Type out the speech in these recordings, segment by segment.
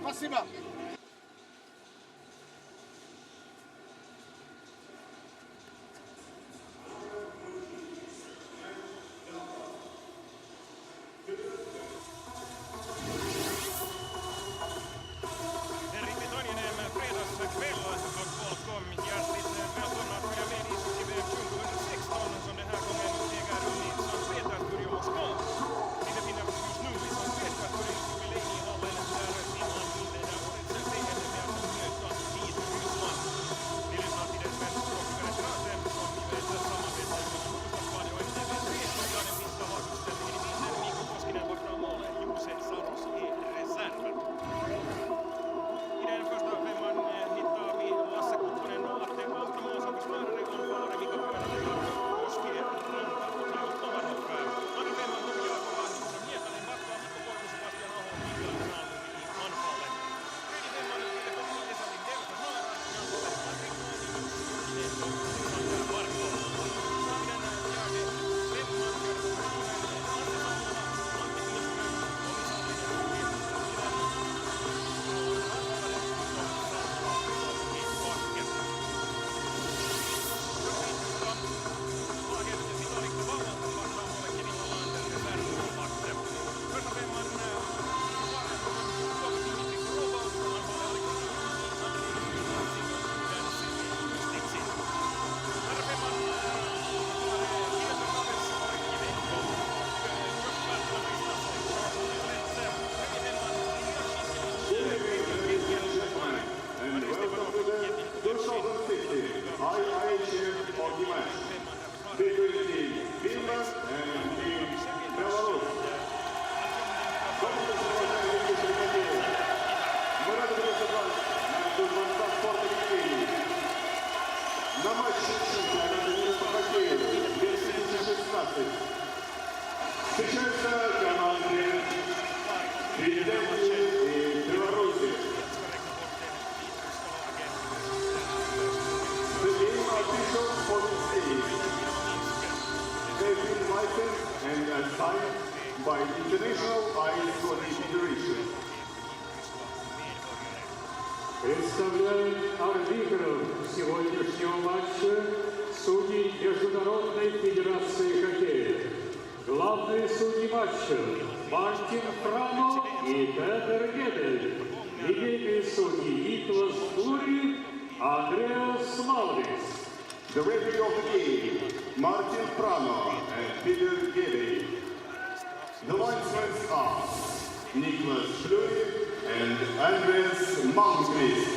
Спасибо. IIHF hockey match between Team Finland and Team Belarus. На матче чемпионата мира по хоккею 2016 встречаются команды Финляндии и Беларуси. The game officials for this game have been invited and assigned by International Ice Hockey Federation. Представляем арбитров сегодняшнего матча судей Международной Федерации хоккея. Главные судьи матча Мартин Франо и Петер Гедель. Линейные судьи Николас Флури, Андреас Малвис. The referee of the game, Martin Frano and Peter Gede. The linesmen are Nicholas Fleury and Andreas Malmqvist.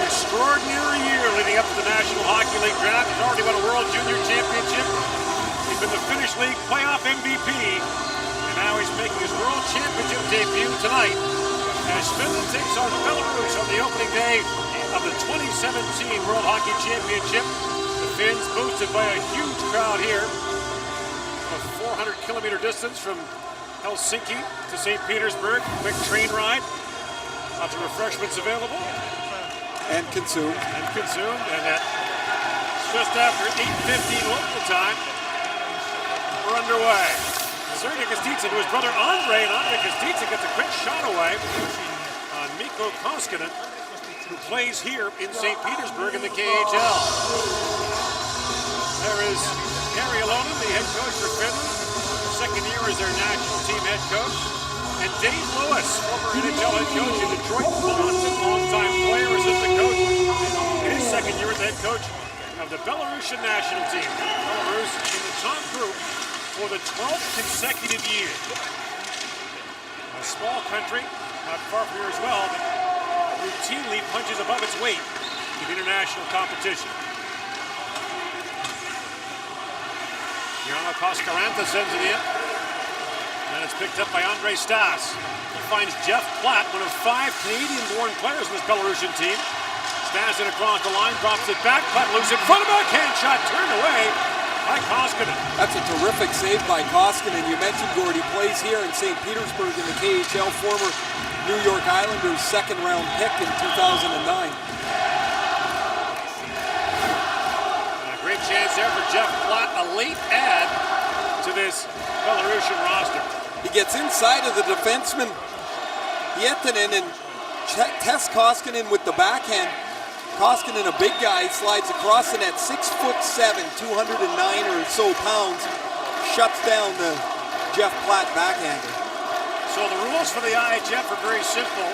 Extraordinary year leading up to the National Hockey League draft. He's already won a World Junior Championship. He's been the Finnish League playoff MVP. And now he's making his World Championship debut tonight as Finland takes on Belarus on the opening day of the 2017 World Hockey Championship. The Finns boosted by a huge crowd here. A 400-kilometer distance from Helsinki to St. Petersburg. Quick train ride. Lots of refreshments available. And consumed. And at just after 8:15 local time, we're underway. Sergei Kostitsyn to his brother Andre, and Andre Kostitsyn gets a quick shot away on Mikko Koskinen. who plays here in St. Petersburg in the KHL. There is Gary Alonen, the head coach for Finland. Second year as their national team head coach. And Dave Lewis, former NHL head coach in Detroit, Boston, longtime player, assistant coach. In his second year as head coach of the Belarusian national team. Belarus in the top group for the 12th consecutive year. A small country, not far from here as well, but routinely punches above its weight in international competition. Jarno Koskaranta sends it in. And it's picked up by Andre Stas. He finds Jeff Platt, one of 5 Canadian-born players in this Belarusian team. Stas it across the line, drops it back, Platt loose in front of backhand shot, turned away by Koskinen. That's a terrific save by Koskinen. You mentioned Gord, he plays here in St. Petersburg in the KHL, former New York Islanders second-round pick in 2009. And a great chance there for Jeff Platt, a late add to this Belarusian roster. He gets inside of the defenseman, Hietanen, and tests Koskinen with the backhand. Koskinen, a big guy, slides across the net, 6'7", 209 or so pounds, shuts down the Jeff Platt backhander. So the rules for the IIHF are very simple.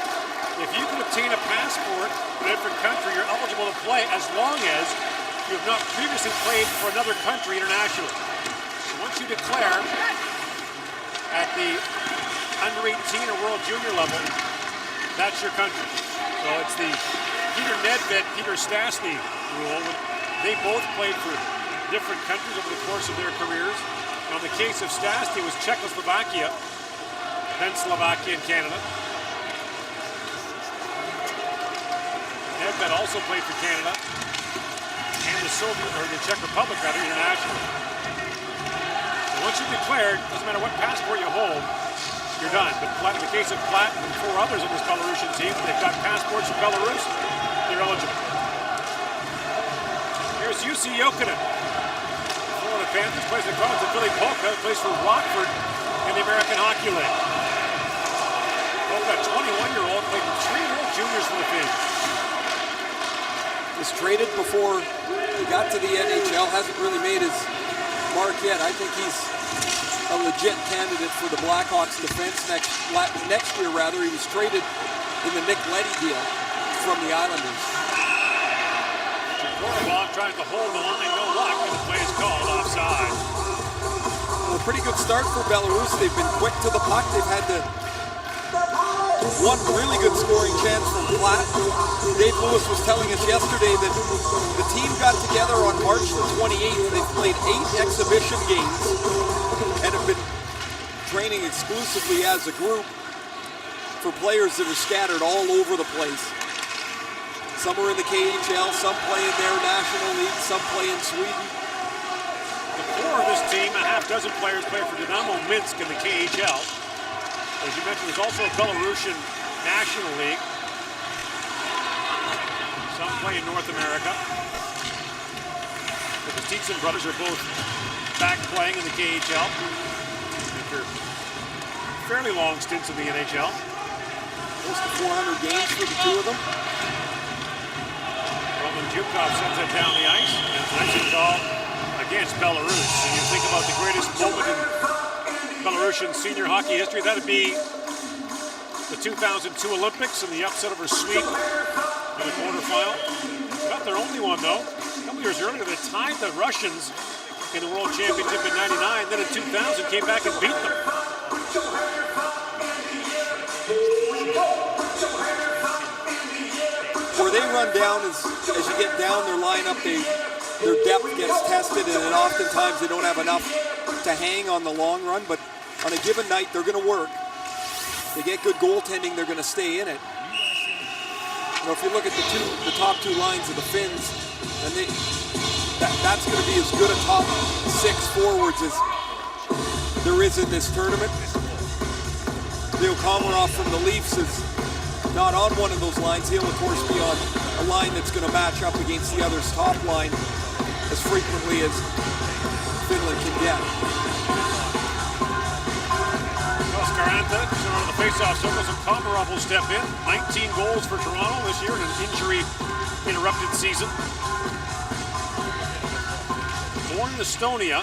If you can obtain a passport in a different country, you're eligible to play as long as you have not previously played for another country internationally. So once you declare at the under 18 or World Junior level, that's your country. So it's the Peter Nedved, Peter Stastny rule. They both played for different countries over the course of their careers. Now, in the case of Stastny, it was Czechoslovakia, then Slovakia and Canada. Nedved also played for Canada and the Czech Republic, rather, internationally. Once you're declared, doesn't matter what passport you hold, you're done. But in the case of Platt and 4 others on this Belarusian team, they've got passports from Belarus, they're eligible. Here's Jussi Jokinen. Florida Panthers plays across to Billy Polka, plays for Rockford in the American Hockey League. Polka, 21-year-old, played 3 World Juniors for the Finns. Was traded before he got to the NHL, hasn't really made his mark yet. I think he's a legit candidate for the Blackhawks defense next year. Rather, he was traded in the Nick Leddy deal from the Islanders. Korobov trying to hold the line, no luck, and the play is called offside. Well, a pretty good start for Belarus. They've been quick to the puck. They've had one really good scoring chance from Platt. Dave Lewis was telling us yesterday that the team got together on March the 28th. They've played 8 exhibition games and have been training exclusively as a group for players that are scattered all over the place. Some are in the KHL, some play in their national league, some play in Sweden. The core of this team, a half dozen players play for Dynamo Minsk in the KHL. As you mentioned, there's also a Belarusian National League. Some play in North America. The Steenson brothers are both back playing in the KHL after fairly long stints in the NHL. Close to 400 games for the 2 of them. Roman Zhukov sends it down the ice, and it's an exit goal against Belarus. And you think about the greatest moment in Belarusian senior hockey history, that'd be the 2002 Olympics and the upset over Sweden in the quarterfinal. Not their only one, though. A couple years earlier, they tied the Russians in the World Championship in '99. Then in 2000, came back and beat them. Where they run down as you get down their lineup, their depth gets tested, and then oftentimes they don't have enough to hang on the long run, but on a given night, they're going to work. They get good goaltending, they're going to stay in it. You know, if you look at the top 2 lines of the Finns, and that's going to be as good a top 6 forwards as there is in this tournament. Leo Komarov from the Leafs is not on one of those lines. He'll, of course, be on a line that's going to match up against the other's top line as frequently as Finland can get. Atlanta. So on the face-off circles, and Komarov will step in. 19 goals for Toronto this year in an injury-interrupted season. Born in Estonia.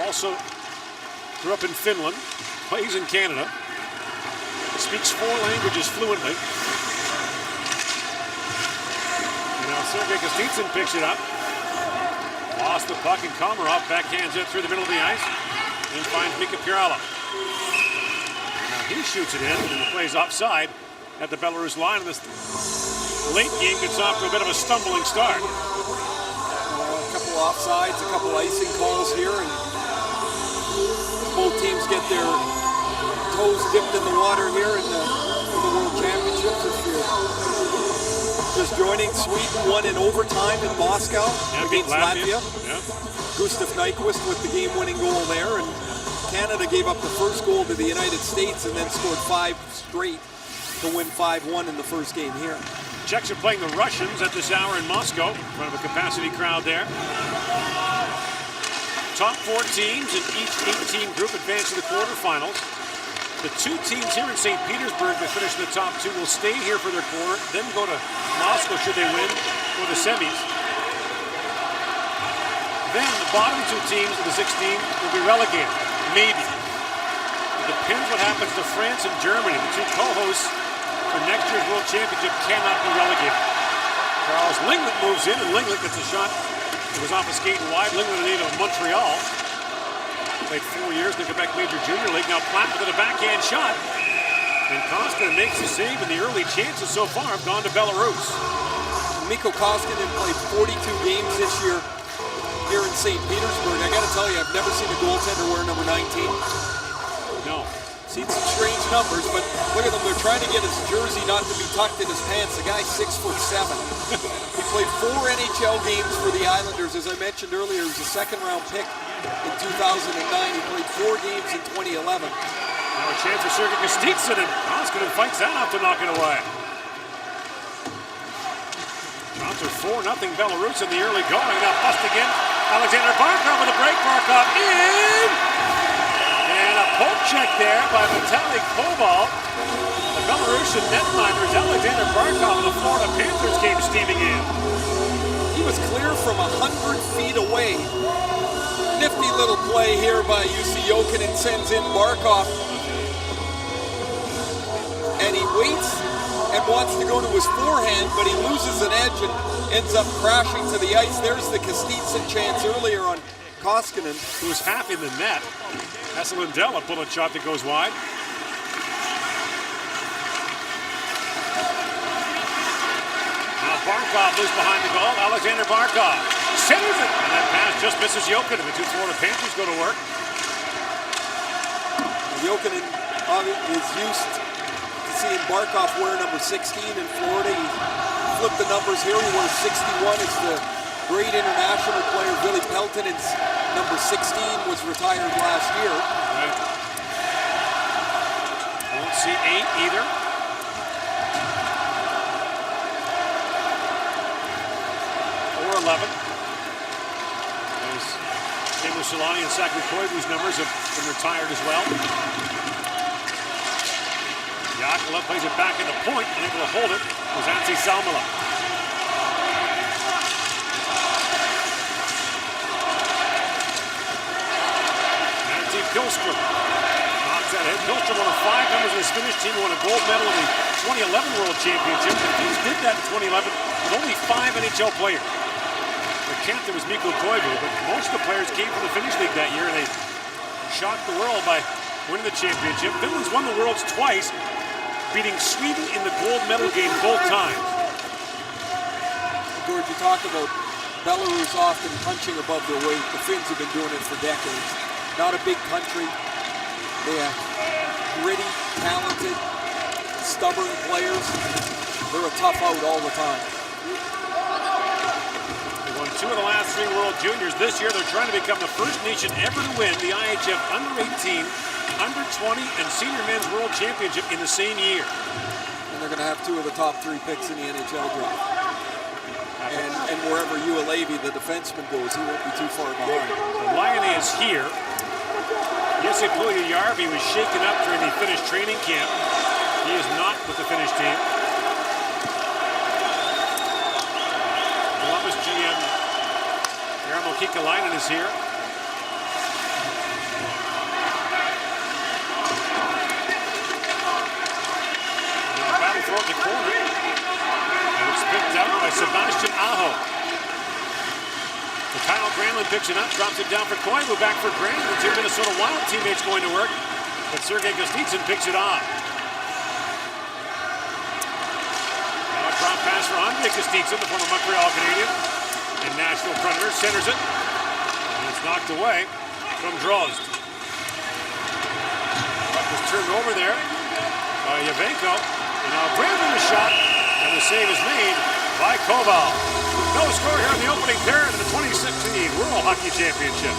Also grew up in Finland. Plays in Canada. Speaks 4 languages fluently. And now Sergei Kostitsyn picks it up. Lost the puck, and Komarov backhands it through the middle of the ice and finds Mika Pirala. Now he shoots it in, and the play's offside at the Belarus line. And this late game gets off to a bit of a stumbling start. A couple offsides, a couple icing calls here, and both teams get their toes dipped in the water here in the World Championships. If you're just joining, Sweden won in overtime in Moscow against Latvia. Yeah. Gustav Nyquist with the game-winning goal there, and Canada gave up the first goal to the United States and then scored 5 straight to win 5-1 in the first game here. Czechs are playing the Russians at this hour in Moscow in front of a capacity crowd there. Top 4 teams in each 8-team group advance to the quarterfinals. The 2 teams here in St. Petersburg that finish in the top 2 will stay here for their quarter, then go to Moscow should they win for the semis. Then the bottom 2 teams of the 16 will be relegated, maybe. It depends what happens to France and Germany. The 2 co-hosts for next year's World Championship cannot be relegated. Charles Linglet moves in, and Linglet gets a shot. It was off a skate and wide. Linglet, a native of Montreal. Played 4 years in the Quebec Major Junior League. Now Platt with a backhand shot. And Koskinen makes the save, and the early chances so far have gone to Belarus. Mikko Koskinen played 42 games this year here in St. Petersburg. I got to tell you, I've never seen a goaltender wear number 19. No. Seen some strange numbers, but look at them. They're trying to get his jersey not to be tucked in his pants. The guy's 6'7". He played 4 NHL games for the Islanders. As I mentioned earlier, he was a second-round pick in 2009. He played 4 games in 2011. Now a chance for Sergei Kostitsyn, and Koskinen fights that out to knock it away. Shots are 4-0 Belarus in the early going. Now bust again. Alexander Barkov with a break. Barkov in! And a poke check there by Vitaly Koval. The Belarusian netminders, Alexander Barkov and the Florida Panthers came steaming in. He was clear from 100 feet away. Nifty little play here by Jussi Jokinen, sends in Barkov. And he waits and wants to go to his forehand, but he loses an edge and ends up crashing to the ice. There's the Kostitsyn chance earlier on Koskinen, who was half in the net. That's a Lindell, a bullet shot that goes wide. Now Barkov loose behind the goal. Alexander Barkov centers it, and that pass just misses Jokinen. The 2 Florida Panthers go to work. Jokinen is used to seeing Barkov wear number 16 in Florida. He flipped the numbers here. He wears 61. It's the great international player Billy Peltonen's number 16 was retired last year. Right. Won't see 8 either. Or 11. There's Taylor Solani and Sakari Koivu's numbers have been retired as well. Yakula plays it back in the point, and able to hold it was Anssi Salmela. Pilstrom knocks that head. Pilstrom won 5 numbers in his Finnish team, won a gold medal in the 2011 World Championship. The Finns did that in 2011 with only 5 NHL players. The captain was Mikko Koivu, but most of the players came from the Finnish league that year, and they shocked the world by winning the championship. Finland's won the Worlds twice, beating Sweden in the gold medal game both times. George, you talk about Belarus often punching above their weight. The Finns have been doing it for decades. Not a big country. They have gritty, talented, stubborn players. They're a tough out all the time. They won 2 of the last 3 World Juniors. This year, they're trying to become the first nation ever to win the IIHF Under-18, Under-20, and Senior Men's World Championship in the same year. And they're going to have 2 of the top 3 picks in the NHL draft. And wherever Uelevi, the defenseman, goes, he won't be too far behind. Laine is here. Jesse Puljujärvi was shaken up during the Finnish training camp. He is not with the Finnish team. Columbus GM Jarmo Kekalainen is here. Battle throw at the corner. And it's picked up by Sebastian Aho. So Kyle Granlund picks it up, drops it down for Koivu, back for Granlund. The two Minnesota Wild teammates going to work, but Sergei Kostitsyn picks it off. Now a drop pass for Andrei Kostitsyn, the former Montreal Canadian. And Nashville Predators centers it. And it's knocked away from Drozd. Puck was turned over there by Yavenko. And now Brandon the shot, and the save is made by Koval. No score here in the opening period of the 2016 World Hockey Championship.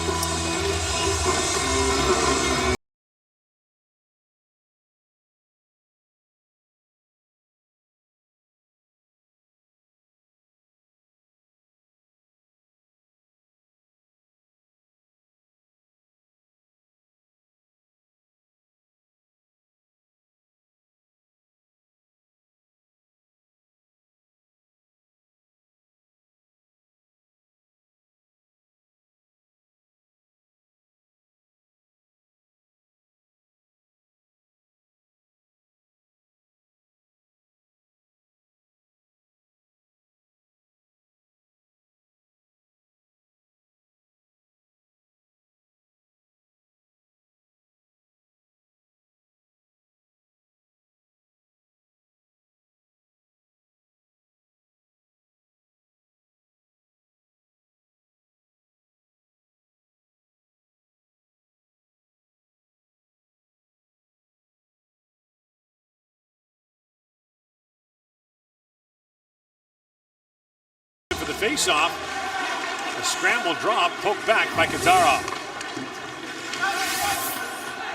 For the face-off, a scramble drop poked back by Katarov.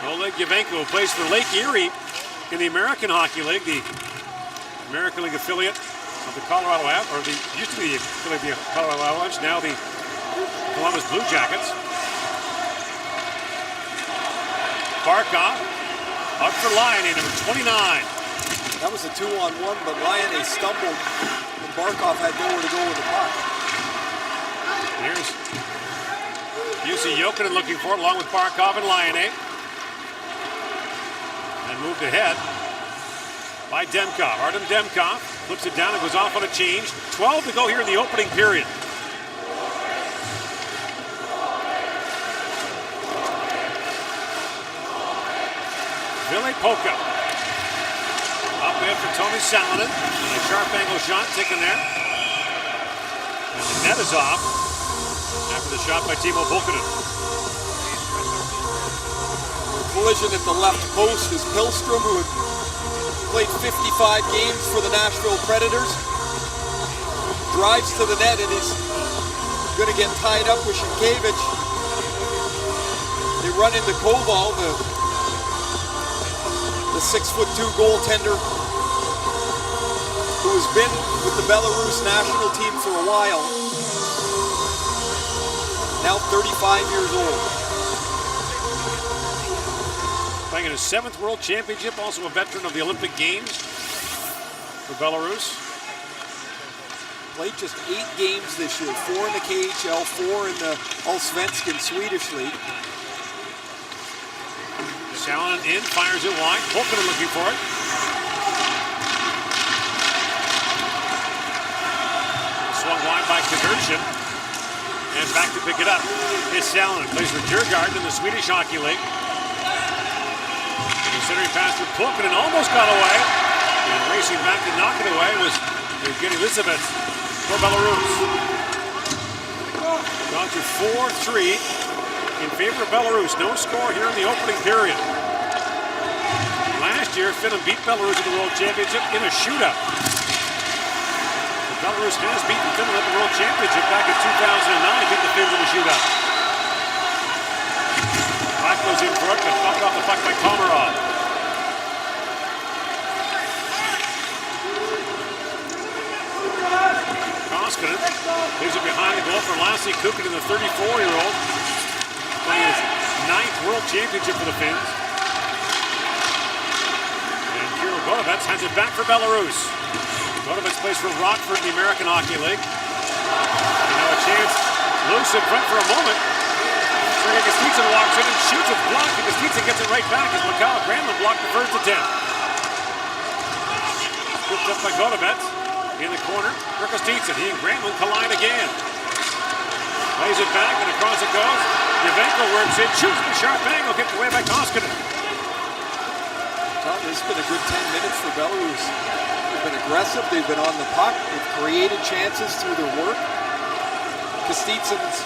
Oleg Yavenko plays for Lake Erie in the American Hockey League, the American League affiliate of the Colorado Avalanche, or the used to be the affiliate of the Colorado Avalanche, now the Columbus Blue Jackets. Barkov out for Lyonnais, number 29. That was a 2-on-1, but Lyonnais stumbled. Barkov had nowhere to go with the puck. Here's Jussi Jokinen looking for it, along with Barkov and Lyonnais. And moved ahead by Demkov. Artem Demkov flips it down and goes off on a change. 12 to go here in the opening period. Ville Pokka. Up ahead for Tony Salonen. And a sharp angle shot taken there. And the net is off after the shot by Timo Pulkkinen. Collision at the left post is Pilstrom, who had played 55 games for the Nashville Predators. Drives to the net and is going to get tied up with Sienkiewicz. They run into Koval, the 6'2" goaltender who has been with the Belarus national team for a while. Now 35 years old. Playing in his 7th World Championship, also a veteran of the Olympic Games for Belarus. Played just 8 games this year, 4 in the KHL, 4 in the Allsvenskan Swedish League. Salonen in, fires it wide. Pulkkinen looking for it. Swung wide by Conversion. And back to pick it up is Salonen. Plays for Djurgården in the Swedish Hockey League. Considering pass for Pulkkinen, almost got away. And racing back to knock it away was Evgeny Elizabeth for Belarus. Gone to 4-3 in favor of Belarus. No score here in the opening period. Last year, Finland beat Belarus at the World Championship in a shootout. Belarus has beaten Finland at the World Championship back in 2009, beat the Finns in a shootout. Black goes in for it, but knocked off the puck by Komarov. Koskinen leaves it behind the goal for Lassi Kukin, the 34-year-old. Playing his 9th World Championship for the Finns. And Kirill Golovets hands it back for Belarus. Golovets plays for Rockford in the American Hockey League. And now a chance loose in front for a moment. Sergei Kostitsyn walks in and shoots it blocked, and Kostitsyn gets it right back as Mikhail Granlund blocked the first attempt. Scooped up by Golovets in the corner for Kostitsyn. He and Granlund collide again. Plays it back and across it goes. Yavenko works in, shoots the sharp angle, gets away by Koskinen. Well, it's been a good 10 minutes for Belarus. They've been aggressive, they've been on the puck, they've created chances through their work. Kostitsyns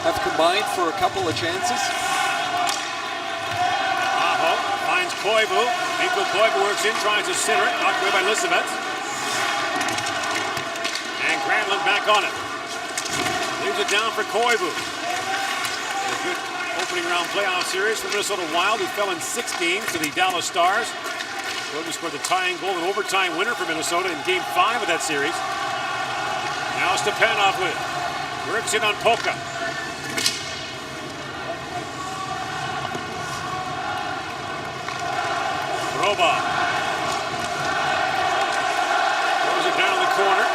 have combined for a couple of chances. Aho finds Koivu. Mikko Koivu works in, tries to center it, knocked away by Lisovets. And Granlund back on it. Leaves it down for Koivu. A good opening round playoff series for Minnesota Wild, who fell in 6 games to the Dallas Stars. Koivu scored the tying goal and overtime winner for Minnesota in Game 5 of that series. Now Stepanov with it. Works in on Polka. Robot. Throws it down the corner.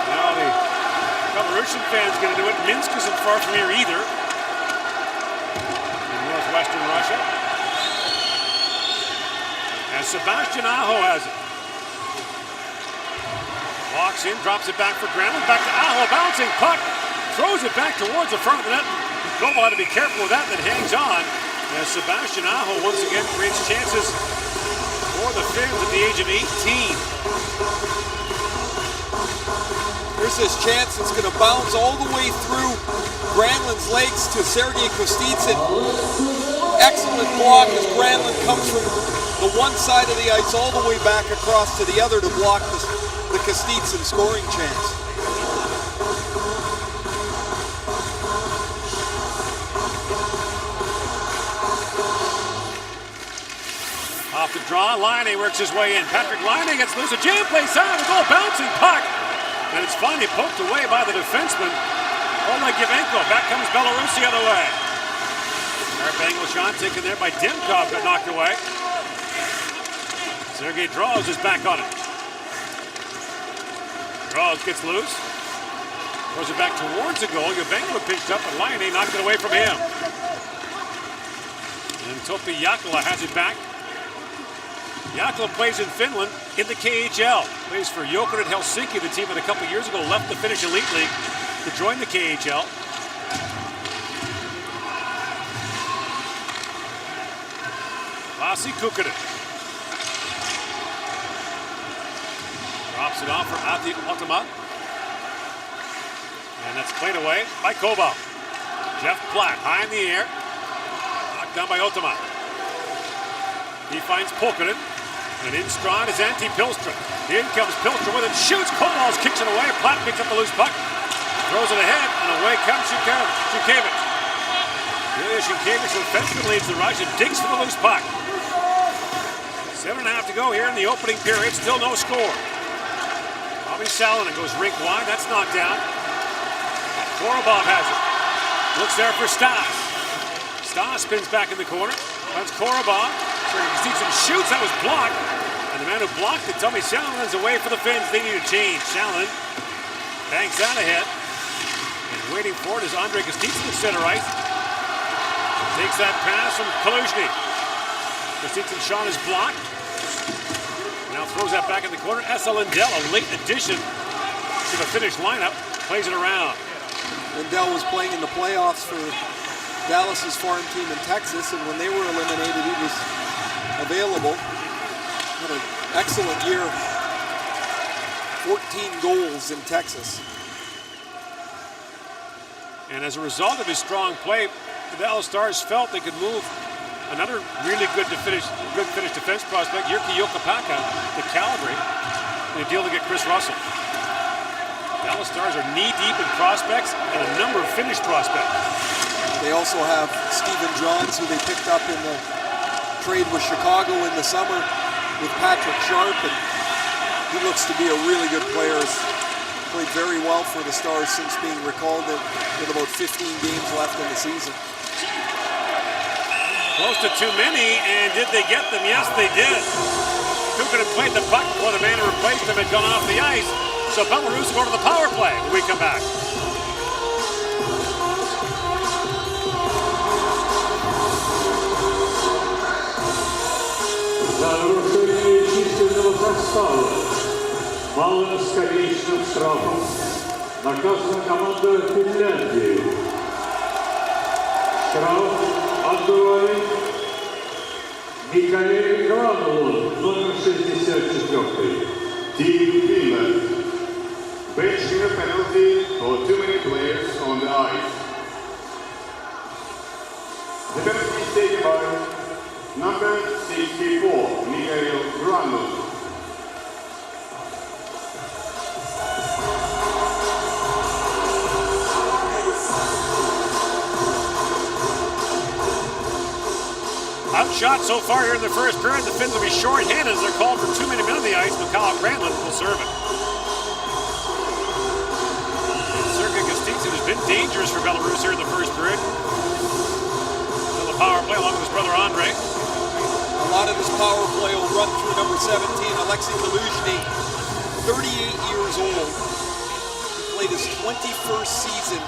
Now the Belarusian fans going to do it. Minsk isn't far from here either. In northwestern Russia. And Sebastian Aho has it. Walks in, drops it back for Granlund. Back to Aho, bouncing puck. Throws it back towards the front of the net. Gobot to be careful with that, then hangs on. As Sebastian Aho once again creates chances for the Finns at the age of 18. Here's this chance that's going to bounce all the way through Granlund's legs to Sergei Kostitsyn. Excellent block as Granlund comes from the one side of the ice all the way back across to the other to block the Kostitsyn scoring chance. Off the draw, Laine works his way in. Patrick Laine gets loose. A jam play side, a goal, bouncing puck. And it's finally poked away by the defenseman, Oleg Yavenko. Back comes Belarus the other way. Sharp angle shot taken there by Demkov, got knocked away. Sergei Draws is back on it. Draws gets loose. Throws it back towards the goal. Yavenko picked up, and Laine knocked it away from him. And Topi Jaakkola has it back. Jaakkola plays in Finland in the KHL. Plays for Jokerit Helsinki, the team that a couple years ago left the Finnish Elite League to join the KHL. Lassi Kukkonen. Drops it off for Ati Otama. And that's played away by Kobal. Jeff Platt high in the air. Knocked down by Otama. He finds Pulkkinen. And in stride is Antti Pilström. In comes Pilström with it, shoots, Koval's kicks it away. Platt picks up the loose puck, throws it ahead, and away comes Shunkevich. Yulia Shunkevich offensively leads the rush and digs for the loose puck. 7.5 to go here in the opening period, still no score. Bobby Salonen goes rink wide, that's knocked down. Korobov has it. Looks there for Stas. Stas spins back in the corner. That's Korobov. Kostitsyn shoots, that was blocked. And the man who blocked it, Tommy Salonen's away for the Finns. They need a change. Salonen banks out ahead. And waiting for it is Andrei Kostitsyn at center ice. Takes that pass from Kaluzhny. Kostitsyn's shot is blocked. Now throws that back in the corner. Esa Lindell, a late addition to the Finnish lineup, plays it around. Lindell was playing in the playoffs for Dallas's farm team in Texas, and when they were eliminated, he was available. Had an excellent year. 14 goals in Texas. And as a result of his strong play, the Dallas Stars felt they could move another really good Finnish defense prospect, Jyrki Jokipakka, to Calgary in a deal to get Chris Russell. Dallas Stars are knee-deep in prospects and a number of Finnish prospects. They also have Stephen Johns, who they picked up in the trade with Chicago in the summer with Patrick Sharp, and he looks to be a really good player. Played very well for the Stars since being recalled with about 15 games left in the season. Close to too many, and did they get them? Yes, they did. Kukunen played the puck before the man who replaced him had gone off the ice. So Belarus go to the power play when we come back. За нарушение численного состава малым скорейшим штрафом наказана команда Финляндии. Штраф отбывает Микаэль Гранулон, номер 64. Team Finland. Benching a penalty for too many players on the ice. The penalty is taken by number 64, Mikael Granlund. Outshot so far here in the first period. The Finns will be short-handed as they're called for too many men on the ice. Mikael Granlund will serve it. Sergei Kostitsyn has been dangerous for Belarus here in the first period. Still the power play along with his brother Andre. A lot of this power play will run through number 17, Alexei Kaluzhny, 38 years old. He played his 21st season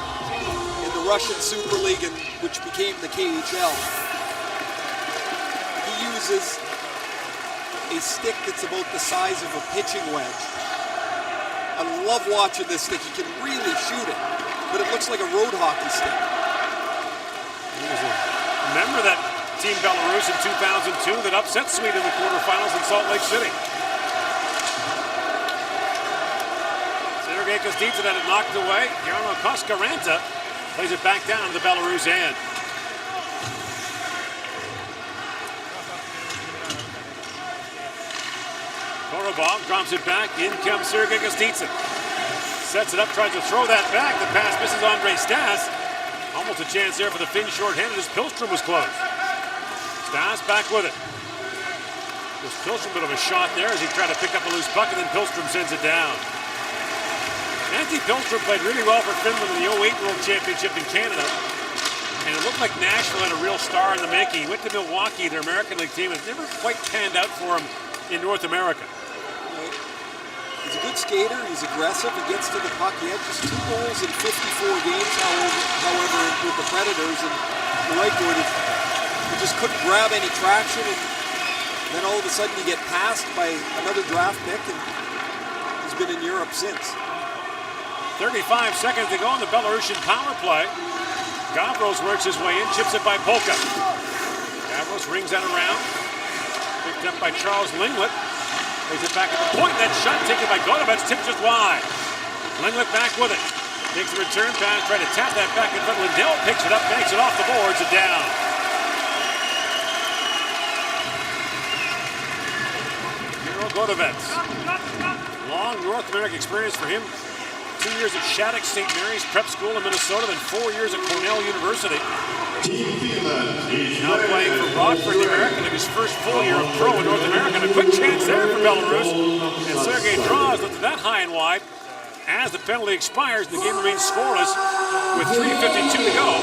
in the Russian Super League, which became the KHL. He uses a stick that's about the size of a pitching wedge. I love watching this stick. He can really shoot it, but it looks like a road hockey stick. Remember that Team Belarus in 2002 that upset Sweden in the quarterfinals in Salt Lake City. Sergei Kostitsyn had it knocked away. Jarno Koskaranta plays it back down to the Belarus end. Korobov drops it back. In comes Sergei Kostitsyn. Sets it up, tries to throw that back. The pass misses Andre Stas. Almost a chance there for the Finns short-handed as Pilstrom was close. Stas back with it. There's Pilstrom, bit of a shot there as he tried to pick up a loose puck, and then Pilstrom sends it down. Antti Pilstrom played really well for Finland in the 08 World Championship in Canada. And it looked like Nashville had a real star in the making. He went to Milwaukee, their American League team, and it never quite panned out for him in North America. He's a good skater, he's aggressive, he gets to the puck. He had just 2 goals in 54 games, however, with the Predators. And you're right, Gordon, he just couldn't grab any traction, and then all of a sudden you get passed by another draft pick, and he's been in Europe since. 35 seconds to go on the Belarusian power play. Gavros works his way in, chips it by Polka. Gavros rings that around. Picked up by Charles Linglet. Plays it back at the point. That shot taken by Golovets, tipped just wide. Linglet back with it. Takes the return pass, trying to tap that back in front. Lindell picks it up, banks it off the boards, and down. Hero Golovets. Long North American experience for him. 2 years at Shattuck St. Mary's Prep School in Minnesota, then 4 years at Cornell University. Now playing for Rockford, the American League, his first full year of pro in North America. And a quick chance there for Belarus. And Sergei draws, lifted that high and wide. As the penalty expires, the game remains scoreless with 3:52 to go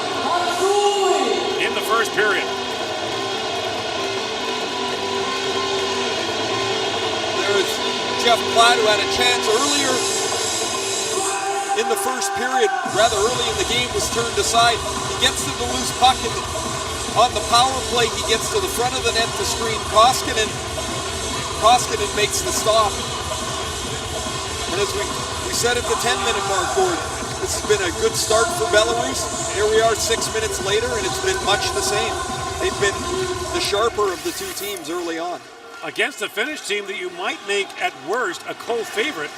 in the first period. There's Jeff Platt, who had a chance earlier in the first period, rather early in the game, was turned aside. He gets to the loose puck, and on the power play, he gets to the front of the net to screen Koskinen. Koskinen makes the stop. And as we said at the 10-minute mark, Gord, this has been a good start for Belarus. Here we are 6 minutes later, and it's been much the same. They've been the sharper of the two teams early on. Against a Finnish team that you might make, at worst, a co-favorite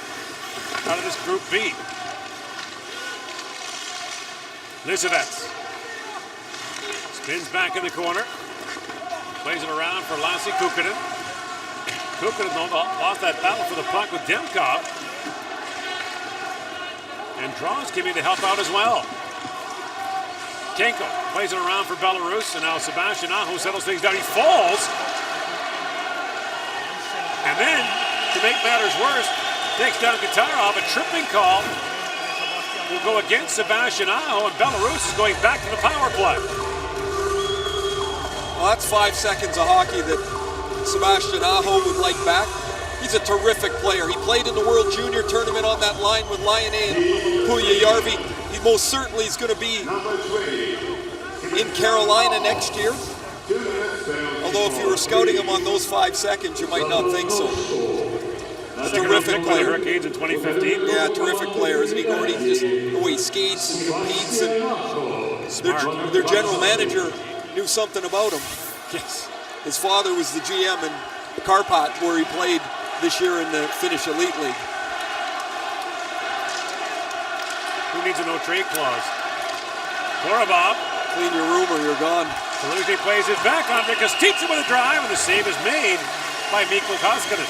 out of this Group B. Lisevets spins back in the corner, plays it around for Lassi Kukunen. Kukunen lost that battle for the puck with Demkov. And draws Kimmy to help out as well. Kenko plays it around for Belarus, and now Sebastian Aho settles things down. He falls. And then, to make matters worse, Takes down Katarov. A tripping call will go against Sebastian Aho, and Belarus is going back to the power play. Well, that's 5 seconds of hockey that Sebastian Aho would like back. He's a terrific player. He played in the World Junior Tournament on that line with Lion and Puljujärvi. He most certainly is going to be in Carolina next year. Although if you were scouting him on those 5 seconds, you might not think so. A terrific player. Hurricanes in 2015. Yeah, terrific player, isn't he, Gordy? Just the way he skates and competes, and their general manager knew something about him. Yes. His father was the GM in Karpat, where he played this year in the Finnish Elite League. Who needs a no-trade clause? Korobov. Clean your room or you're gone. Kaluzny plays his back on because Kostitsin with a drive, and the save is made by Mikko Koskinen.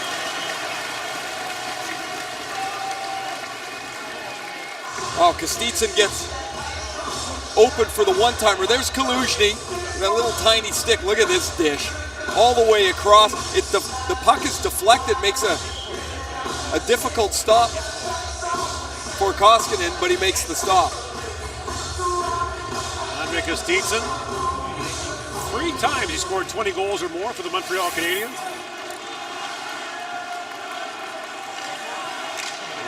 Oh, Kostitsin gets open for the one-timer. There's Kaluzny, that little tiny stick. Look at this dish. All the way across. The puck is deflected, makes a difficult stop for Koskinen, but he makes the stop. Andrei Kostitsin, 3 times he scored 20 goals or more for the Montreal Canadiens.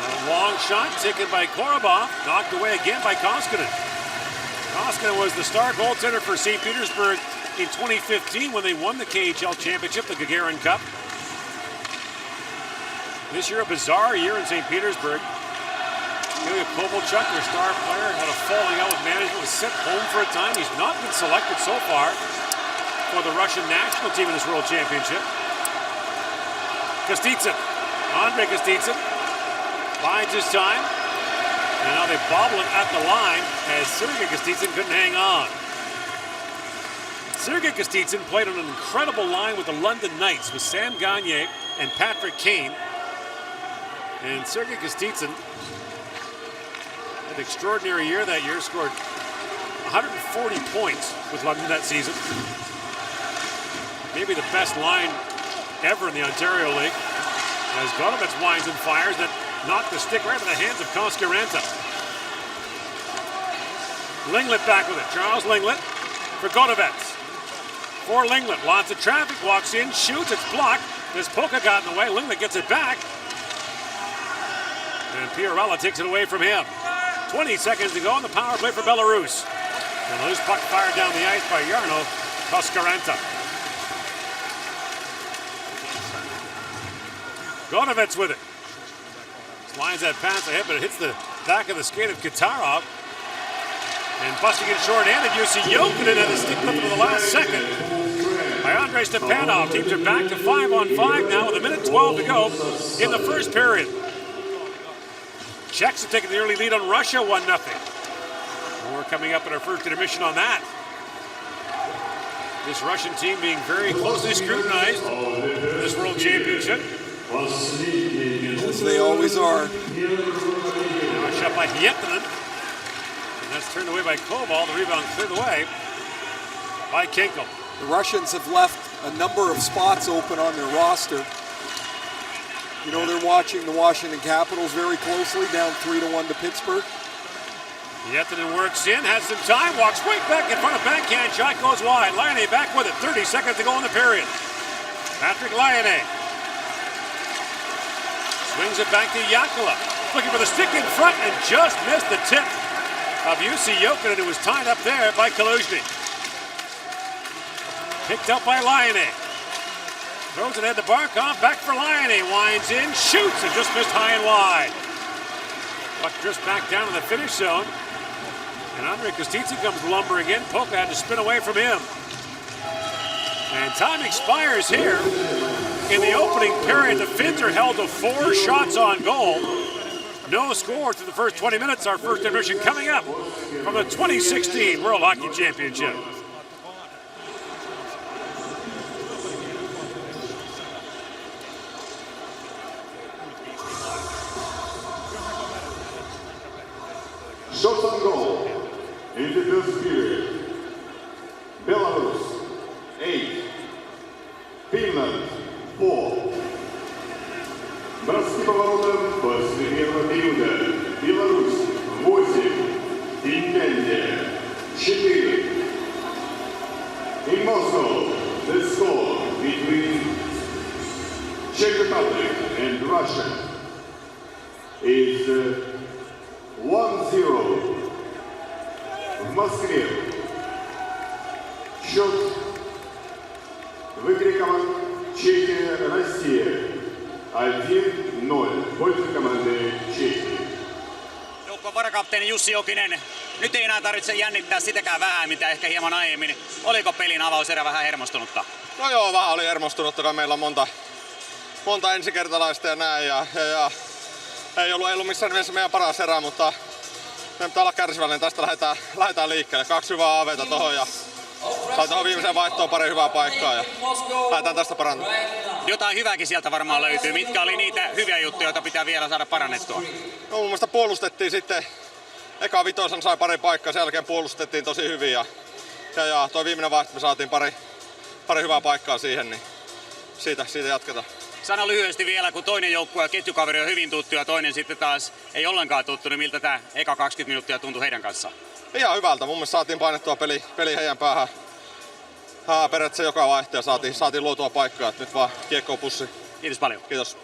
A long shot taken by Korobov, knocked away again by Koskinen. Koskinen was the star goaltender for St. Petersburg in 2015 when they won the KHL championship, the Gagarin Cup. This year, a bizarre year in St. Petersburg. Ilya Kovalchuk, their star player, had a falling out with management, was sent home for a time. He's not been selected so far for the Russian national team in this World Championship. Kostitsin, Andrei Kostitsin, bides his time. And now they bobble it at the line as Sergei Kostitsin couldn't hang on. Sergei Kostitsin played on an incredible line with the London Knights with Sam Gagner and Patrick Kane. And Sergei Kostitsin had an extraordinary year that year, scored 140 points with London that season. Maybe the best line ever in the Ontario League. As Gotovets winds and fires, that knocked the stick right into the hands of Koskaranta. Linglet back with it. Charles Linglet for Gotovets. For Linglet, lots of traffic, walks in, shoots, it's blocked. This Polka got in the way, Linglet gets it back. And Pierrella takes it away from him. 20 seconds to go on the power play for Belarus. And a loose puck fired down the ice by Jarno Koskaranta. Gotovets with it. Lines that pass ahead, but it hits the back of the skate of Katarov. And busting it short-handed, Jussi Jokinen had the stick lifted in the last second by Andrei Stepanov. Teams are back to 5-on-5 now with 1:12 to go in the first period. Czechs have taken the early lead on Russia, 1-0. More coming up in our first intermission on that. This Russian team being very closely scrutinized in this World Championship. As they always are. Now a shot by Hietinen. And that's turned away by Koval. The rebound cleared away by Kinkel. The Russians have left a number of spots open on their roster. You know, they're watching the Washington Capitals very closely, down 3-1 to Pittsburgh. Hietinen works in, has some time, walks right back in front of backhand shot, goes wide. Laine back with it, 30 seconds to go in the period. Patrick Laine swings it back to Jakula, looking for the stick in front and just missed the tip of Jussi Jokinen, who was tied up there by Kaluzny. Picked up by Laine. Throws it ahead to Barkov, back for Laine, winds in, shoots, and just missed high and wide. Puck drifts back down in the finish zone. And Andrei Kostitsin comes lumbering in. Polka had to spin away from him. And time expires here. In the opening period, the Finns are held to 4 shots on goal. No score through the first 20 minutes. Our first intermission coming up from the 2016 World Hockey Championship. Shots on goal in the first period. Belarus 8, Finland 4. Броски поворотом после первого периода. Беларусь 8, Финляндия 4. In Moscow, the score between Czech Republic and Russia is 1-0. В Москве счет выкрикиван Чехия-Россия 1-0 в пользу команды Чехии. Joukkueen varakapteeni Jussi Jokinen. Nyt ei enää tarvitse jännittää sitäkään vähän, mitä ehkä hieman aiemmin. Oliko pelin avauserä vähän hermostunutta? No joo, vähän oli hermostunutta. Meillä on monta ensikertalaista ja näin. Ja ei ollut missään nimessä meidän paras erä, mutta meidän pitää olla kärsivällinen. Tästä lähdetään liikkeelle. 2 hyvää aveita tohon ja sai tuohon viimeiseen vaihtoon pari hyvää paikkaa ja lähdetään tästä parantamaan. Jotain hyvääkin sieltä varmaan löytyy. Mitkä oli niitä hyviä juttuja, joita pitää vielä saada parannettua? No, mun mielestä puolustettiin sitten. Eka vitosen sai pari paikkaa, sen jälkeen puolustettiin tosi hyvin ja tuo viimeinen vaihto me saatiin pari hyvää paikkaa siihen, niin siitä jatketaan. Sano lyhyesti vielä, kun toinen joukkue ja ketjukaveri on hyvin tuttu ja toinen sitten taas ei ollenkaan tuttu, niin miltä tämä eka 20 minuuttia tuntui heidän kanssaan? Ihan hyvältä. Mun mielestä saatiin painettua peli heidän päähän periaatteessa joka vaihto ja saatiin luotua paikkaa. Nyt vaan kiekkoon pussiin. Kiitos paljon. Kiitos.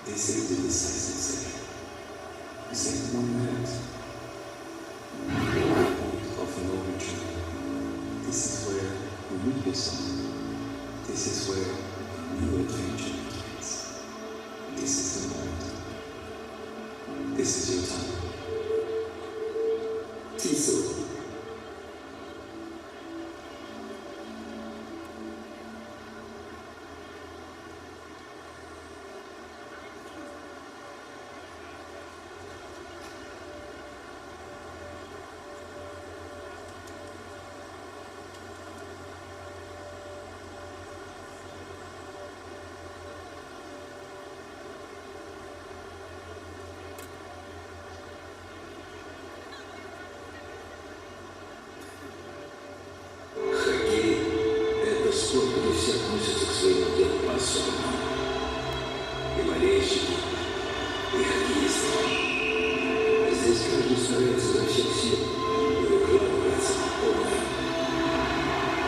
This is the decisive second. This is 1 minute. Point of no return. This is where we meet yourself. This is where старается изо всех сил и выкладывается на полное.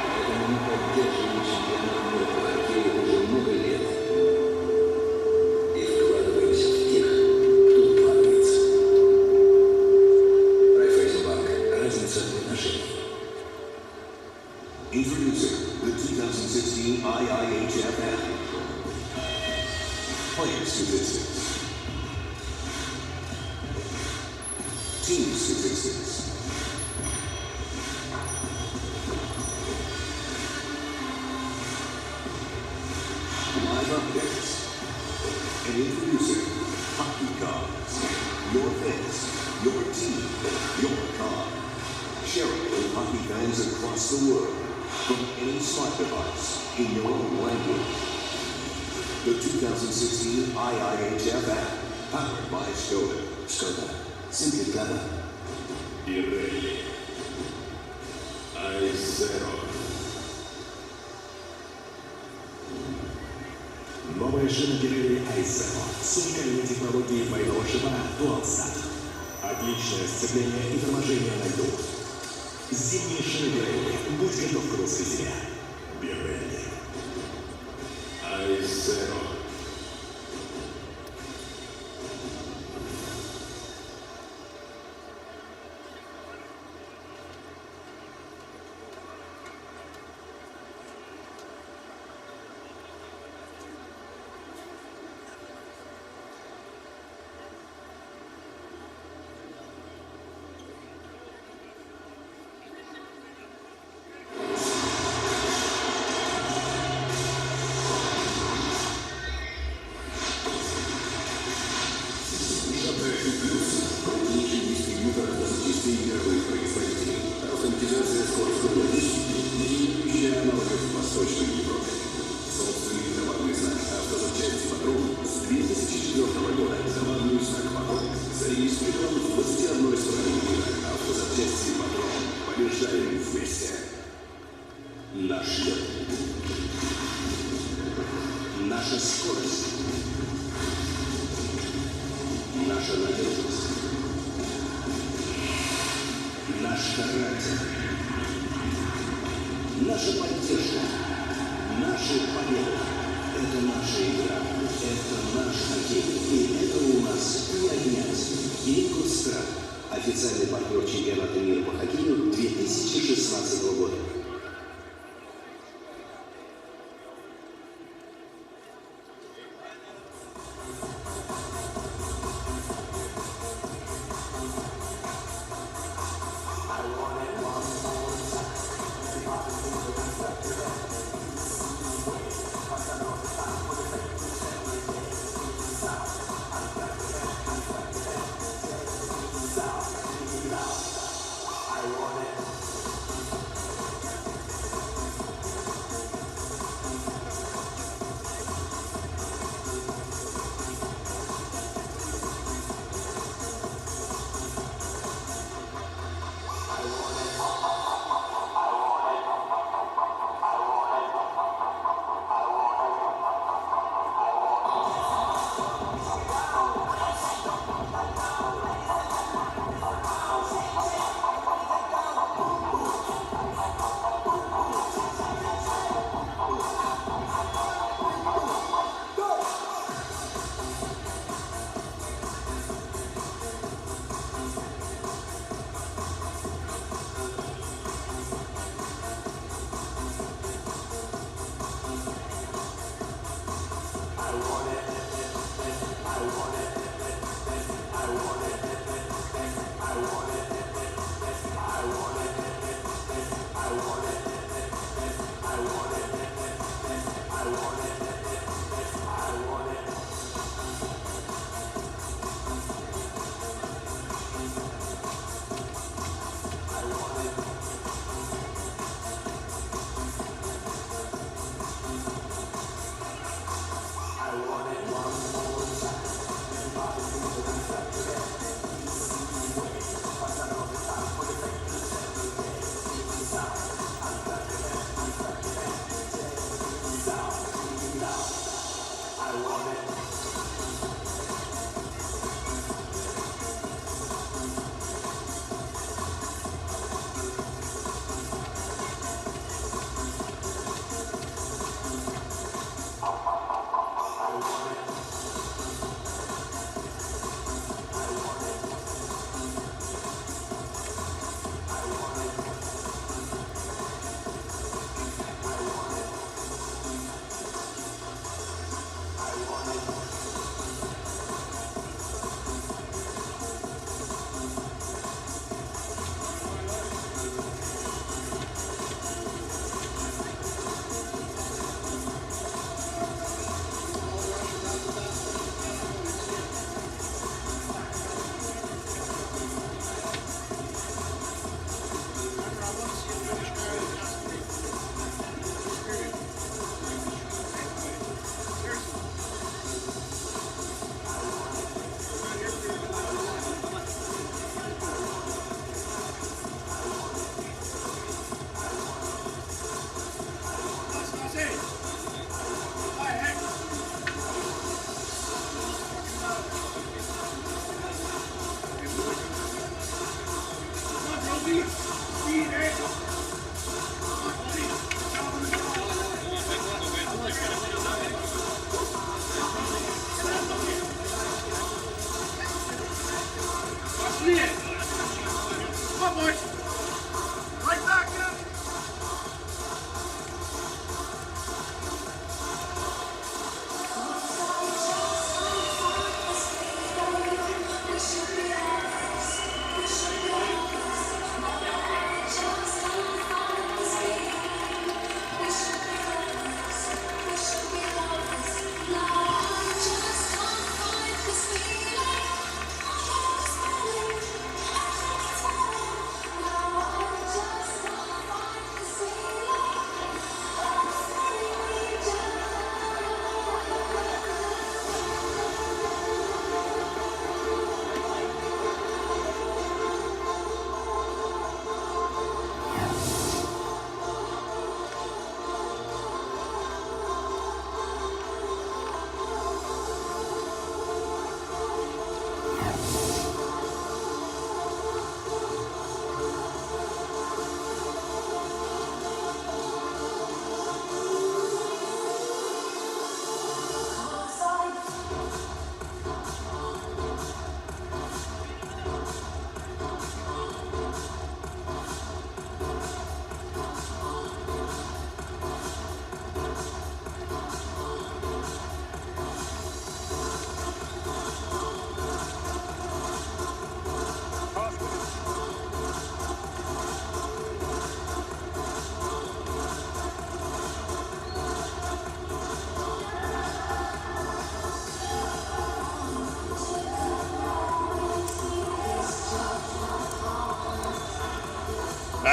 Поэтому мы поддерживаем чемпионат мира по хоккею уже много лет. И вкладываемся в тех, кто вкладывается. Райффайзенбанк. Разница в отношениях. Introducing the 2016 IIHF Player Statistics, Team Statistics, Live Updates, and introducing Hockey Cards. Your fans, your team, your card. Share it with hockey fans across the world. From any smart device in your own language. The 2016 IIHF app, powered by Skoda. Skoda. Simply clever. Pirelli. I0. Новая шина Pirelli I0 с уникальной технологией двойного шипа DualSat. Отличное сцепление и торможение на льду. Зимние шины Pirelli. Будь готов к русской зиме. Pirelli. I0. Наш лед. Наша скорость. Наша надежность. Наш характер. Наша поддержка. Наши победы. Это наша игра. Это наш хоккей. И этого у нас не отнять. Ингустрад. Официальный партнер чемпионата мира по хоккею 2016 года.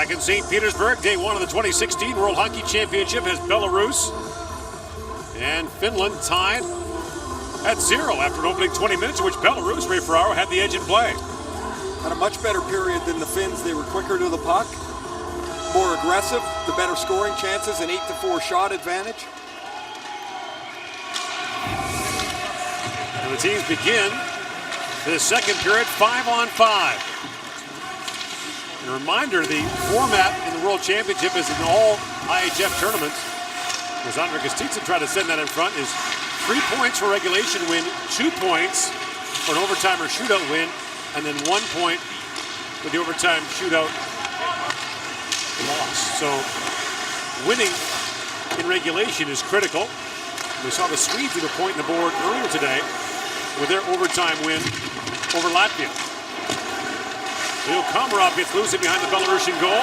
Back in St. Petersburg, day one of the 2016 World Hockey Championship has Belarus and Finland tied at 0 after an opening 20 minutes in which Belarus, Ray Ferraro, had the edge in play. Had a much better period than the Finns. They were quicker to the puck, more aggressive, the better scoring chances, an 8-4 shot advantage. And the teams begin the second period 5-on-5. A reminder, the format in the World Championship is in all IIHF tournaments. As Andre Kostitsin tried to send that in front, is 3 points for regulation win, 2 points for an overtime or shootout win, and then 1 point for the overtime shootout loss. So winning in regulation is critical. We saw the Swedes leave a point in the board earlier today with their overtime win over Latvia. Leo Komarov gets loose in behind the Belarusian goal.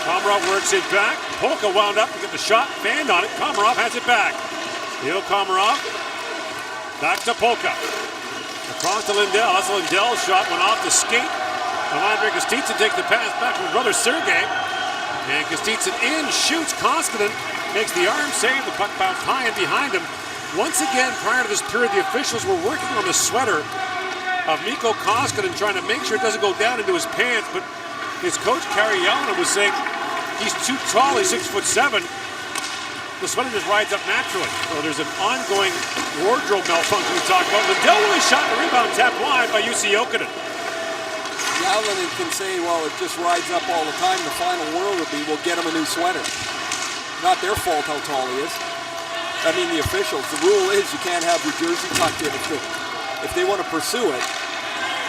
Komarov works it back. Polka wound up to get the shot, fanned on it. Komarov has it back. Leo Komarov back to Polka. Across to Lindell. That's Lindell's shot, went off the skate. And Andre Kostitsin takes the pass back from brother Sergei. And Kostitsin in, shoots. Koskinen makes the arm save. The puck bounced high and behind him. Once again, prior to this period, the officials were working on the sweater of Mikko Koskinen, trying to make sure it doesn't go down into his pants, but his coach, Kari Jallonen, was saying he's too tall, he's 6'7". The sweater just rides up naturally. So there's an ongoing wardrobe malfunction we talked about. Lindell really shot the rebound, tapped wide by Jussi Jokinen. Jallonen can say, well, it just rides up all the time. The final word would be, we'll get him a new sweater. Not their fault how tall he is. I mean, the officials. The rule is you can't have your jersey tucked in. If they want to pursue it,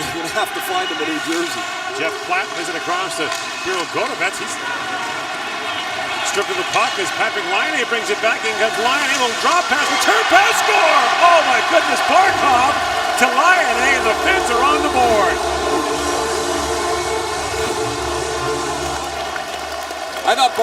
you're going to have to find him a new jersey. Jeff Platt is it across to Hero Godovets. He's stripped of the puck as Patrick Laine brings it back. In comes Laine, a little drop pass, return pass, score! Oh my goodness, Barkov to Laine, and the Finns are on the board. I thought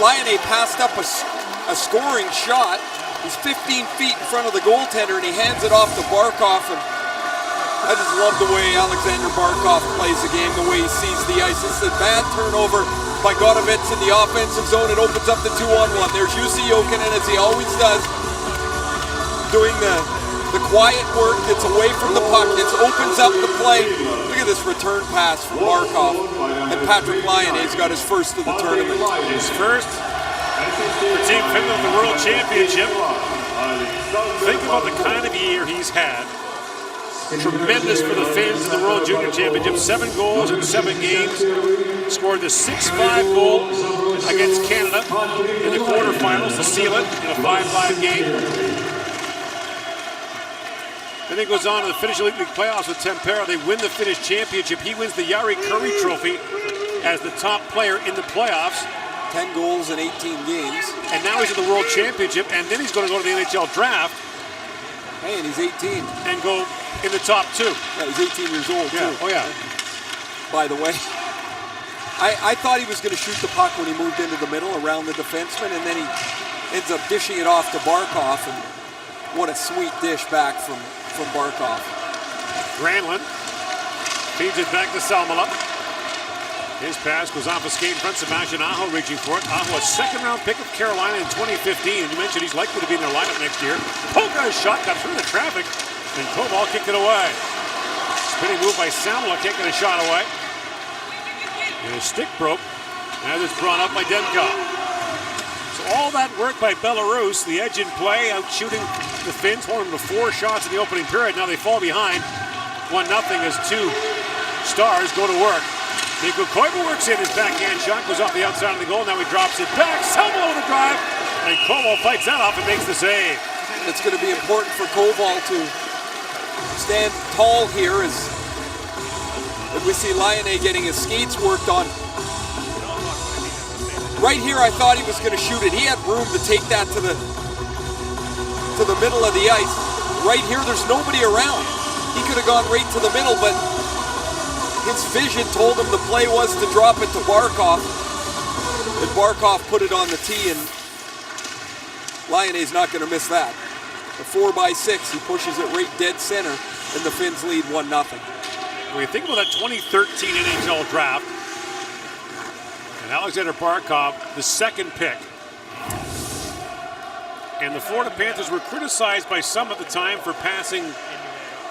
Laine passed up a scoring shot. He's 15 feet in front of the goaltender, and he hands it off to Barkov. And I just love the way Alexander Barkov plays the game, the way he sees the ice. It's a bad turnover by Godovets in the offensive zone. It opens up the 2-on-1. There's Jussi Jokinen, as he always does, doing the quiet work. Gets away from the puck. It opens up the play. Look at this return pass from Barkov. And Patrick Laine has got his first of the tournament. His first for Team Finland, the World Championship. Think about the kind of year he's had. Tremendous for the Finns in the World Junior Championship. 7 goals in 7 games. Scored the 6-5 goal against Canada in the quarterfinals to seal it in a 5-5 game. Then he goes on to the Finnish Elite League playoffs with Tampere. They win the Finnish Championship. He wins the Jari Kurri Trophy as the top player in the playoffs. 10 goals in 18 games. And now he's in the World Championship, and then he's going to go to the NHL draft. Hey, and he's 18. And go in the top 2. Yeah, he's 18 years old, yeah. too. Oh, yeah. By the way, I thought he was going to shoot the puck when he moved into the middle around the defenseman, and then he ends up dishing it off to Barkov, and what a sweet dish back from Barkov. Granlund feeds it back to Salmela. His pass goes off a skate in front. Sebastian Aho reaching for it. Aho, a second-round pick of Carolina in 2015. And you mentioned he's likely to be in their lineup next year. Polka's shot got through the traffic, and Koval kicked it away. Spinning move by Salmela, taking a shot away. And his stick broke as it's brought up by Demkov. So all that work by Belarus, the edge in play, out shooting the Finns, holding them to 4 shots in the opening period. Now they fall behind 1-0 as 2 stars go to work. Mikko Koivu works in his backhand shot, goes off the outside of the goal. Now he drops it back. Salmela with a drive, and Koval fights that off and makes the save. It's going to be important for Koval to stand tall here as we see Laine getting his skates worked on. Right here, I thought he was going to shoot it. He had room to take that to the middle of the ice. Right here, there's nobody around. He could have gone right to the middle, but his vision told him the play was to drop it to Barkov. And Barkov put it on the tee, and Laine's not going to miss that. A 4x6, he pushes it right dead center, and the Finns lead 1-0. When you think about that 2013 NHL draft, And Alexander Barkov, the second pick. And the Florida Panthers were criticized by some at the time for passing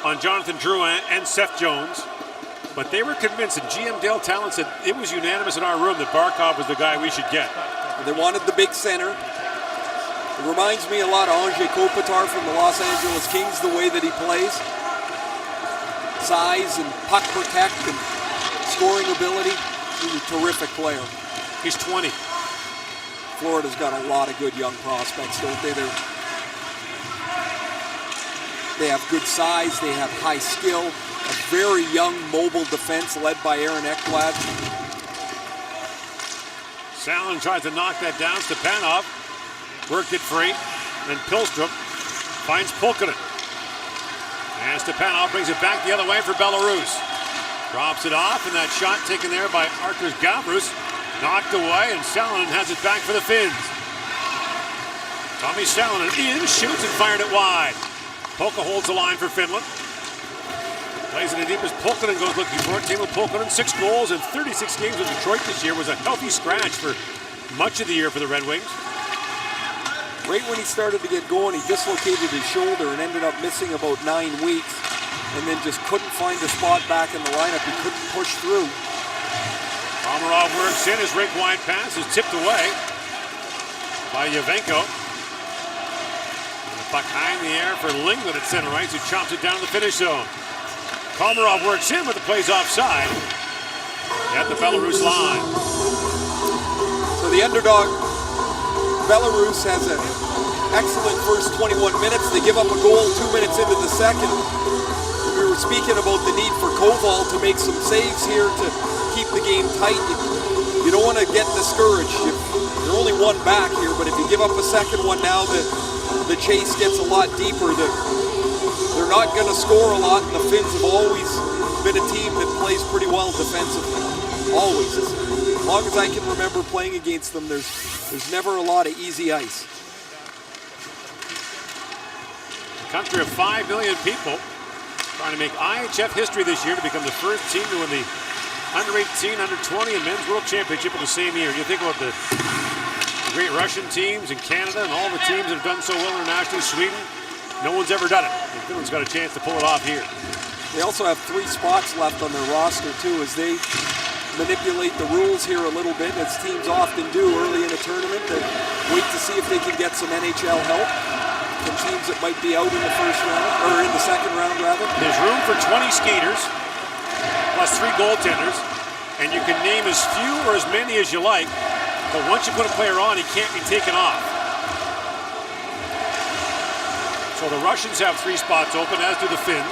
on Jonathan Drouin and Seth Jones. But they were convinced, and GM Dale Talon said it was unanimous in our room that Barkov was the guy we should get. They wanted the big center. It reminds me a lot of Anze Kopitar from the Los Angeles Kings, the way that he plays. Size and puck protect and scoring ability. He's a terrific player. He's 20. Florida's got a lot of good young prospects, don't they? They have good size, they have high skill, a very young mobile defense led by Aaron Ekblad. Salen tries to knock that down. Stepanov worked it free. And Pilstrup finds Pulkkinen. And Stepanov brings it back the other way for Belarus. Drops it off, and that shot taken there by Arturs Gavrus. Knocked away, and Salonen has it back for the Finns. Tommy Salonen in, shoots and fired it wide. Polka holds the line for Finland. Plays it in deep as Pulkkinen goes looking for it. Teemu Pulkkinen, 6 goals in 36 games with Detroit this year. Was a healthy scratch for much of the year for the Red Wings. Right when he started to get going, he dislocated his shoulder and ended up missing about 9 weeks. And then just couldn't find a spot back in the lineup. He couldn't push through. Komarov works in. His rink wide pass is tipped away by Yavenko. And the puck high in the air for Lingland at center ice, who chops it down to the finish zone. Komarov works in, but the play's offside at the Belarus line. So the underdog, Belarus, has an excellent first 21 minutes. They give up a goal 2 minutes into the second. We were speaking about the need for Koval to make some saves here to keep the game tight. You don't want to get discouraged. You're only one back here, but if you give up a second one now, the chase gets a lot deeper. They're not going to score a lot, and the Finns have always been a team that plays pretty well defensively. Always. As long as I can remember playing against them, there's never a lot of easy ice. A country of 5 million people trying to make IIHF history this year to become the first team to win the under-18, under-20, and men's world championship in the same year. You think about the great Russian teams in Canada and all the teams that have done so well internationally, Sweden. No one's ever done it. And Finland's got a chance to pull it off here. They also have 3 spots left on their roster, too, as they manipulate the rules here a little bit, as teams often do early in a tournament. They wait to see if they can get some NHL help from teams that might be out in the first round, or in the second round, rather. There's room for 20 skaters, plus 3 goaltenders, and you can name as few or as many as you like, but once you put a player on, he can't be taken off. So the Russians have 3 spots open, as do the Finns.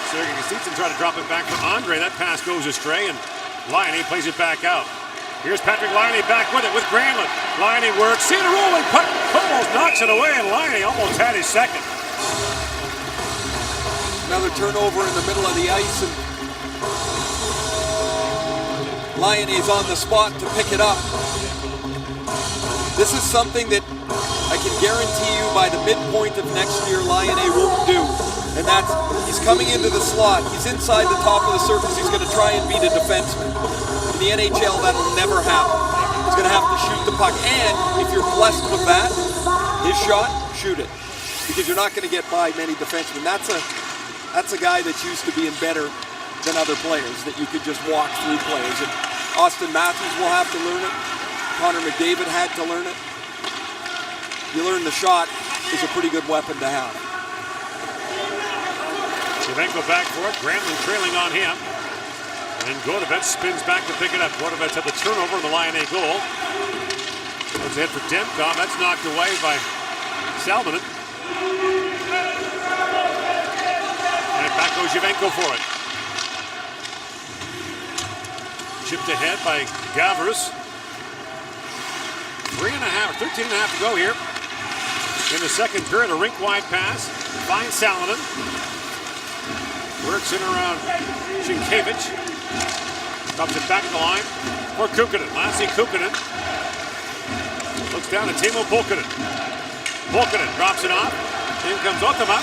Sergei Kostitsyn trying to drop it back for Andre. That pass goes astray, and Laine plays it back out. Here's Patrick Laine back with it with Granlund. Laine works, see the rolling puck, almost knocks it away, and Laine almost had his second. Another turnover in the middle of the ice, and Laine is on the spot to pick it up. This is something that I can guarantee you by the midpoint of next year, Laine won't do. And that's, he's coming into the slot. He's inside the top of the circles. He's going to try and beat a defenseman. In the NHL, that'll never happen. He's going to have to shoot the puck. And if you're blessed with that, his shot, shoot it. Because you're not going to get by many defensemen. That's a guy that's used to being better than other players, that you could just walk through players. And Austin Matthews will have to learn it. Connor McDavid had to learn it. You learn the shot is a pretty good weapon to have. Yavenko back for it. Granlund trailing on him. And Godovets spins back to pick it up. Godovets had the turnover in the Laine goal. Goes ahead for Demkov. That's knocked away by Salminen. And back goes Yavenko for it. Chipped ahead by Gavrus. 13 and a half to go here. In the second period, a rink-wide pass. Finds Salminen. Works in around Sienkiewicz. Drops it back to the line for Kukkonen. Lassi Kukkonen. Looks down at Teemu Pulkkinen. Pulkkinen drops it off. In comes Ottama.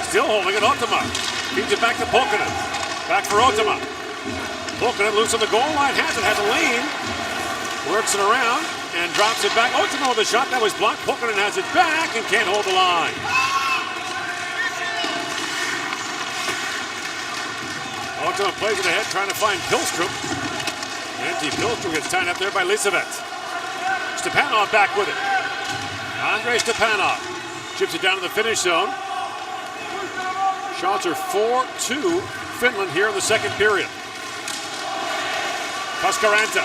Still holding it, Ottama. Feeds it back to Pulkkinen. Back for Ottama. Pulkkinen loose on the goal line, has a lane. Works it around and drops it back. Oh, it's another shot that was blocked. Pulkkinen has it back and can't hold the line. Ultima plays it ahead, trying to find Pilstrom. Empty Pilstrom gets tied up there by Lisavet. Stepanov back with it. Andrei Stepanov chips it down to the finish zone. Shots are 4-2 Finland here in the second period. Koskaranta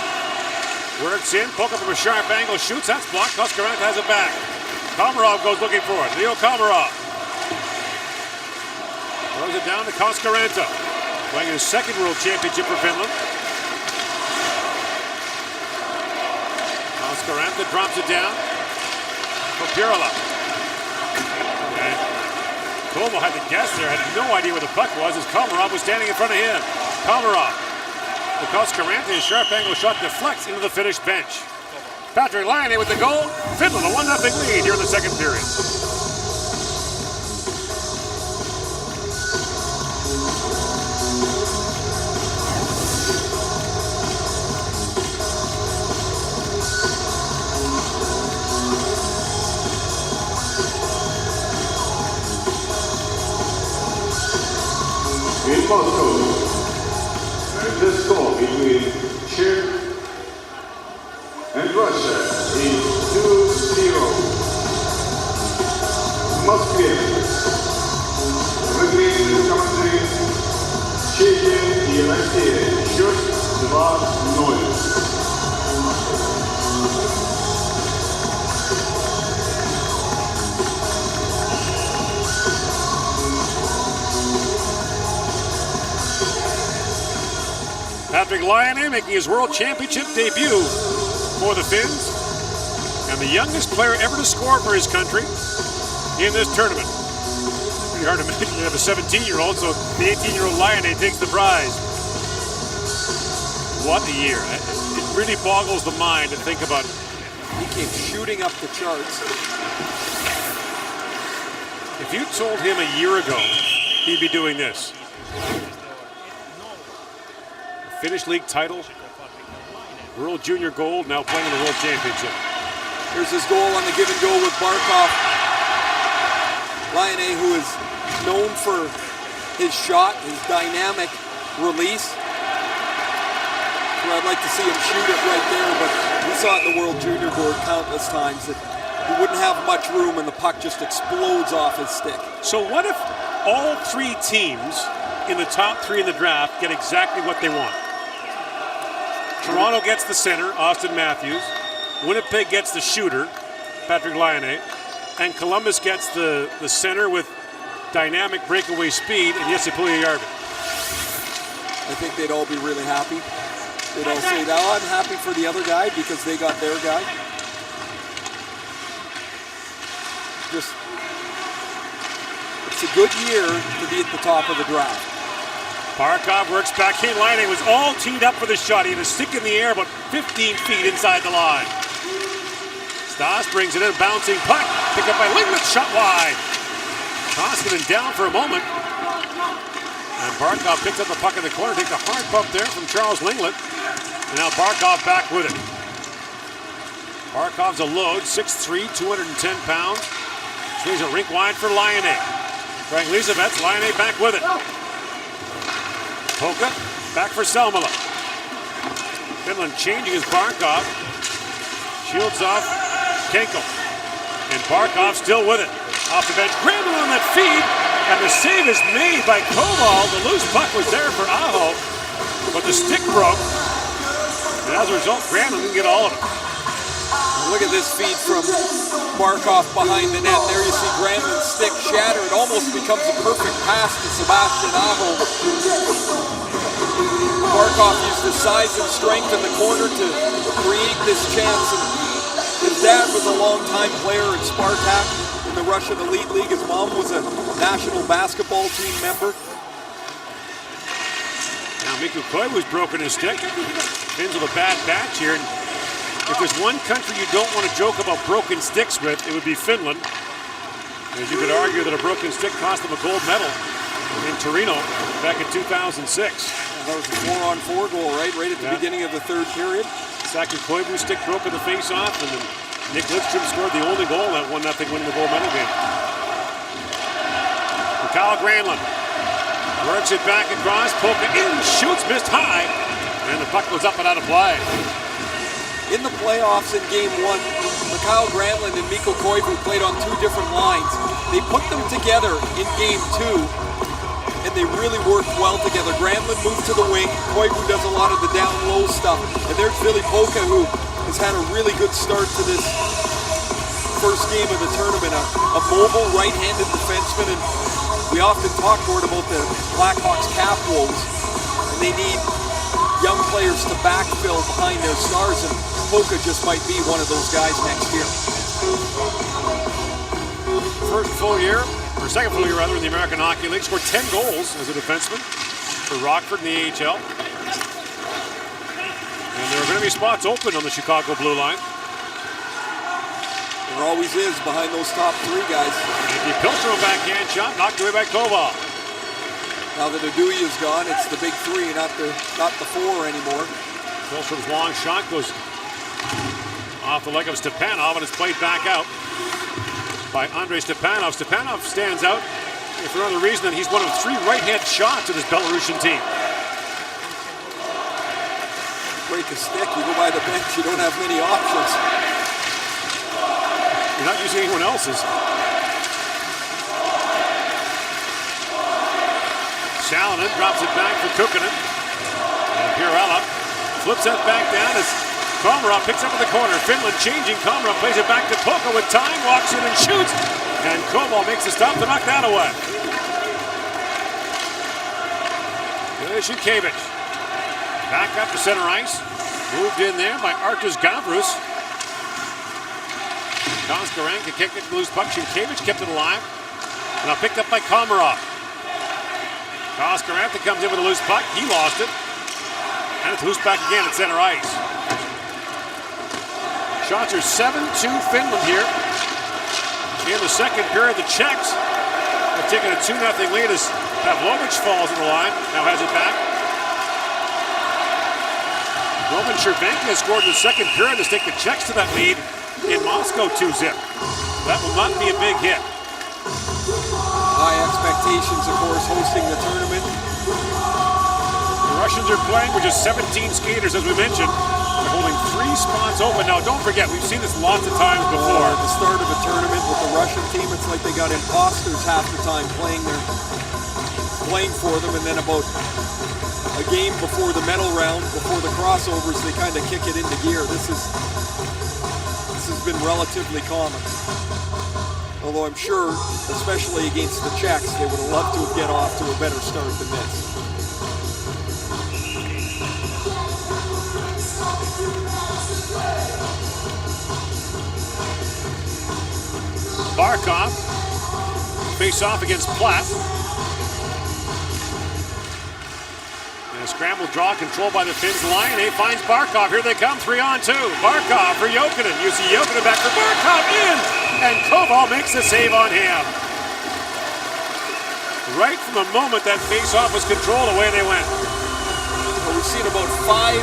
works in, poke up from a sharp angle, shoots, that's blocked. Koskaranta has it back. Komarov goes looking for it. Leo Komarov throws it down to Koskaranta, playing his second World Championship for Finland. Koskaranta drops it down for Pirula. And Como had to guess there, had no idea where the puck was as Komarov was standing in front of him. Komarov. Koskaranta, his sharp angle shot deflects into the Finnish bench. Patrick Laine with the goal. Finland a 1-0 lead here in the second period. In Moscow, the score between Czech and Russia is 2-0. Moskvе. В игре команды Чехия и Россия. Счет 2-0. Patrick Laine making his World Championship debut for the Finns, and the youngest player ever to score for his country in this tournament. Pretty hard to imagine you have a 17-year-old, so the 18-year-old Laine takes the prize. What a year. It really boggles the mind to think about it. He came shooting up the charts. If you told him a year ago he'd be doing this. Finnish league title, World Junior Gold, now playing in the World Championship. Here's his goal on the give and go with Barkov. Laine, who is known for his shot, his dynamic release. Well, I'd like to see him shoot it right there, but we saw it in the World Junior board countless times that he wouldn't have much room and the puck just explodes off his stick. So what if all three teams in the top three in the draft get exactly what they want? Toronto gets the center, Austin Matthews. Winnipeg gets the shooter, Patrick Laine. And Columbus gets the center with dynamic breakaway speed, and Jesse Puljujärvi. I think they'd all be really happy. They'd all say, oh, I'm happy for the other guy because they got their guy. Just, it's a good year to be at the top of the draft. Barkov works back in. Laine was all teed up for the shot. He had a stick in the air about 15 feet inside the line. Stas brings it in, bouncing puck. Picked up by Linglet, shot wide. Koskinen down for a moment. And Barkov picks up the puck in the corner, takes a hard bump there from Charles Linglet. And now Barkov back with it. Barkov's a load, 6'3", 210 pounds. Swings it rink wide for Laine. Frank Lisavets, Laine back with it. Polka, back for Salmela. Finland changing his Barkov. Shields off Kenkel. And Barkov still with it. Off the bench, Granlund on that feed. And the save is made by Koval. The loose puck was there for Aho. But the stick broke. And as a result, Granlund didn't get all of it. Look at this feed from Barkov behind the net. There you see Granlund's stick shatter. It almost becomes a perfect pass to Sebastian Aho. Barkov used his size and strength in the corner to create this chance. And his dad was a longtime player at Spartak in the Russian Elite League. His mom was a national basketball team member. Now Mikko Koivu's broken his stick. Finns with a bad batch here. And if there's one country you don't want to joke about broken sticks with, it would be Finland. As you could argue that a broken stick cost them a gold medal in Torino back in 2006. That was a 4-on-4 goal, right? Right at the beginning of the third period. Saku Koivu stick broke in the face-off, and then Nick Lidstrom scored the only goal in that 1-0 win in the gold medal game. Kyle Granlund works it back across, Polka in, shoots, missed high, and the puck goes up and out of play. In the playoffs in Game 1, Kyle Granlund and Mikko Koivu played on two different lines. They put them together in Game 2, and they really worked well together. Granlund moved to the wing, Koivu does a lot of the down-low stuff, and there's Billy Polka, who has had a really good start to this first game of the tournament. A mobile right-handed defenseman, and we often talk, Gord, about the Blackhawks cap woes, and they need young players to backfill behind their stars, and Polka just might be one of those guys next year. First full year, or second full year rather, in the American Hockey League. Scored 10 goals as a defenseman for Rockford in the AHL. And there are going to be spots open on the Chicago blue line. There always is behind those top three guys. Andy Pilstrom backhand shot, knocked away by Koval. Now that Aduya's gone, it's the big three, not the four anymore. Pilstrom's long shot goes off the leg of Stepanov, and it's played back out by Andrei Stepanov. Stepanov stands out for another reason that he's one of three right-hand shots of this Belarusian team. Break a stick, you go by the bench, you don't have many options. You're not using anyone else's. Salonen drops it back for Kukkonen. And Pirella flips that back down as Komarov picks up in the corner. Finland changing. Komarov plays it back to Polka with time, walks in and shoots. And Koval makes the stop to knock that away. Shukevich back up to center ice. Moved in there by Artus Gavrus. Koskarenka kicked it to loose puck. Shukevich kept it alive. Now picked up by Komarov. Koskarenka comes in with a loose puck. He lost it. And it's loose back again at center ice. Shots are 7-2 Finland here. In the second period, the Czechs have taken a 2-0 lead as Pavlovich falls in the line. Now has it back. Roman Chervenka has scored in the second period to take the Czechs to that lead in Moscow 2-0. That will not be a big hit. High expectations, of course, hosting the tournament. The Russians are playing with just 17 skaters, as we mentioned. They're holding 3 spots open. Now, don't forget, we've seen this lots of times before. At the start of a tournament with the Russian team, it's like they got imposters half the time playing for them, and then about a game before the medal round, before the crossovers, they kind of kick it into gear. This has been relatively common. Although I'm sure, especially against the Czechs, they would have loved to have get off to a better start than this. Barkov face off against Platt. And a scramble draw controlled by the Finns. Line A finds Barkov. Here they come, 3-on-2. Barkov for Jokinen. You see Jokinen back for Barkov in! And Koval makes the save on him. Right from the moment that face-off was controlled, away they went. Well, we've seen about 5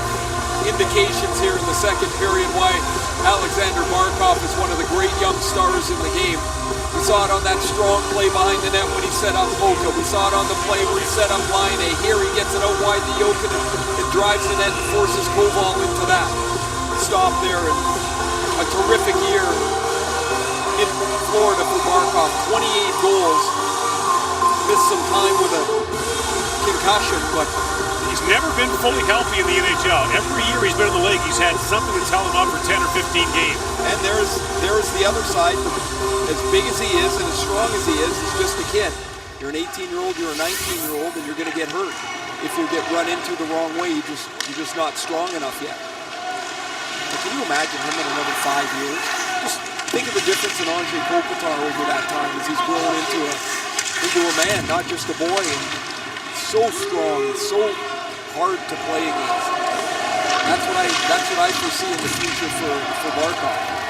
indications here in the second period why Alexander Barkov is one of the great young stars in the game. We saw it on that strong play behind the net when he set up Polka. We saw it on the play where he set up Line A. Here he gets it out wide to Jokinen and drives the net and forces Koval into that stop there. And a terrific year in Florida for Barkov. 28 goals. Missed some time with a concussion, but he's never been fully healthy in the NHL. Every year he's been in the league, he's had something that's held him up for 10 or 15 games. And there's the other side. As big as he is and as strong as he is, he's just a kid. You're an 18-year-old, you're a 19-year-old, and you're going to get hurt if you get run into the wrong way. You're just not strong enough yet. But can you imagine him in another 5 years? Just think of the difference in Andrei Kopitar over that time as he's grown into a man, not just a boy. And so strong, and so hard to play against. That's what I foresee in the future for Barkov.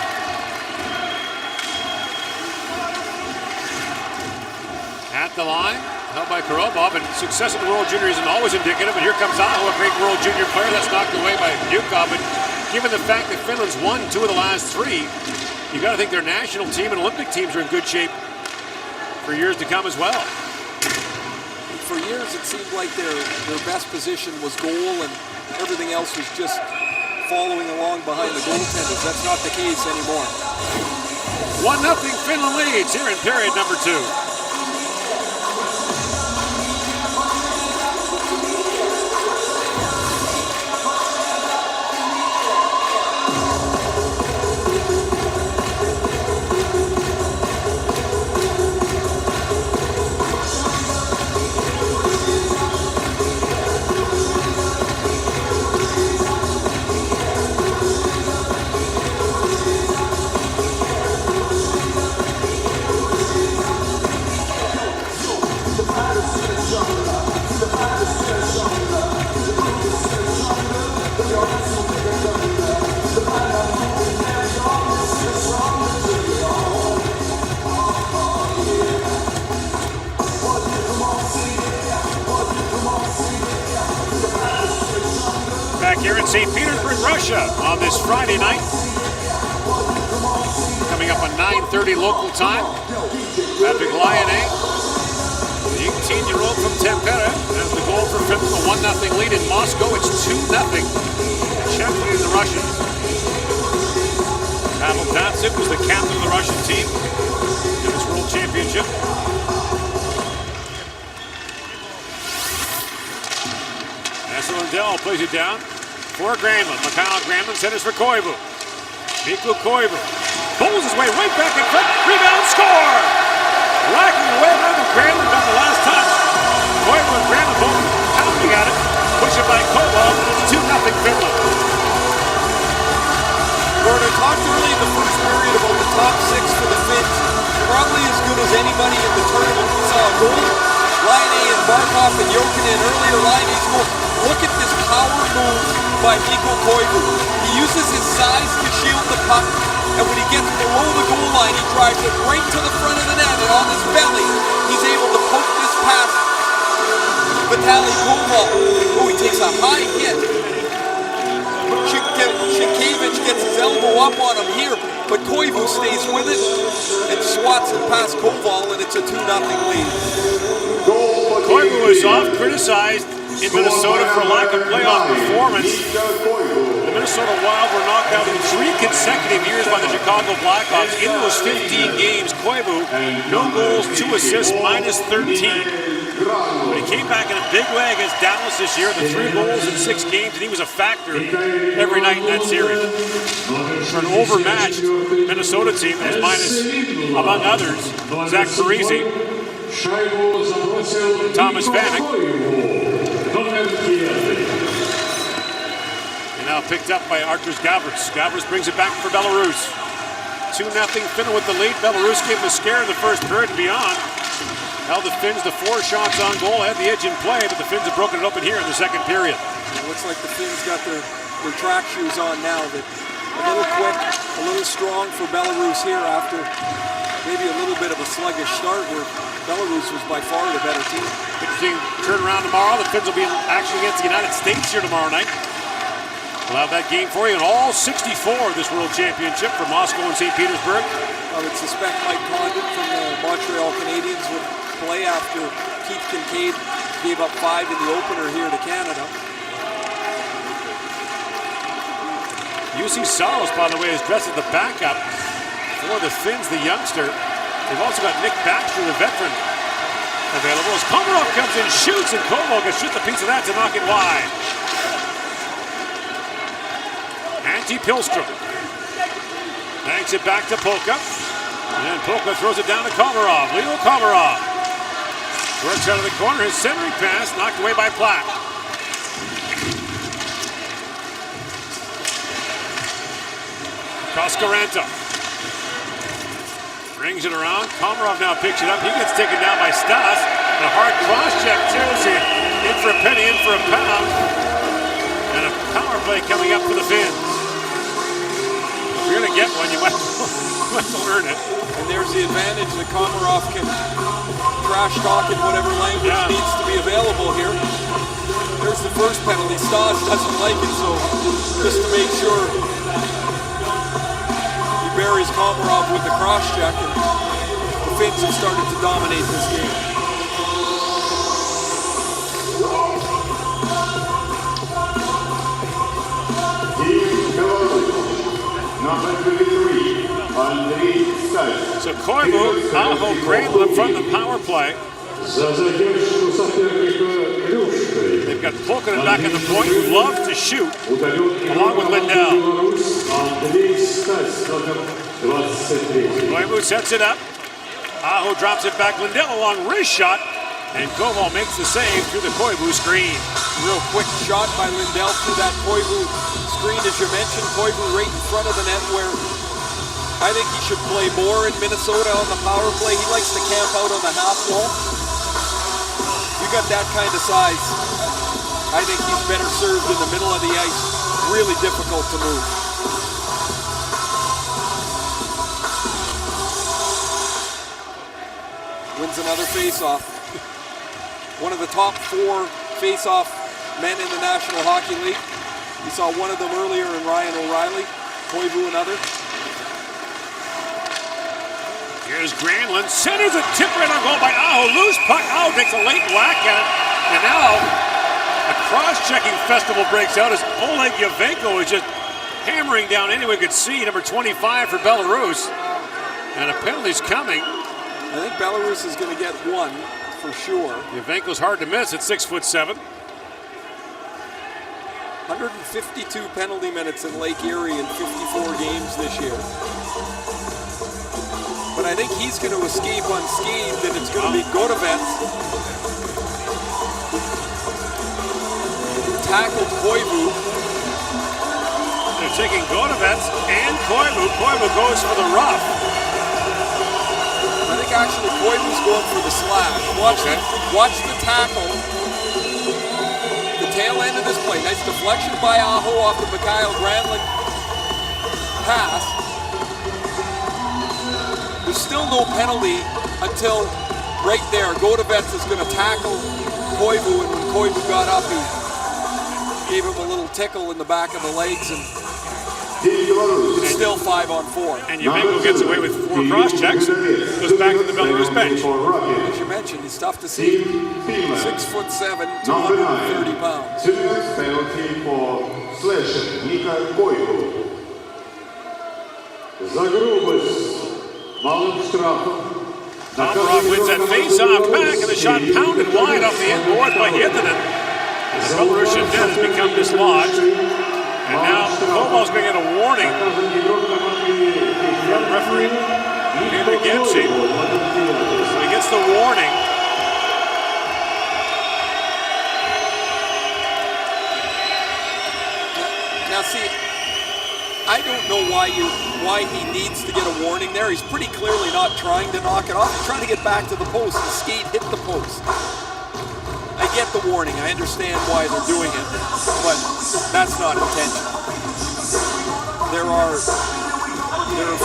At the line, held by Karobov, and success at the World Junior isn't always indicative. And here comes Aho, a great World Junior player. That's knocked away by Yukov. But given the fact that Finland's won 2 of the last 3, you got to think their national team and Olympic teams are in good shape for years to come as well. For years, it seemed like their best position was goal, and everything else was just following along behind the goaltenders. That's not the case anymore. 1-0 Finland leads here in period number 2. Back here in St. Petersburg, Russia on this Friday night. Coming up on 9:30 local time. Patrick Laine, the 18-year-old from Tampere, has the goal for Finland, a 1-0 lead in Moscow. It's 2-0. Czech leading the Russians. Pavel Tatsik was the captain of the Russian team in this World Championship. Lindell plays it down for Granlund. Mikhail Granlund centers for Koivu. Mikko Koivu pulls his way right back in front. Rebound, score! Racking away around Granlund got the last touch. Koivu and Granlund both pounding at it. Push it by Koval. It's 2-0 Finland. Gordon talked early in the first period about the top 6 for the Finns. Probably as good as anybody in the tournament. We saw a goal. Laine and Barkov and Jokinen earlier. Laine's goal. Look at this power move by Mikko Koivu. He uses his size to shield the puck, and when he gets below the goal line, he drives it right to the front of the net, and on his belly, he's able to poke this past Vitaly Koval. Oh, he takes a high hit. Sienkiewicz gets his elbow up on him here, but Koivu stays with it and swats it past Koval, and it's a 2-0 lead. Koivu was oft criticized in Minnesota for lack of playoff performance. The Minnesota Wild were knocked out in 3 consecutive years by the Chicago Blackhawks. In those 15 games, Koivu, no goals, 2 assists, -13. But he came back in a big way against Dallas this year, the 3 goals in 6 games, and he was a factor every night in that series. For an overmatched Minnesota team that was minus, among others, Zach Parise, Thomas Vanek. And now picked up by Arturs Gavras. Gavras brings it back for Belarus. 2-0 Finland with the lead. Belarus gave them a scare in the first period and beyond. Held the Finns to 4 shots on goal, had the edge in play, but the Finns have broken it open here in the second period. It looks like the Finns got their track shoes on now. That a little quick, a little strong for Belarus here after maybe a little bit of a sluggish start where Belarus was by far the better team. Interesting turnaround tomorrow. The Finns will be in action against the United States here tomorrow night. We'll have that game for you in all 64 of this World Championship from Moscow and St. Petersburg. I would suspect Mike Condon from the Montreal Canadiens would play after Keith Kincaid gave up 5 in the opener here to Canada. UC Saros, by the way, is dressed as the backup for the Finns, the youngster. They've also got Nick Baxter, the veteran, available. As Komarov comes in, shoots, and Koval can shoot the piece of that to knock it wide. Antti Pilström banks it back to Polka. And Polka throws it down to Komarov. Leo Komarov works out of the corner. His centering pass knocked away by Platt. Koskaranta brings it around. Komarov now picks it up. He gets taken down by Stas. And a hard cross-check too. So in for a penny, in for a pound. And a power play coming up for the Finns. If you're going to get one, you might as well earn it. And there's gives the advantage that Komarov can trash talk in whatever language needs to be available here. There's the first penalty. Stas doesn't like it, so just to make sure he buries Komarov with the cross check, and the Finns have started to dominate this game. Number 23, Andrei Skais. So Koivu, Aho, Granlund in front of the power play. They've got Pulkkinen back in the point, who loves to shoot, along with Lindell. Koivu sets it up. Aho drops it back. Lindell along wrist shot, and Koval makes the save through the Koivu screen. Real quick shot by Lindell through that Koivu screen, as you mentioned. Koivu right in front of the net, where I think he should play more in Minnesota on the power play. He likes to camp out on the half wall. You got that kind of size, I think he's better served in the middle of the ice. Really difficult to move. Wins another face-off. One of the top 4 face-off men in the National Hockey League. We saw one of them earlier in Ryan O'Reilly. Koivu another. Here's Granlund, centers a tip right on goal by Aho. Loose puck. Aho takes a late whack at it. And now a cross-checking festival breaks out as Oleg Yavenko is just hammering down anyone could see. Number 25 for Belarus. And a penalty's coming. I think Belarus is going to get one for sure. Yavenko's hard to miss at 6'7". 152 penalty minutes in Lake Erie in 54 games this year. But I think he's going to escape unscathed, and it's going to be Godovets. Tackled Koivu. They're taking Godovets and Koivu. Koivu goes for the rough. I think actually Koivu's going for the slash. Watch the tackle. The tail end of this play. Nice deflection by Aho off the Mikhail Granlund pass. There's still no penalty until right there. Godovets is going to tackle Koivu, and when Koivu got up, he gave him a little tickle in the back of the legs, and it's still 5-on-4. And Yavenko gets away with 4 cross-checks, goes back to the Belarus bench. As you mentioned, he's tough to see. 6'7", 230 pounds. Penalty for slashing Mikhail Koivu. Komarov wins that face-off back, and the shot pounded wide off the inboard by Yetinen. The Belarusian net has become dislodged. And now Koval's going to get a warning from referee Peter Gebsey. So he gets the warning. Now see, I don't know why he needs to get a warning there. He's pretty clearly not trying to knock it off. He's trying to get back to the post. The skate hit the post. I get the warning. I understand why they're doing it, but that's not intentional. There are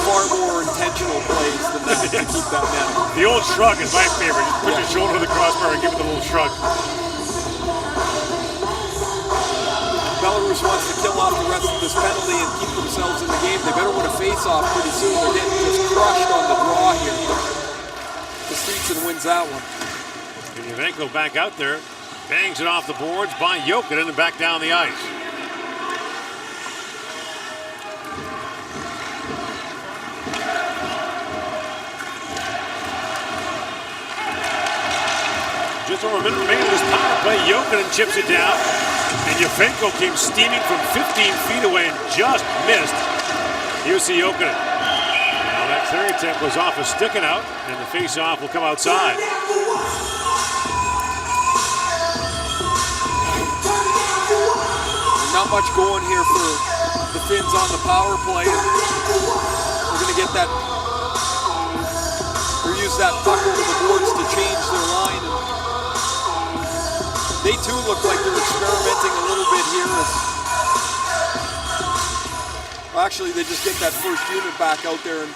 far more intentional plays than that to keep that net on. The old shrug is my favorite. Just put your shoulder to the crossbar and give it a little shrug. Belarus wants to kill off the rest of this penalty and keep themselves in the game. They better win a face-off pretty soon. They're getting just crushed on the draw here. Kostitsyn wins that one. And Yavenko back out there, bangs it off the boards by Jokinen and back down the ice. Just over a minute remaining in this power play. Jokinen chips it down, and Yavenko came steaming from 15 feet away and just missed Jussi Jokinen. Now that third attempt was off a sticking out, and the face-off will come outside. Not much going here for the Finns on the power play. We're going to get that, or use that puck over the boards to change their line. And they too look like they're experimenting a little bit here. Well, actually, they just get that first unit back out there, and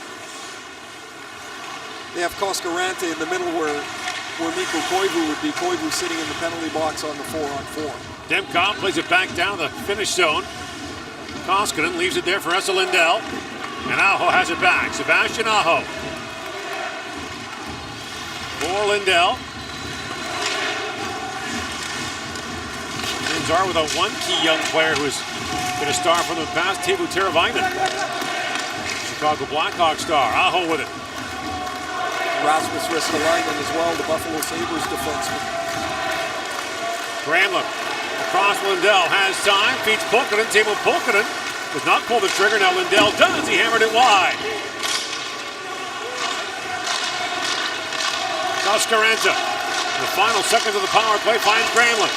they have Koskarante in the middle where Mikko Koivu would be. Koivu sitting in the penalty box on the 4-on-4. Demkov plays it back down the finish zone. Koskinen leaves it there for Esa Lindell. And Aho has it back. Sebastian Aho. For Lindell. Things are without one key young player who has been a star from the past, Teuvo Teravainen. Chicago Blackhawks star. Aho with it. Rasmus Ristolainen as well, the Buffalo Sabres defenseman. Granlund across Lindell, has time, feeds Pulkkinen. Timo Pulkkinen does not pull the trigger. Now Lindell does. He hammered it wide. Koskaranta, in the final seconds of the power play, finds Granlund.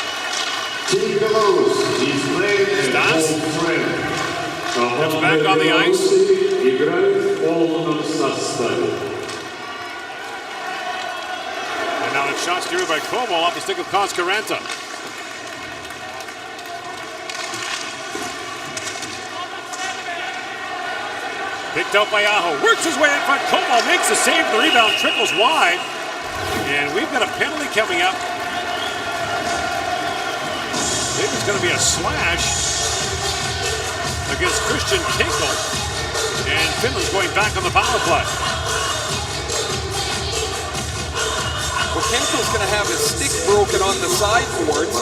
Team Belarus is playing Stas steps back on the ice. And now it's shot steered by Como off the stick of Koskaranta. Picked out by Aho, works his way in front. Como makes the save, the rebound trickles wide. And we've got a penalty coming up. I think it's going to be a slash against Christian Kinkel. And Finland's going back on the power play. Well, Kinkel's going to have his stick broken on the sideboards.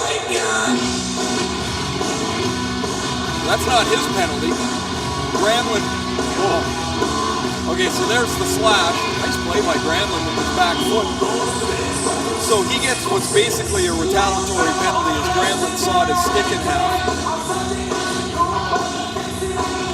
That's not his penalty. Granlund. Oh. Okay, so there's the slash. Nice play by Granlund with his back foot. So he gets what's basically a retaliatory penalty as Granlund sawed his stick in half.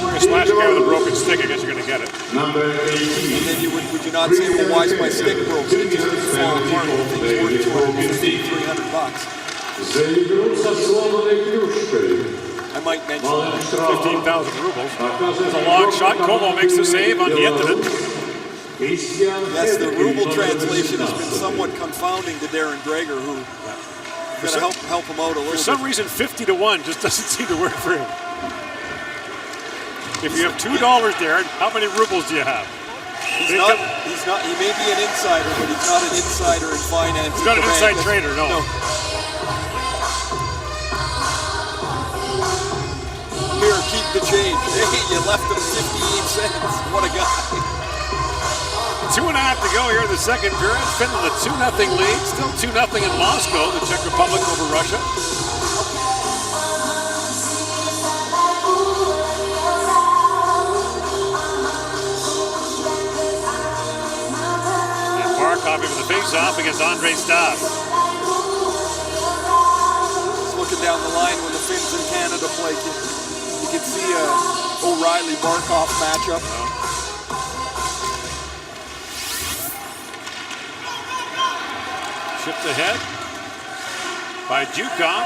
We're going to slash a guy with a broken stick. I guess you're going to get it. Number 18. And then would you not say, well, why is my stick broken? It just didn't fall apart. The thing's worth $250, $300. I might mention 15,000 rubles. There's a long shot. Como makes the save on Hietanen. Yes, the ruble translation has been somewhat confounding to Darren Dreger, who is going to help him out a little bit. For some reason, 50-1 just doesn't seem to work for him. If you have $2, Darren, how many rubles do you have? He may be an insider, but he's not an insider in finance. He's not an inside trader, no. Here, keep the change. Hey, you left him 58 cents. What a guy. 2.5 to go here in the second period. Finland a 2-0 lead. Still 2-0 in Moscow, the Czech Republic over Russia. And Barkov for the face-off against Andre Stas. Looking down the line when the Finns and Canada play, you can see a O'Reilly-Barkov matchup. Chipped ahead by Jukov.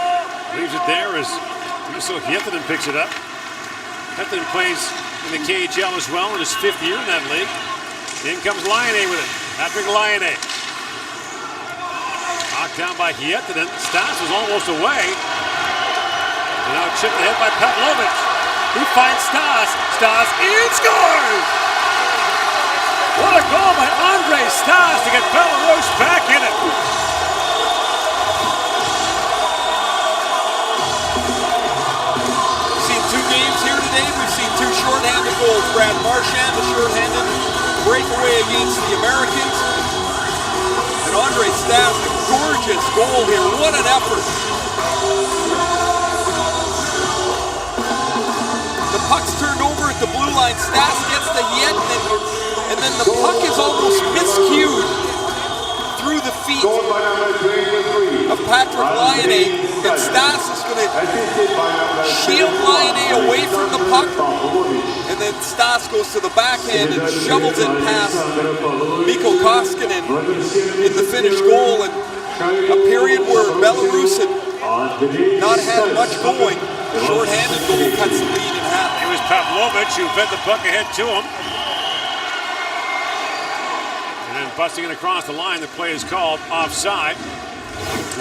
Leaves it there as Juuso Hietanen picks it up. Hietanen plays in the KHL as well in his 5th year in that league. In comes Laine with it. Patrick Laine. Knocked down by Hietanen. Stas was almost away. And now chipped ahead by Pavlovich. He finds Stas. Stas in scores! What a goal by Andre Stas to get Belarus back in it. We've seen 2 games here today. We've seen 2 shorthanded goals. Brad Marchand, the shorthanded breakaway against the Americans. And Andre Stas, a gorgeous goal here. What an effort. The puck's turned over at the blue line. Stas gets the Hietanen, and then the puck is almost miscued through the feet of Patrick Laine. And Stas is going to shield Laine away from the puck. And then Stas goes to the backhand and shovels it past Mikko Koskinen in the finished goal. And a period where Belarus had not had much going. The short-handed goal cuts the lead in half. It was Pavlovich who fed the puck ahead to him. And then busting it across the line, the play is called offside.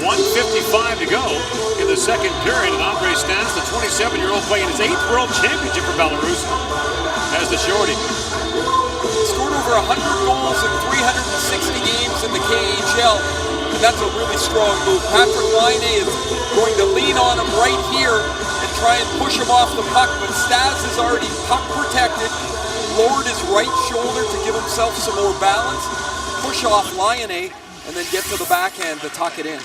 1:55 to go in the second period. And Andre Stas, the 27-year-old, playing his 8th World Championship for Belarus, as the shorty. Scored over 100 goals in 360 that's a really strong move. Patrick Laine is going to lean on him right here and try and push him off the puck, but Stas is already puck protected, lowered his right shoulder to give himself some more balance, push off Laine, and then get to the backhand to tuck it in.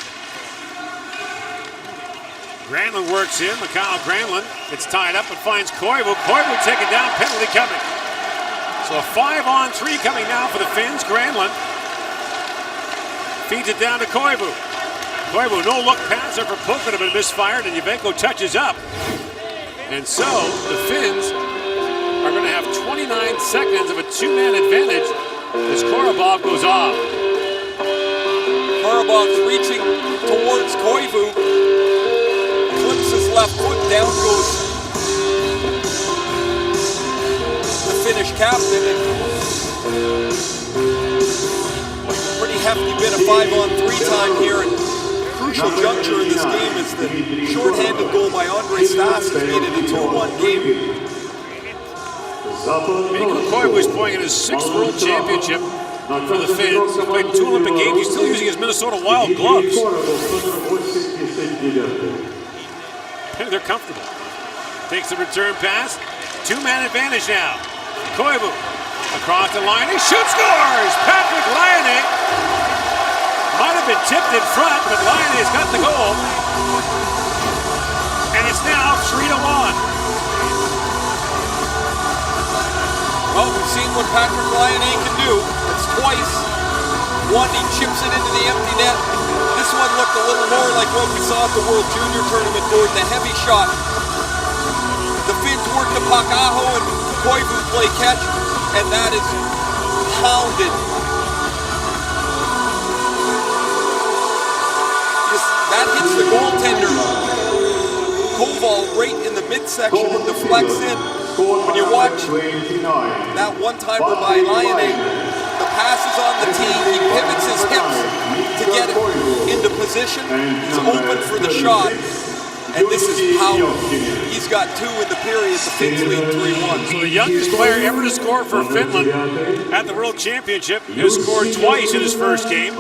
Granlund works in. Mikhail Granlund gets tied up and finds Koivu. Koivu taken down, penalty coming. So a 5-on-3 coming now for the Finns. Granlund feeds it down to Koivu. Koivu, no-look pass there for Pukka, but misfired, and Juvenko touches up. And so the Finns are going to have 29 seconds of a two-man advantage as Korobov goes off. Korobov's reaching towards Koivu, clips his left foot, down goes the Finnish captain. Pretty hefty bit of 5-on-3 time here, and crucial juncture in this game is the shorthanded goal by Andre Stas has made it a 2-1 game. Mikko Koivu is playing in his 6th World Championship for the Finns. He's played 2 Olympic Games. He's still using his Minnesota Wild gloves. And they're comfortable. Takes the return pass. Two-man advantage now. Koivu across the line. He shoots, scores! Patrick Laine. Might have been tipped in front, but Laine has got the goal. And it's now 3-1. Well, we've seen what Patrick Laine can do. It's twice. One, he chips it into the empty net. This one looked a little more like what we saw at the World Junior Tournament board, the heavy shot. The Finns work the puck, Aho and Koivu play catch, and that is pounded. That hits the goaltender, Koval, right in the midsection and deflects in. When you watch that one-timer by Laine, the pass is on the tee, he pivots his hips to get it into position, he's open for the shot, and this is power. He's got 2 in the period, the Finns lead 3-1. So the youngest player ever to score for Finland at the World Championship has scored twice in his first game,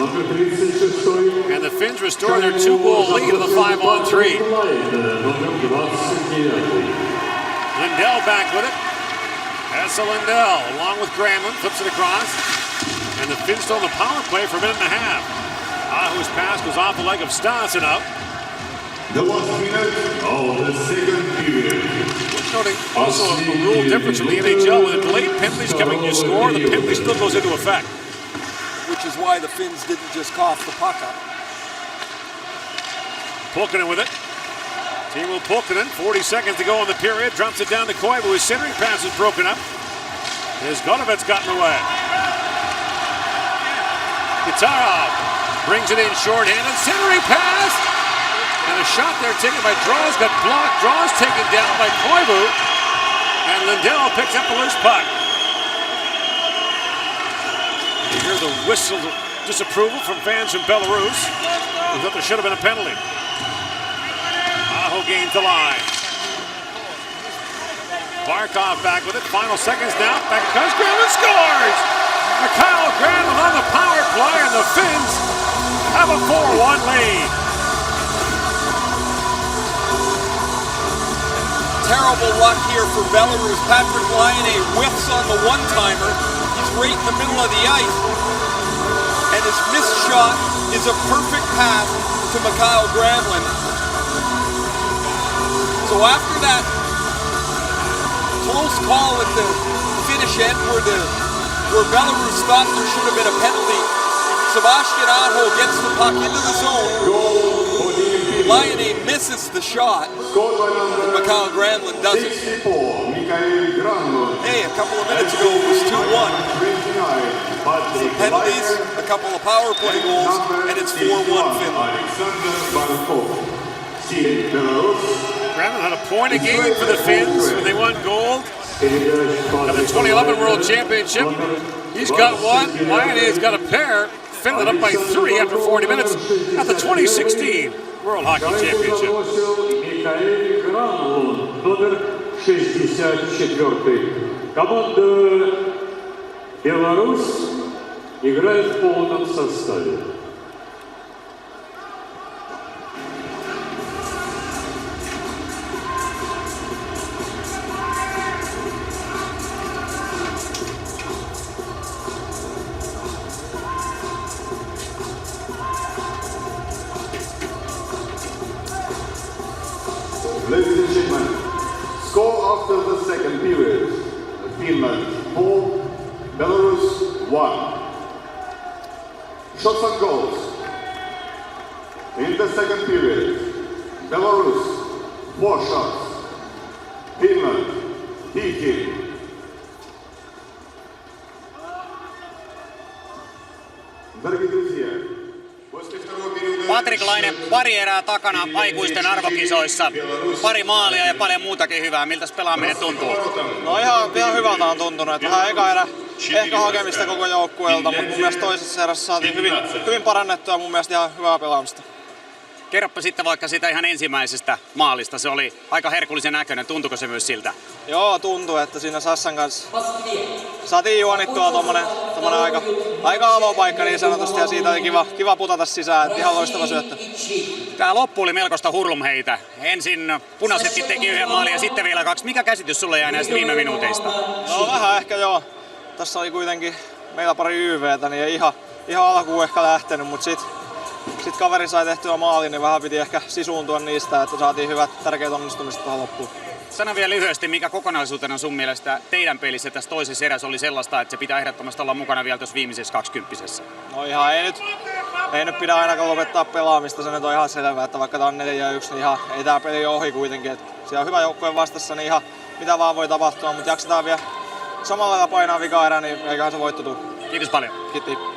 and the Finns restore their 2-goal lead in the 5-on-3. Lindell back with it. Esa Lindell along with Granlund, flips it across. And the Finns still on the power play for a minute and a half. Aho's pass goes off the leg of Stas and out. The last minute of the second period. Noting also a rule difference from the NHL. With delayed penalties coming to score, the penalty still goes into effect. Which is why the Finns didn't just cough the puck up. Pulkkinen with it. Timo Pulkkinen, 40 seconds to go in the period, drops it down to Koivu. His centering pass is broken up. His Golovets gotten away. Gitarov brings it in shorthanded, centering pass, and a shot there taken by Draws, got blocked. Draws taken down by Koivu, and Lindell picks up the loose puck. You hear the whistle disapproval from fans from Belarus, who thought there should have been a penalty. Aho gains the line. Barkov back with it. Final seconds now. Back it comes. Granlund scores! Mikhail Granlund on the power play, and the Finns have a 4-1 lead. Terrible luck here for Belarus. Patrick Laine whiffs on the one-timer. He's right in the middle of the ice. And his missed shot is a perfect pass to Mikhail Granlund. So after that close call at the Finnish end where Belarus thought there should have been a penalty, Sebastian Aho gets the puck into the zone. Laine misses the shot, and Mikhail Granlund doesn't. Hey, a couple of minutes ago it was 2-1. Some penalties, a couple of power play goals, and it's 4-1 Finland. Granlund had a point a game for the Finns when they won gold at the 2011 World Championship. He's got one. Laine's got a pair. Finland up by 3 after 40 minutes at the 2016 World Hockey Championship. Команда Беларусь играет в полном составе. Finland 4, Belarus 1. Shots on goals. In the second period, Belarus 4 shots, Finland 15. Дорогие друзья, после второго периода... Patriklainen pari erää takana aikuisten arvokisoissa. Pari maalia ja paljon muutakin hyvää. Miltäs pelaaminen tuntuu? No ihan hyvältä on tuntunut. Vähän eka erä ehkä hakemista koko joukkueelta, mutta mun mielestä toisessa erässä saatiin hyvin parannettua mun mielestä ihan hyvää pelaamista. Kerropa sitten vaikka sitä ihan ensimmäisestä maalista. Se oli aika herkullisen näköinen. Tuntuuko se myös siltä? Joo, tuntuu, että siinä Sassan kanssa saatiin juonittua tommonen aika avopaikka niin sanotusti ja siitä oli kiva putata sisään. Että ihan loistava syöttö. Tää loppu oli melkoista hurlumheitä. Ensin punaisetkin teki yhden maalin ja sitten vielä 2. Mikä käsitys sulle jäi näistä viime minuuteista? No vähän ehkä joo. Tässä oli kuitenkin meillä pari YVtä, niin ei ihan alkuun ehkä lähtenyt, mutta sit kaveri sai tehtyä maalin, niin vähän piti ehkä sisuuntua niistä, että saatiin hyvät tärkeät onnistumiset tuohon loppuun. Sano vielä lyhyesti, mikä kokonaisuutena sun mielestä teidän pelissä tässä toisessa erässä oli sellaista, että se pitää ehdottomasti olla mukana vielä tuossa viimeisessä 20. No ihan ei nyt pidä ainakaan lopettaa pelaamista, se nyt on ihan selvää, että vaikka tää on 4-1, niin ihan ei tää peli ole ohi kuitenkin. Et siellä on hyvä joukkue vastassa, niin ihan mitä vaan voi tapahtua, mutta jaksetaan vielä samalla lailla painaa vika erä, niin eiköhän se voitto tuu. Kiitos paljon. Kiitos.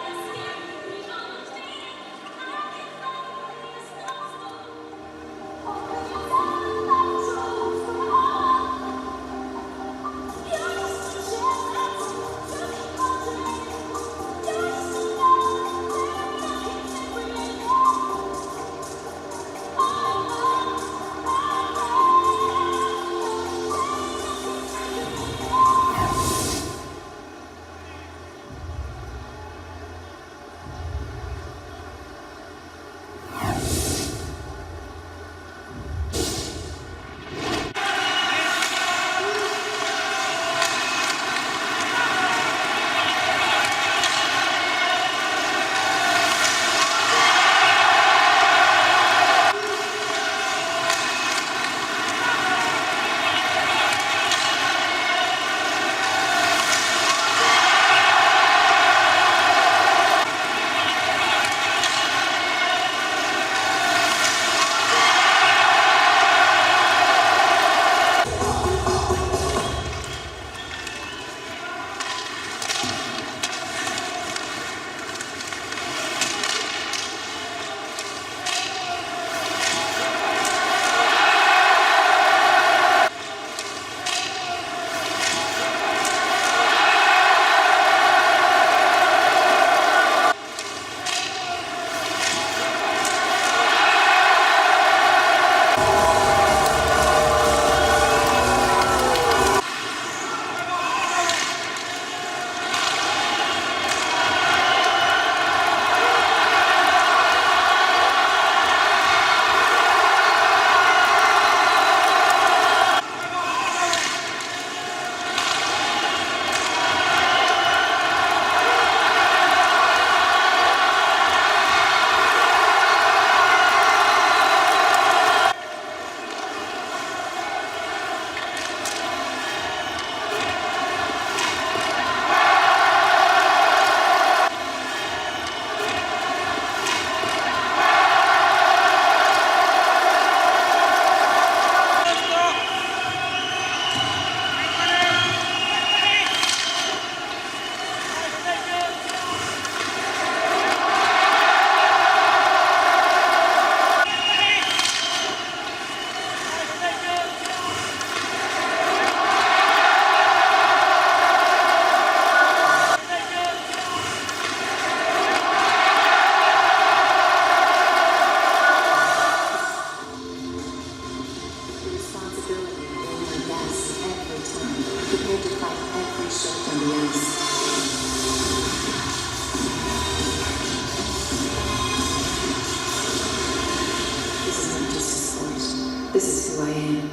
This is who I am.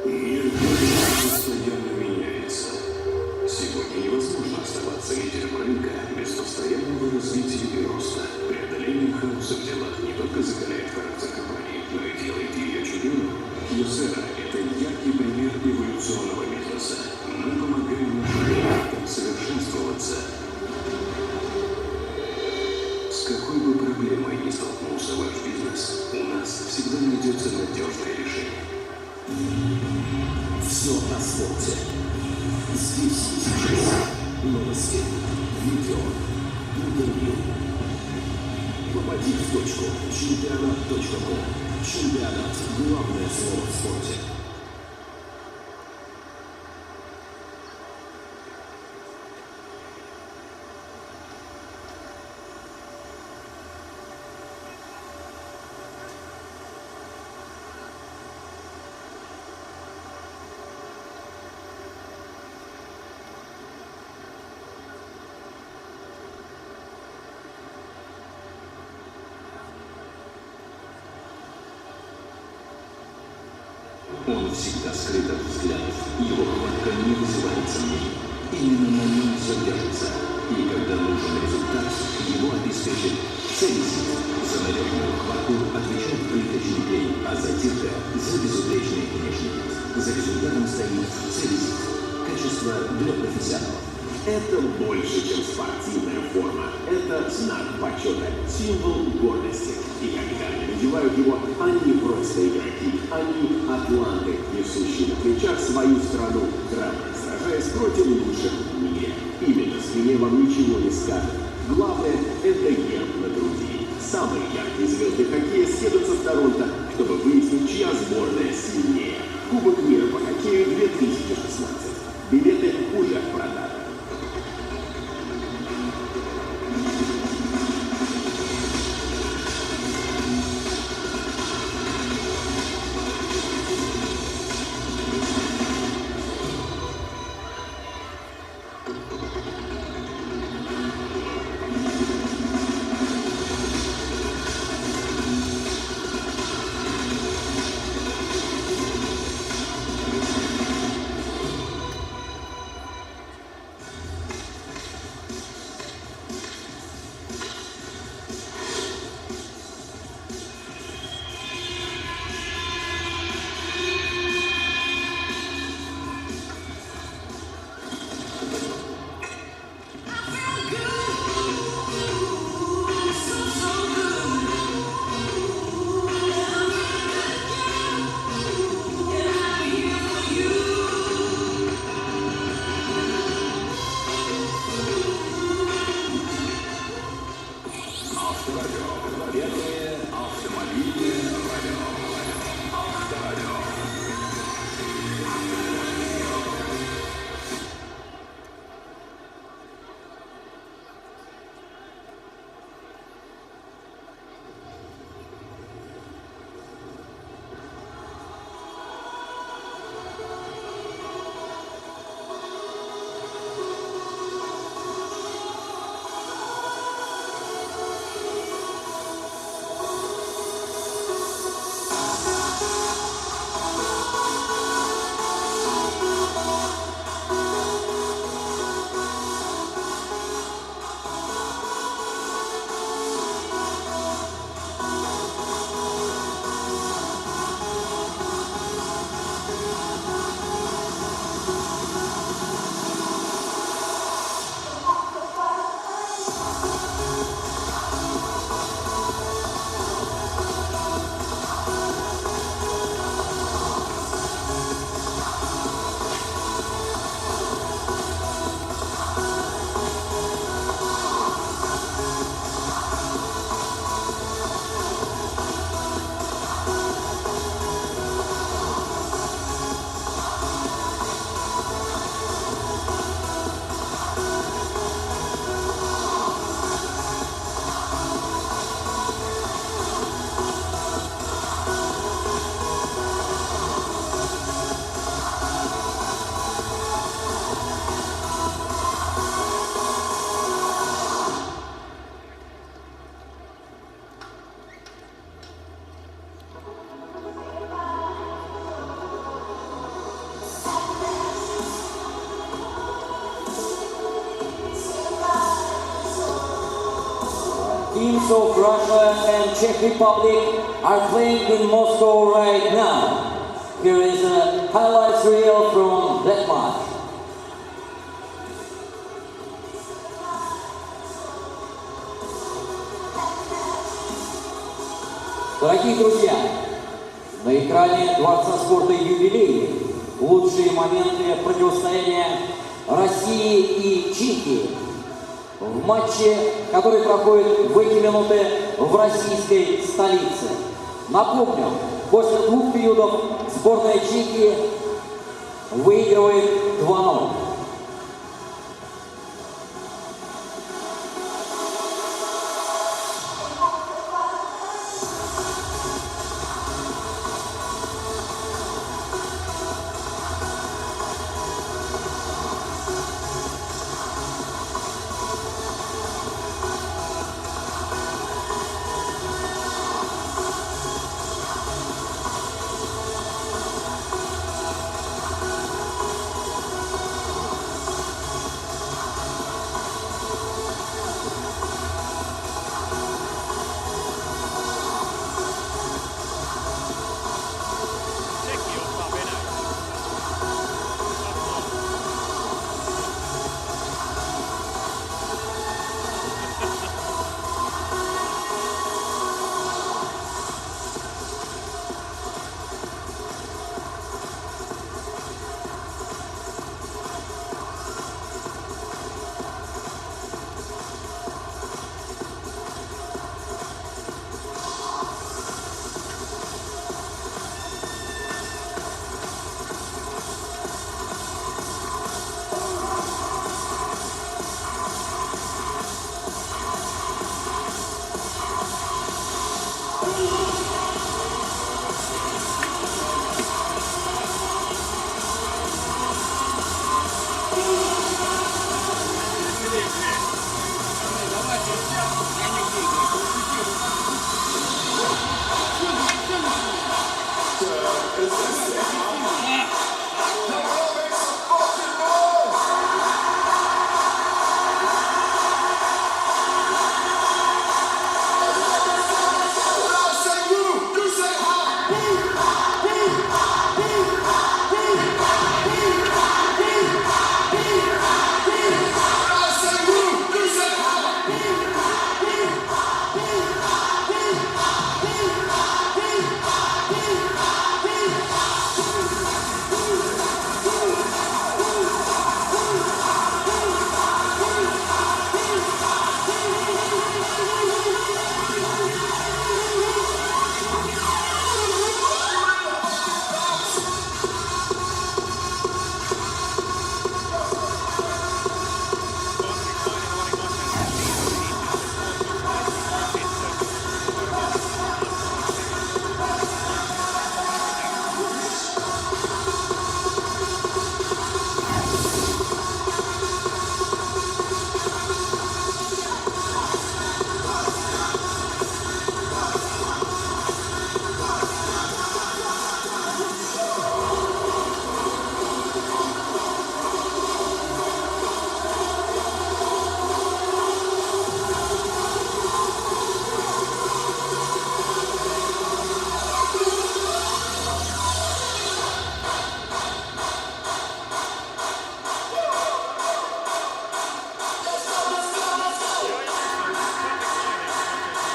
Мир постоянно меняется. Сегодня невозможно оставаться лидером рынка без постоянного развития и роста. Преодоление хаоса в делах не только закаляет характер компании, но и делает ее чудесной. Юсера – это яркий пример эволюционного С какой бы проблемой ни столкнулся ваш бизнес, у нас всегда найдется надежное решение. Все о спорте. Здесь и сейчас. Новости, видео, интервью. Попади в точку. Чемпионат.ком. Чемпионат. Главное слово в спорте. Он всегда скрыт от взглядов, его хватка не вызывает сомнений. Именно на нем все держится. И когда нужен результат, его обеспечит Цельсий. За надежную хватку отвечает плиточный клей, а затирка за безупречный внешний вид. За результатом стоит Цельсий. Качество для профессионалов. Это больше, чем спортивная форма. Это знак почета, символ гордости. И когда они надевают его, они просто игроки. Они атланты, несущие на плечах свою страну, храбро сражаясь против лучших в мире. Именно спине вам ничего не скажет. Главное – это герб на груди. Самые яркие звезды хоккея съедутся в Торонто, чтобы выяснить, чья сборная сильнее. Кубок мира по хоккею 2016. Билеты уже в продаже. Teams of Russia and Czech Republic are playing in Moscow right now. Here is a highlights reel from that match. Дорогие друзья, на экране Дворца спорта «Юбилей» лучшие моменты противостояния России и Чехии в матче, который проходит в эти минуты в российской столице. Напомню, после 2 периодов сборная Чехии выигрывает 2-0.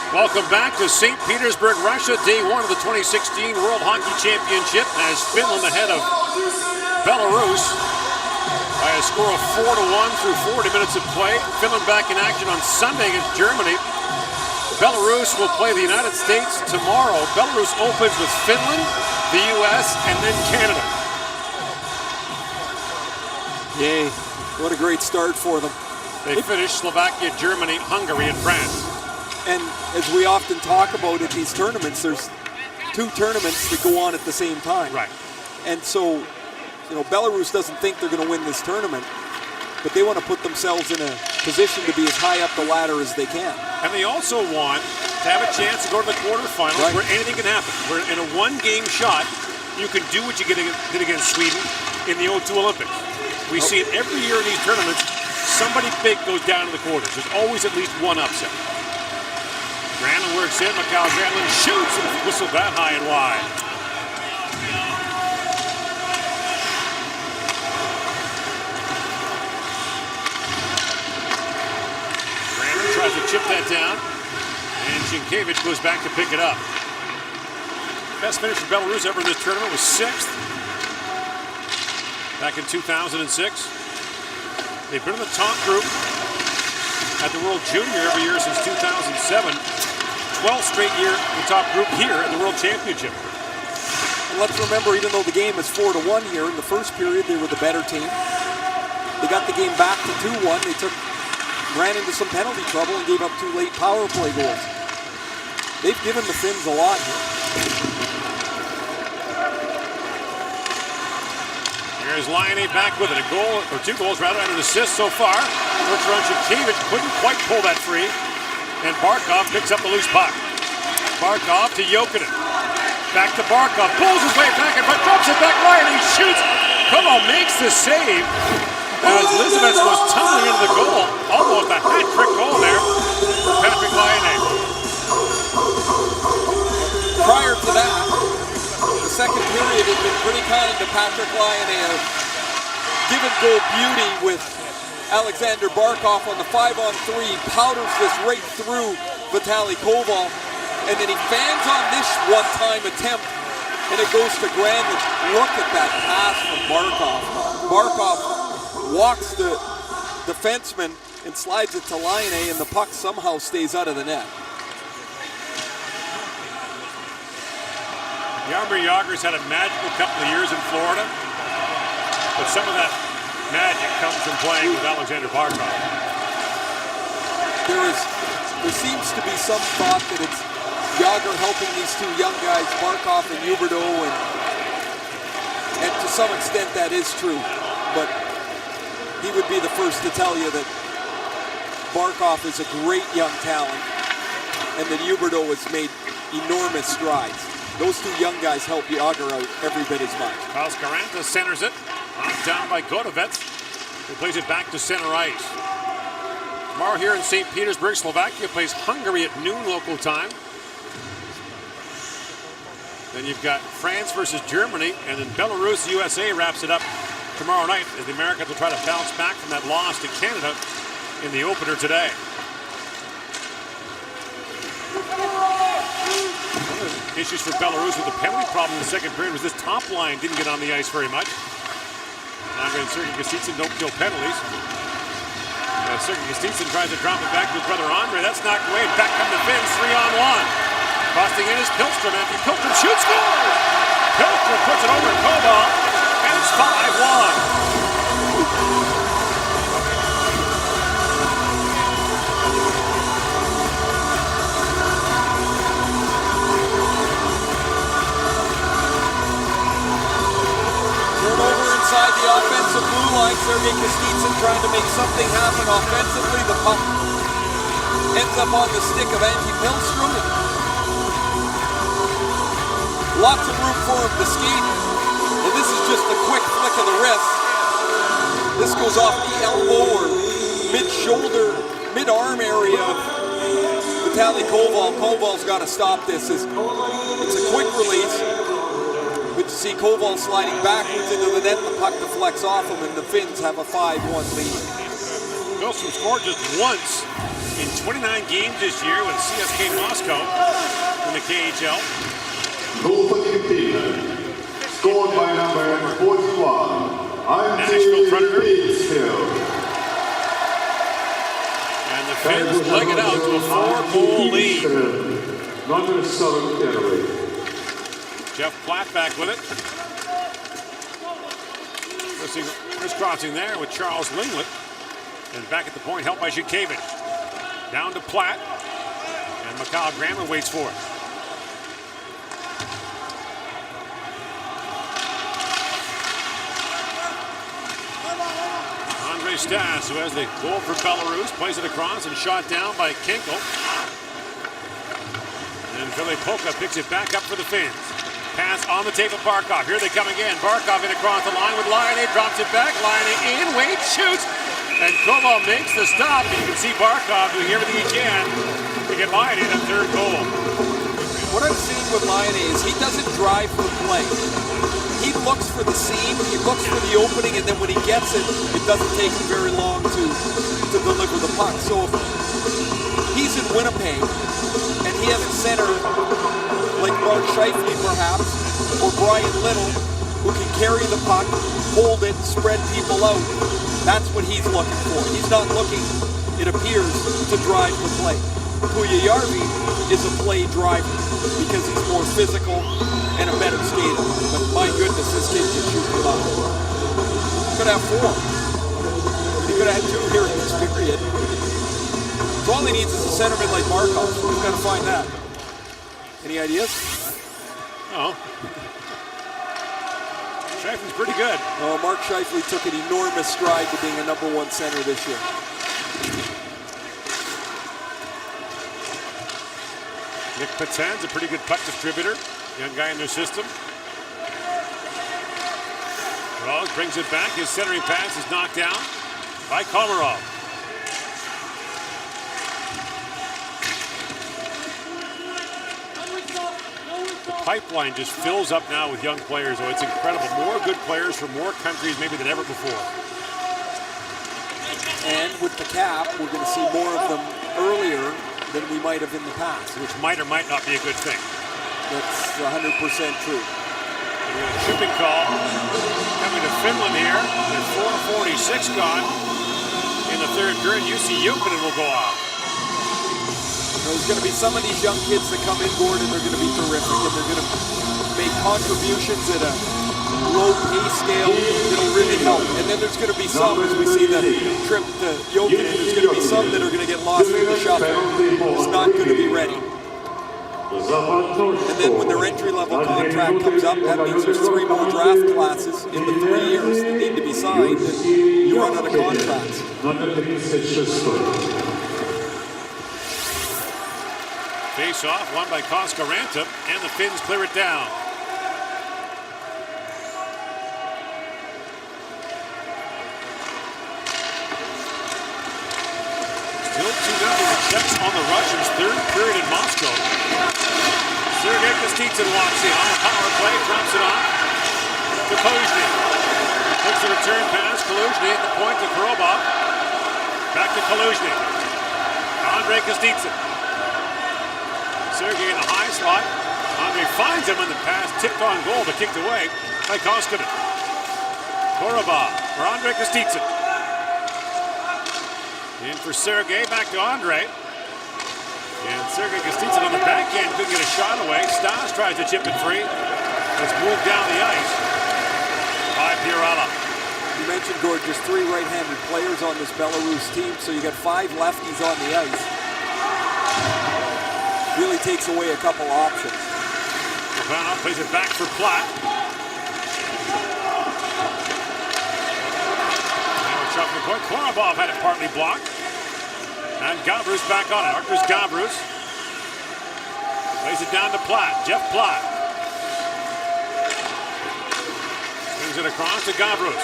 Welcome back to St. Petersburg, Russia, day one of the 2016 World Hockey Championship as Finland ahead of Belarus by a score of 4-1 through 40 minutes of play. Finland back in action on Sunday against Germany. Belarus will play the United States tomorrow. Belarus opens with Finland, the US, and then Canada. Yay, what a great start for them. They finished Slovakia, Germany, Hungary, and France. And as we often talk about at these tournaments, there's 2 tournaments that go on at the same time. Right. And so, you know, Belarus doesn't think they're going to win this tournament, but they want to put themselves in a position to be as high up the ladder as they can. And they also want to have a chance to go to the quarterfinals where anything can happen. Where in a one-game shot, you can do what you did against Sweden in the '02 Olympics. We see it every year in these tournaments. Somebody big goes down to the quarters. There's always at least one upset. Granlund works in. Mikhail Granlund shoots and whistled that high and wide. Granlund tries to chip that down, and Sienkiewicz goes back to pick it up. Best finish for Belarus ever in this tournament was 6th back in 2006. They've been in the top group at the World Junior every year since 2007. 12th straight year in the top group here at the World Championship. And let's remember, even though the game is 4-1 here, in the first period they were the better team. They got the game back to 2-1. They ran into some penalty trouble and gave up 2 late power play goals. They've given the Finns a lot here. Here's Laine back with it. A goal, or 2 goals rather, and an assist so far. Kevich couldn't quite pull that free. And Barkov picks up the loose puck. Barkov to Jokinen. Back to Barkov. Pulls his way back and drops it back. Laine shoots. Koval makes the save. As Elizabeth was tumbling into the goal. Almost a hat-trick goal there for Patrick Laine. Prior to that, the second period had been pretty kind to Patrick Laine. A give-and-go beauty with Alexander Barkov on the 5-on-3, powders this right through Vitaly Koval, and then he fans on this one-time attempt, and it goes to Granlund. Look at that pass from Barkov. Barkov walks the defenseman and slides it to Laine, and the puck somehow stays out of the net. Jaromir Jagr's had a magical couple of years in Florida, but some of that magic comes from playing with Alexander Barkov. There seems to be some thought that it's Jagr helping these 2 young guys, Barkov and Huberdeau, and to some extent that is true. But he would be the first to tell you that Barkov is a great young talent, and that Huberdeau has made enormous strides. Those 2 young guys help Jagr out every bit as much. Carlos Carranza centers it. Knocked down by Godovets, who plays it back to center ice. Tomorrow here in St. Petersburg, Slovakia plays Hungary at noon local time. Then you've got France versus Germany, and then Belarus, USA wraps it up tomorrow night as the Americans will try to bounce back from that loss to Canada in the opener today. One of the issues for Belarus with the penalty problem in the second period was this top line didn't get on the ice very much. Andre and Sergei Kostitsyn don't kill penalties. Sergei Kostitsyn tries to drop it back to his brother Andre. That's knocked away. Back come the Finns, 3-on-1. Crossing in is Pilstrom. Anthony Pilstrom shoots, scores! Pilstrom puts it over Koval, and it's 5-1. Inside the offensive blue line, Sergei Kostitsyn trying to make something happen offensively. The puck ends up on the stick of Antti Pilstrom. Lots of room for him to skate. And this is just a quick flick of the wrist. This goes off the elbow or mid-shoulder, mid-arm area of Vitaly Koval. Koval's got to stop this. It's a quick release. Good to see Koval sliding backwards into the net. The puck deflects off him, and the Finns have a 5-1 lead. Pilstrom scored just once in 29 games this year with CSKA Moscow in the KHL. Goal for Finland, scored by number 41, Nashville Predator. Petersburg. And the Finns leg it out to a 4-goal lead. Number 7 Italy. Jeff Platt back with it. Crisscrossing there with Charles Linglet. And back at the point, helped by Zhukevich. Down to Platt. And Mikhail Granlund waits for it. Andre Stas, who has the goal for Belarus, plays it across and shot down by Kenkel. And Ville Poka picks it back up for the Finns. Pass on the tape of Barkov. Here they come again. Barkov in across the line with Laine. Drops it back. Laine in. Waits. Shoots. And Koval makes the stop. And you can see Barkov doing everything he can to get Laine a 3rd goal. What I've seen with Laine is he doesn't drive for play. He looks for the seam. He looks for the opening. And then when he gets it, it doesn't take him very long to deliver the puck. So if he's in Winnipeg and he has a center like Mark Scheifele perhaps, or Brian Little, who can carry the puck, hold it, spread people out. That's what he's looking for. He's not looking, it appears, to drive the play. Puljujarvi is a play driver because he's more physical and a better skater. But my goodness, this kid can shoot the puck. Could have 4. He could have had 2 here in this period. So all he needs is a centerman like Markov. We've got to find that. Any ideas? Oh. Scheifele's pretty good. Oh, Mark Scheifele took an enormous stride to being a #1 center this year. Nick Petan's a pretty good puck distributor. Young guy in their system. Rawls brings it back. His centering pass is knocked down by Komarov. The pipeline just fills up now with young players. Oh, it's incredible. More good players from more countries maybe than ever before. And with the cap, we're going to see more of them earlier than we might have in the past. Which might or might not be a good thing. That's 100% true. Shipping call coming to Finland here. There's 4:46 gone in the third period. UC Jokinen will go off. There's going to be some of these young kids that come in, Gordon, they're going to be terrific, and they're going to make contributions at a low pay scale that'll really help. And then there's going to be some, as we see the trip to Jokinen, there's going to be some that are going to get lost in the shuffle. It's not going to be ready. And then when their entry-level contract comes up, that means there's 3 more draft classes in the 3 years that need to be signed, and you run out of contracts. Face-off, won by Koskaranta, and the Finns clear it down. Still 2-0 the Czechs on the Russians, third period in Moscow. Sergei Kostitsyn walks in on the power play, drops it off to Koluzhny. Takes the return pass, Koluzhny at the point to Korobov. Back to Koluzhny. Andrei Kostitsyn. Sergei in the high slot. Andrei finds him, and the pass tipped on goal, but kicked away by Koskinen. Korobov for Andrei Kostitsyn. In for Sergei, back to Andrei. And Sergei Kostitsyn on the backhand couldn't get a shot away. Stas tries to chip it free. It's moved down the ice by Pirala. You mentioned, Gord, just 3 right-handed players on this Belarus team, so you got 5 lefties on the ice. Really takes away a couple options. Ivanov plays it back for Platt. Now we're chopping the point. Korobov had it partly blocked. And Gabrus back on it. Arkus Gabrus plays it down to Platt. Jeff Platt. Brings it across to Gabrus.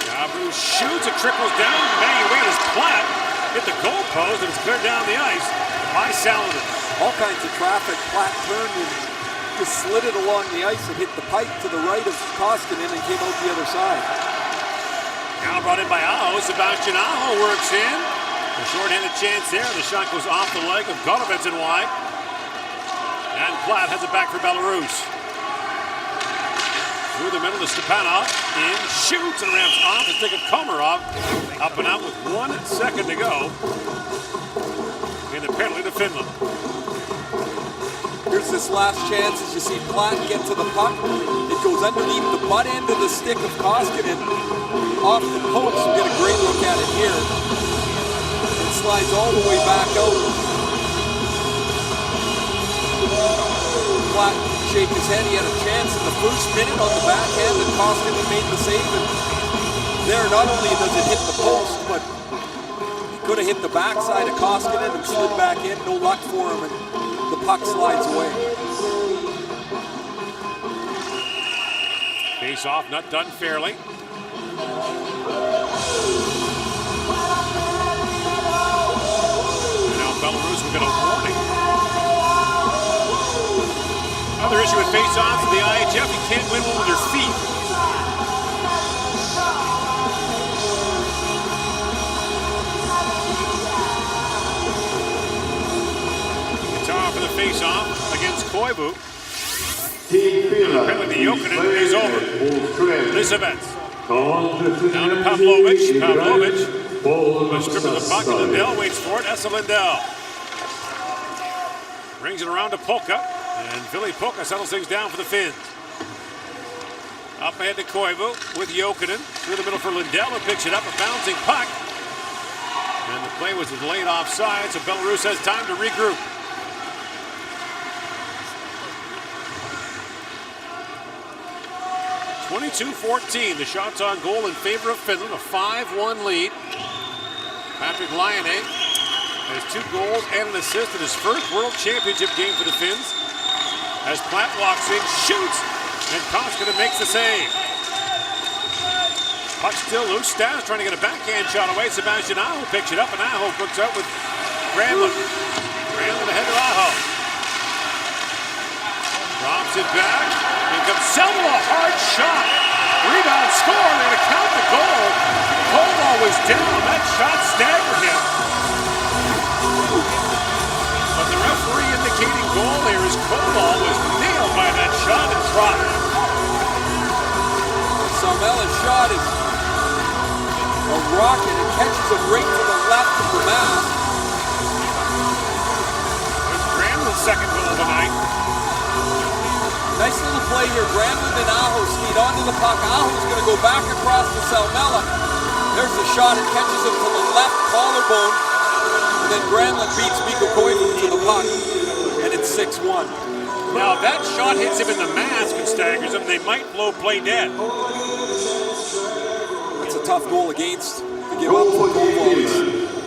Gabrus shoots, it trickles down. Banging away as Platt hit the goal post, and it's cleared down the ice by Salonen. All kinds of traffic. Platt turned and just slid it along the ice and hit the pipe to the right of Koskinen and came out the other side. Now brought in by Aho. Sebastian Aho works in. A short-handed chance there. The shot goes off the leg of Golovets and wide. And Platt has it back for Belarus. Through the middle to Stepanov. In, shoots, and ramps off the stick of Komarov. Up and out with 1 second to go. In the penalty to Finland. Here's this last chance as you see Platt get to the puck. It goes underneath the butt end of the stick of Koskinen. Off the post, you get a great look at it here. It slides all the way back out. Platt shake his head. He had a chance in the first minute on the backhand, and Koskinen made the save. And there, not only does it hit the post, but he could have hit the backside of Koskinen and slid back in. No luck for him, and the puck slides away. Face off, not done fairly. Now Belarus will get a warning. Another issue with face-offs in the IIHF, you can't win one with your feet. Guitar for the face-off against Koivu. Team Finland Apparently the Jokinen is over. Lisabeth. Down to Pavlovic. Pavlovic was stripping the puck, and Lindell waits for it. Esa Lindell brings it around to Polka, and Ville Polka settles things down for the Finns. Up ahead to Koivu with Jokinen through the middle for Lindell, who picks it up, a bouncing puck, and the play was delayed offside, so Belarus has time to regroup. (22-14), the shots on goal in favor of Finland, a 5-1 lead. Patrick Laine has 2 goals and an assist in his first World Championship game for the Finns. As Platt walks in, shoots, and Koskinen makes the save. Puck still loose. Stas trying to get a backhand shot away. Sebastian Aho picks it up, and Aho hooks out with Granlund. Granlund ahead to Aho. Drops it back. Here comes Selma, a hard shot. Rebound, score. They're going to count the goal. Koval was down. That shot staggered him. But the referee indicating goal here is Koval was nailed by that shot and dropped. Salmela's shot is a rocket. It catches him right to the left of the mat. There's Granlund's second goal of the night. Nice little play here. Granlund and Aho skied onto the puck. Aho's going to go back across to Salmela. There's the shot. It catches him to the left collarbone. And then Granlund beats Mikko Koivu to the puck. And it's 6-1. Now, if that shot hits him in the mask and staggers him, they might blow play dead. That's a tough goal against to give up for Koval.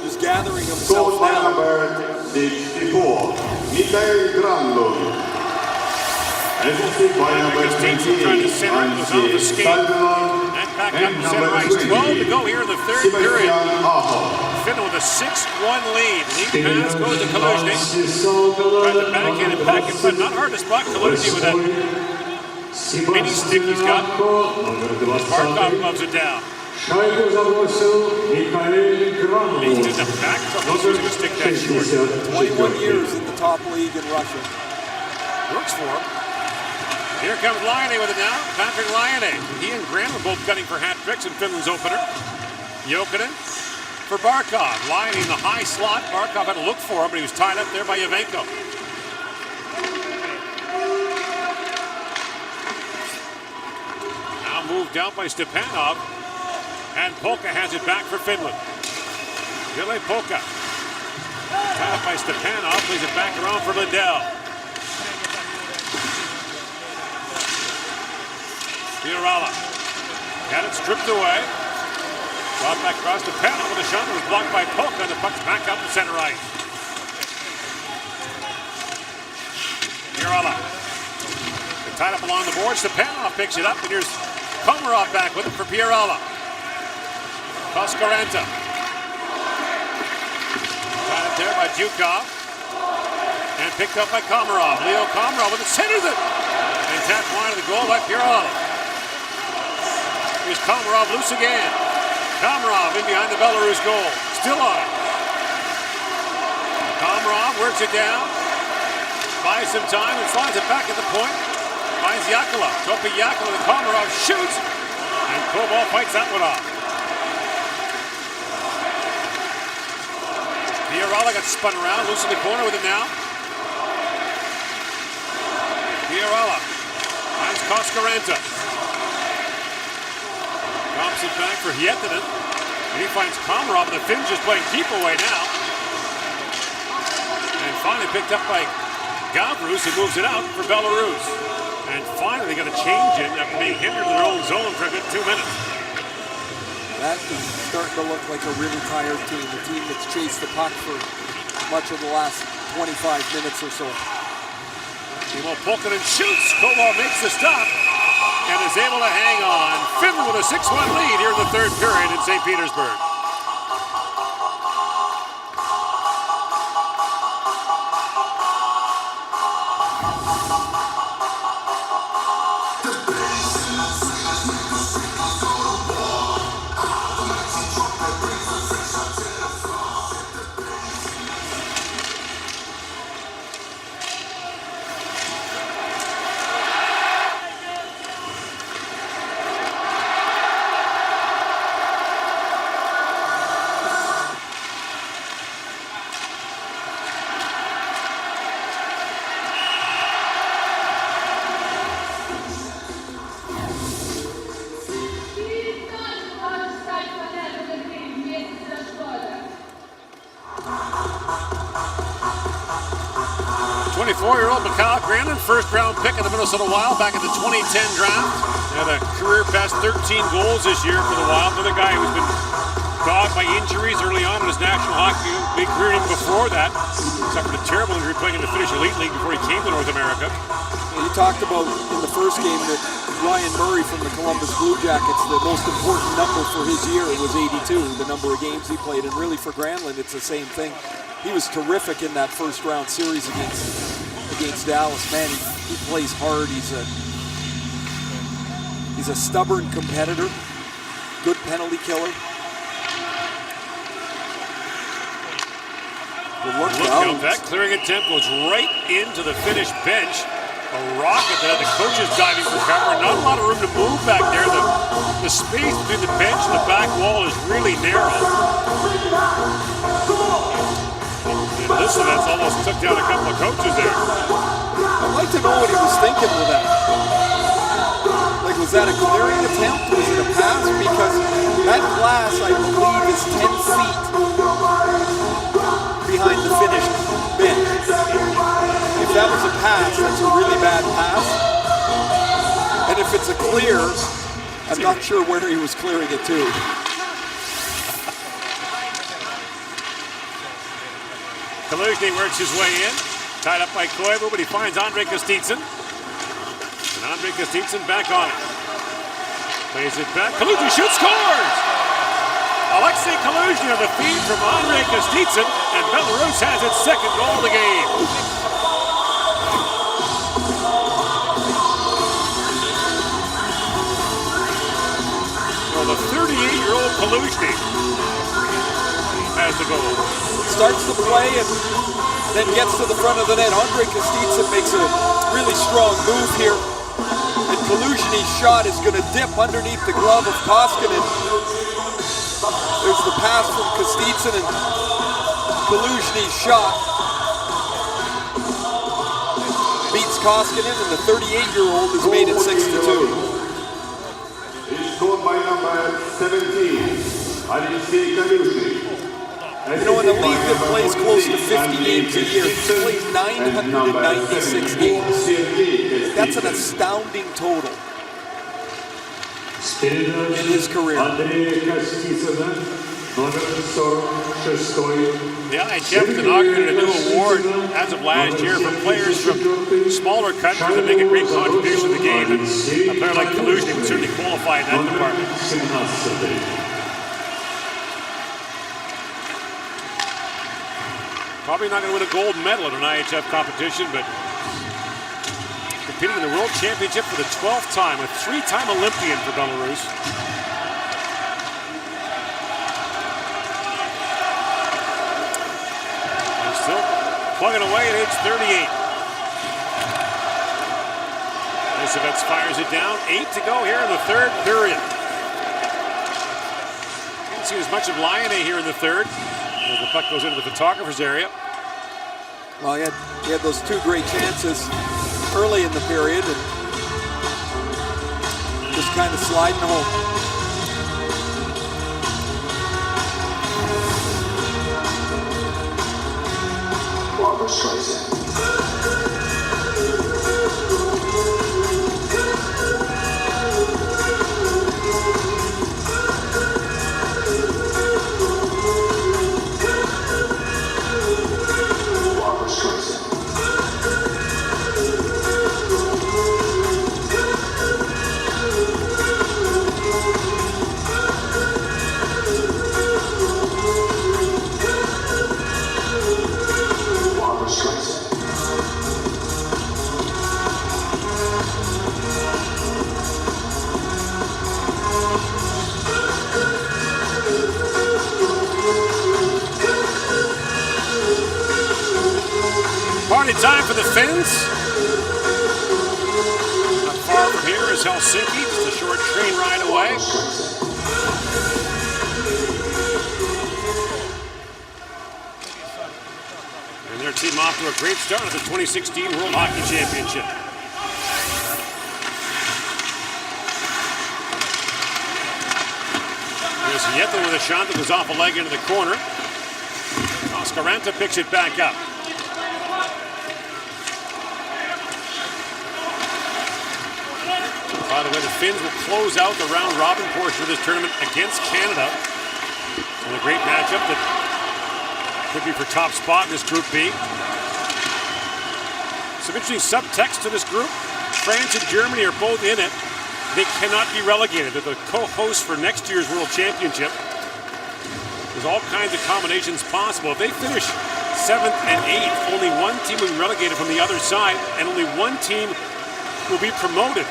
He's gathering himself Goal now. number 64, Mikael Granlund. Assisted by number 28, Trying to center it, was on the skate. And back up to center ice. 12 to go here in the third period. Finland with a 6-1 lead. Lead pass goes to Kaluzny. Tried to backhand and back in front. Not hard to spot Kaluzny with that mini stick he's got. Barkov gloves it down. He's in the back. He's going to stick that short. 21 years in the top league in Russia. Works for him. Here comes Laine with it now. Patrick Laine. He and Grant are both gunning for hat tricks in Finland's opener. Jokinen for Barkov. Laine in the high slot. Barkov had to look for him, but he was tied up there by Yavenko. Now moved out by Stepanov. And Polka has it back for Finland. Ville Polka. Tied up by Stepanov. Plays it back around for Lindell. Fiorella had it stripped away. Brought back across to Panel with a shot that was blocked by Polka, and the puck's back up to center ice. Fiorella tied up along the boards. Stepanov picks it up, and here's Komarov back with it for Fiorella. Koskarenta. Tied up there by Zhukov. And picked up by Komarov. Leo Komarov with it, centers it. And tapped wide of the goal by Fiorella. Here's Komarov loose again. Komarov in behind the Belarus goal. Still on it. Komarov works it down. Buys some time and slides it back at the point. Finds Yakula. Topi Yakula and Komarov shoots. And Koval fights that one off. Fiorella got spun around. Loose in the corner with it now. Fiorella finds Koskarenta. Drops it back for Hietanen. And he finds Komarov, and the Finns just playing keep away now. And finally picked up by Gavrus, who moves it out for Belarus. And finally they got to change it after being hindered in their own zone for a good 2 minutes. That is starting to look like a really tired team. A team that's chased the puck for much of the last 25 minutes or so. Timo Pulkkinen shoots. Koval makes the stop and is able to hang on. Finland with a 6-1 lead here in the third period in St. Petersburg. 24-year-old Mikhail Granlund, first-round pick of the Minnesota Wild back in the 2010 draft. Had a career-best 13 goals this year for the Wild. Another guy who's been dogged by injuries early on in his National Hockey League career. Even before that, suffered a terrible injury playing in the Finnish Elite League before he came to North America. You talked about in the first game that Ryan Murray from the Columbus Blue Jackets, the most important number for his year was 82, the number of games he played. And really for Granlund, it's the same thing. He was terrific in that first-round series against Dallas. Man, he plays hard. He's a stubborn competitor, good penalty killer. Look out, that clearing attempt goes right into the Finnish bench. A rocket that had the coaches diving for cover. Not a lot of room to move back there. The space between the bench and the back wall is really narrow. And this event's almost took down a couple of coaches there. I'd like to know what he was thinking with that. Like, was that a clearing attempt? Was it a pass? Because that glass, I believe, is 10 feet behind the Finnish bench. If that was a pass, that's a really bad pass. And if it's a clear, I'm not sure where he was clearing it to. Kaluzny works his way in. Tied up by Koivu, but he finds Andrei Kostitsyn. And Andrei Kostitsyn back on it. Plays it back. Kaluzny shoots, scores! Alexei Kaluzny on the feed from Andrei Kostitsyn, and Belarus has its second goal of the game. Well, the 38-year-old Kaluzny has the goal. Starts the play and then gets to the front of the net. Andrei Kostitsyn makes a really strong move here. And Kaluzny's shot is going to dip underneath the glove of Koskinen. There's the pass from Kostitsyn and Kaluzny's shot beats Koskinen, and the 38-year-old has made it 6-2. Scored by number 17, Alexei Kaluzny. You know, in a league that plays close to 50 games a year, he's played 996 games. That's an astounding total in his career. The IIHF inaugurated a new award as of last year for players from smaller countries that make a great contribution to the game. And a player like Kaluzny would certainly qualify in that department. Probably not going to win a gold medal at an IIHF competition, but competing in the World Championship for the 12th time, a three-time Olympian for Belarus. And still plugging away at age 38. Isevets fires it down. 8 to go here in the third period. Didn't see as much of Laine here in the third. As the puck goes into the photographer's area. Well, he had those two great chances early in the period and just kind of sliding home. Barbara Streisand. Party time for the Finns. Not far from here is Helsinki, just a short train ride away. And their team off to a great start at the 2016 World Hockey Championship. There's Yethen with a shot that goes off a leg into the corner. Oscaranta picks it back up. By the way, the Finns will close out the round robin portion of this tournament against Canada. And a great matchup that could be for top spot in this Group B. Some interesting subtext to this group. France and Germany are both in it. They cannot be relegated. They're the co-hosts for next year's World Championship. There's all kinds of combinations possible. If they finish 7th and 8th, only one team will be relegated from the other side, and only one team will be promoted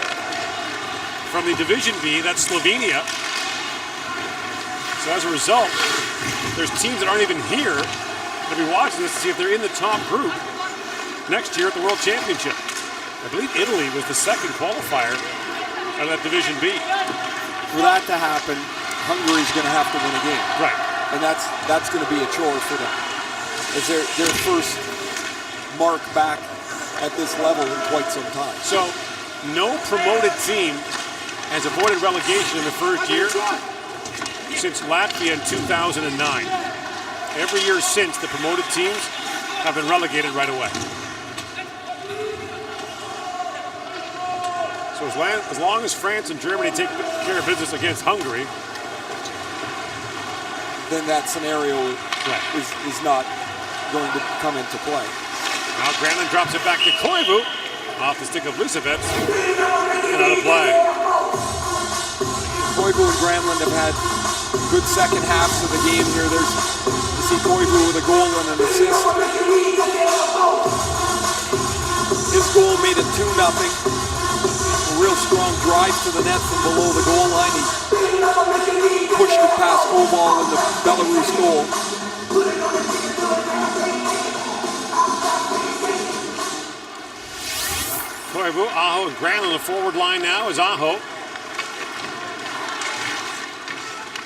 from the Division B, that's Slovenia. So as a result, there's teams that aren't even here to be watching this to see if they're in the top group next year at the World Championship. I believe Italy was the second qualifier out of that Division B. For that to happen, Hungary's going to have to win a game. Right. And that's going to be a chore for them. It's their first mark back at this level in quite some time. So, no promoted team has avoided relegation in the first year since Latvia in 2009. Every year since, the promoted teams have been relegated right away. So as long as France and Germany take care of business against Hungary, then that scenario is not going to come into play. Now Granlund drops it back to Koivu, off the stick of Lisevets, and out of play. Koivu and Granlund have had good second halves of the game here. You see Koivu with a goal and an assist. His goal made it 2-0. A real strong drive to the net from below the goal line. He pushed it past Koval in the Belarus goal. Koivu, Aho, and Granlund on the forward line now is Aho.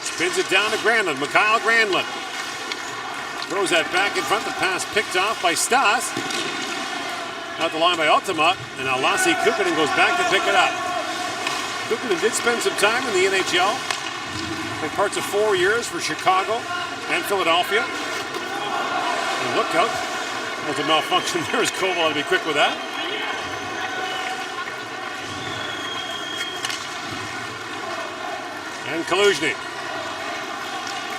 Spins it down to Granlund. Mikhail Granlund throws that back in front. The pass picked off by Stas. Out the line by Ultima. And now Lassi Kukkonen goes back to pick it up. Kukkonen did spend some time in the NHL. For parts of 4 years for Chicago and Philadelphia. And look out. There's a malfunction there as Koval to be quick with that. And Kaluzhny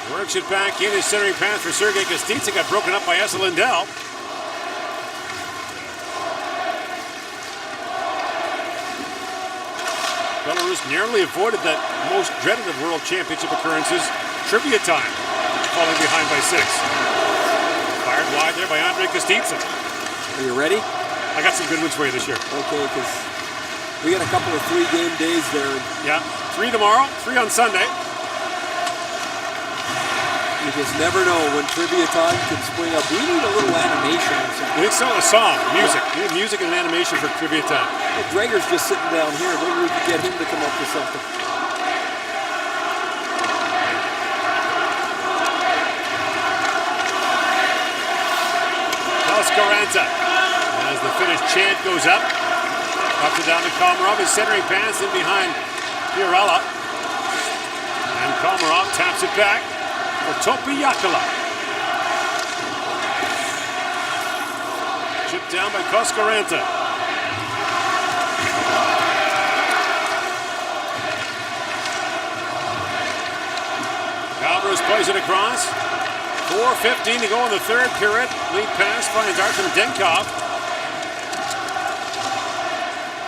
works it back in. His centering pass for Sergei Kostitsa got broken up by Esa Lindell. Belarus nearly avoided that most dreaded of World Championship occurrences, trivia time, falling behind by 6. Fired wide there by Andrei Kostitsa. Are you ready? I got some good ones for you this year. Okay, because we got a couple of 3-game days there. Yeah, 3 tomorrow, 3 on Sunday. You just never know when trivia time can spring up. We need a little animation or something. You think so? A song, music. We need music and an animation for trivia time. Well, Gregor's just sitting down here. Maybe we could get him to come up with something. Toscaranta. As the Finnish chant goes up. Up and down to Komarov. His centering pass in behind Fiorella. And Komarov taps it back for Topi Jakala. Chipped down by Toscaranta. Alvarez plays it across. 4:15 to go in the third period. Lead pass finds Artem Denkov.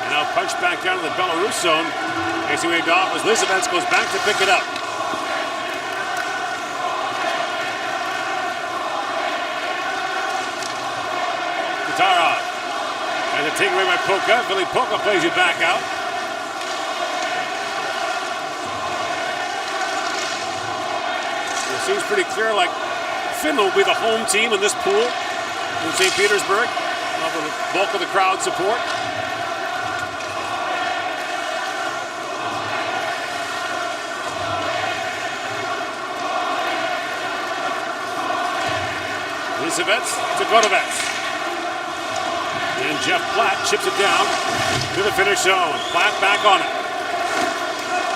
And now punched back down to the Belarus zone. Facing waved off as Lisevets goes back to pick it up. Katarov. And a takeaway by Poka. Billy Poka plays it back out. It seems pretty clear like Finland will be the home team in this pool in St. Petersburg. The bulk of the crowd support. Lisevets to Gotovets. And Jeff Platt chips it down to the finish zone. Platt back on it.